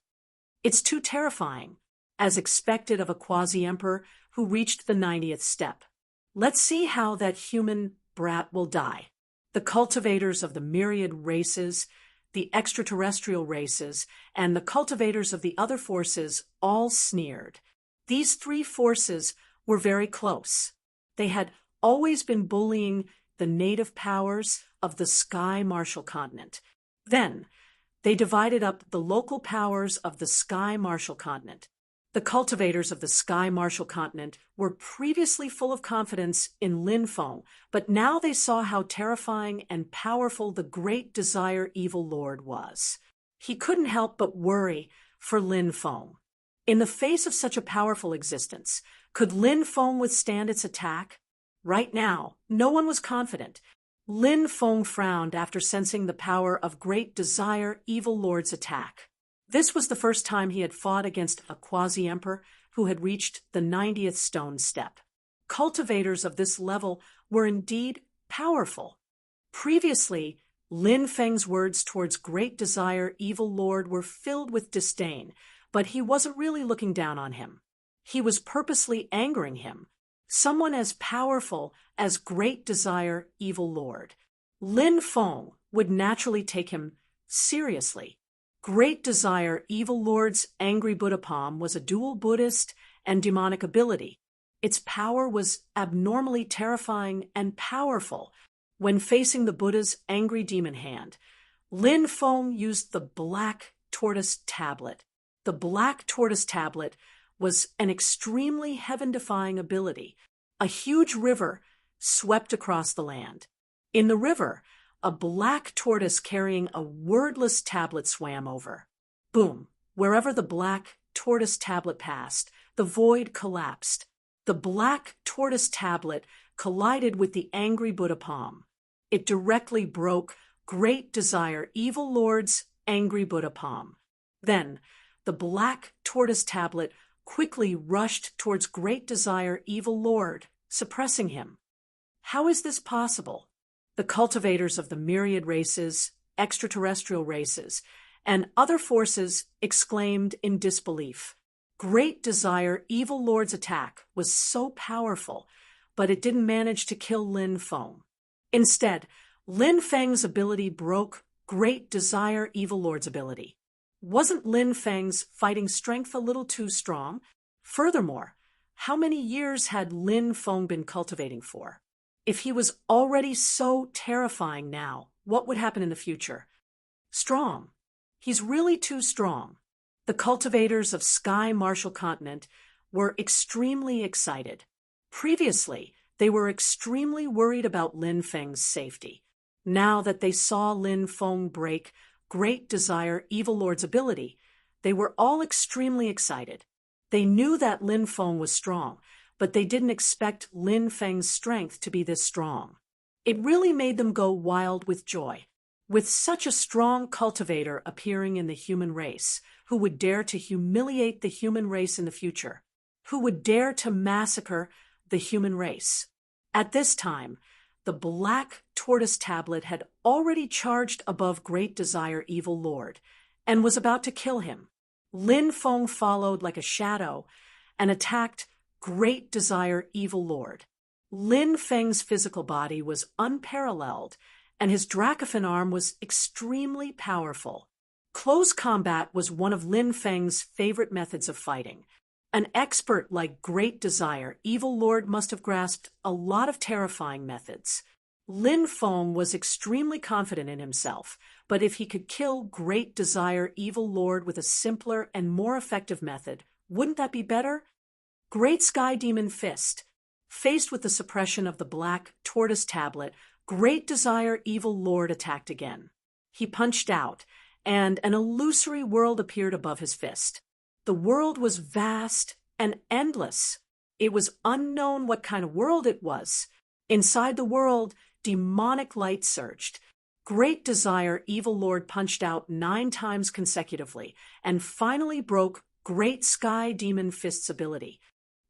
It's too terrifying, as expected of a quasi-emperor who reached the 90th step. Let's see how that human brat will die. The cultivators of the myriad races, the extraterrestrial races, and the cultivators of the other forces all sneered. These three forces were very close. They had always been bullying the native powers of the sky martial continent. Then, they divided up the local powers of the sky martial continent. The cultivators of the sky martial continent were previously full of confidence in Lin Feng, but now they saw how terrifying and powerful the Great Desire Evil Lord was. He couldn't help but worry for Lin Feng. In the face of such a powerful existence, could Lin Feng withstand its attack? Right now, no one was confident. Lin Feng frowned after sensing the power of Great Desire Evil Lord's attack. This was the first time he had fought against a quasi-emperor who had reached the 90th stone step. Cultivators of this level were indeed powerful. Previously, Lin Feng's words towards Great Desire Evil Lord were filled with disdain, but he wasn't really looking down on him. He was purposely angering him. Someone as powerful as Great Desire Evil Lord. Lin Feng would naturally take him seriously. Great Desire Evil Lord's Angry Buddha Palm was a dual Buddhist and demonic ability. Its power was abnormally terrifying and powerful. When facing the Buddha's angry demon hand, Lin Feng used the Black Tortoise Tablet. The Black Tortoise Tablet was an extremely heaven-defying ability. A huge river swept across the land. In the river, a black tortoise carrying a wordless tablet swam over. Boom! Wherever the Black Tortoise Tablet passed, the void collapsed. The Black Tortoise Tablet collided with the angry Buddha palm. It directly broke Great Desire Evil Lord's angry Buddha palm. Then, the Black Tortoise Tablet quickly rushed towards Great Desire Evil Lord, suppressing him. How is this possible? The cultivators of the myriad races, extraterrestrial races, and other forces exclaimed in disbelief. Great Desire Evil Lord's attack was so powerful, but it didn't manage to kill Lin Feng. Instead, Lin Feng's ability broke Great Desire Evil Lord's ability. Wasn't Lin Feng's fighting strength a little too strong? Furthermore, how many years had Lin Feng been cultivating for? If he was already so terrifying now, what would happen in the future? Strong. He's really too strong. The cultivators of Sky Marshall Continent were extremely excited. Previously, they were extremely worried about Lin Feng's safety. Now that they saw Lin Feng break Great Desire Evil Lord's ability, they were all extremely excited. They knew that Lin Feng was strong, but they didn't expect Lin Feng's strength to be this strong. It really made them go wild with joy. With such a strong cultivator appearing in the human race, who would dare to humiliate the human race in the future? Who would dare to massacre the human race? At this time, the Black Tortoise Tablet had already charged above Great Desire Evil Lord and was about to kill him. Lin Feng followed like a shadow and attacked Great Desire Evil Lord. Lin Feng's physical body was unparalleled, and his Dracophon arm was extremely powerful. Close combat was one of Lin Feng's favorite methods of fighting. An expert like Great Desire Evil Lord must have grasped a lot of terrifying methods. Lin Feng was extremely confident in himself, but if he could kill Great Desire Evil Lord with a simpler and more effective method, wouldn't that be better? Great Sky Demon Fist. Faced with the suppression of the Black Tortoise Tablet, Great Desire Evil Lord attacked again. He punched out, and an illusory world appeared above his fist. The world was vast and endless. It was unknown what kind of world it was. Inside the world, demonic light surged. Great Desire Evil Lord punched out 9 times consecutively, and finally broke Great Sky Demon Fist's ability.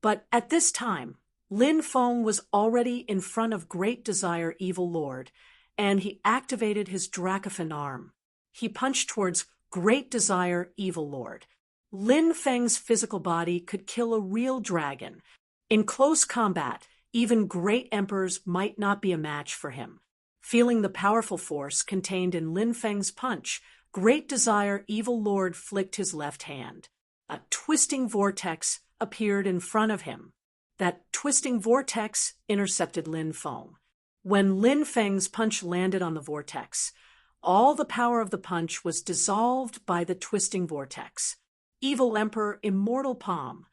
But at this time, Lin Feng was already in front of Great Desire Evil Lord, and he activated his Dracophon arm. He punched towards Great Desire Evil Lord. Lin Feng's physical body could kill a real dragon. In close combat, even great emperors might not be a match for him. Feeling the powerful force contained in Lin Feng's punch, Great Desire Evil Lord flicked his left hand. A twisting vortex appeared in front of him. That twisting vortex intercepted Lin Feng. When Lin Feng's punch landed on the vortex, all the power of the punch was dissolved by the twisting vortex. Evil Emperor Immortal Palm.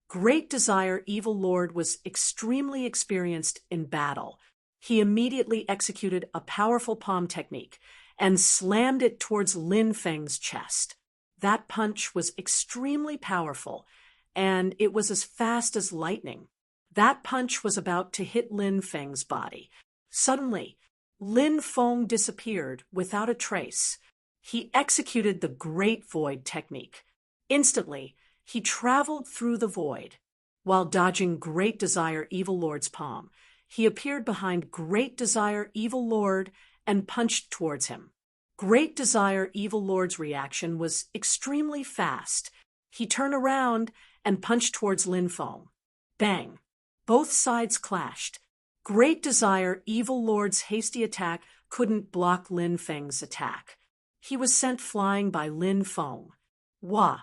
Great Desire Evil Lord was extremely experienced in battle. He immediately executed a powerful palm technique and slammed it towards Lin Feng's chest. That punch was extremely powerful, and it was as fast as lightning. That punch was about to hit Lin Feng's body. Suddenly, Lin Feng disappeared without a trace. He executed the Great Void technique. Instantly, he traveled through the void. While dodging Great Desire Evil Lord's palm, he appeared behind Great Desire Evil Lord and punched towards him. Great Desire Evil Lord's reaction was extremely fast. He turned around and punched towards Lin Feng. Bang! Both sides clashed. Great Desire Evil Lord's hasty attack couldn't block Lin Feng's attack. He was sent flying by Lin Feng. Wah!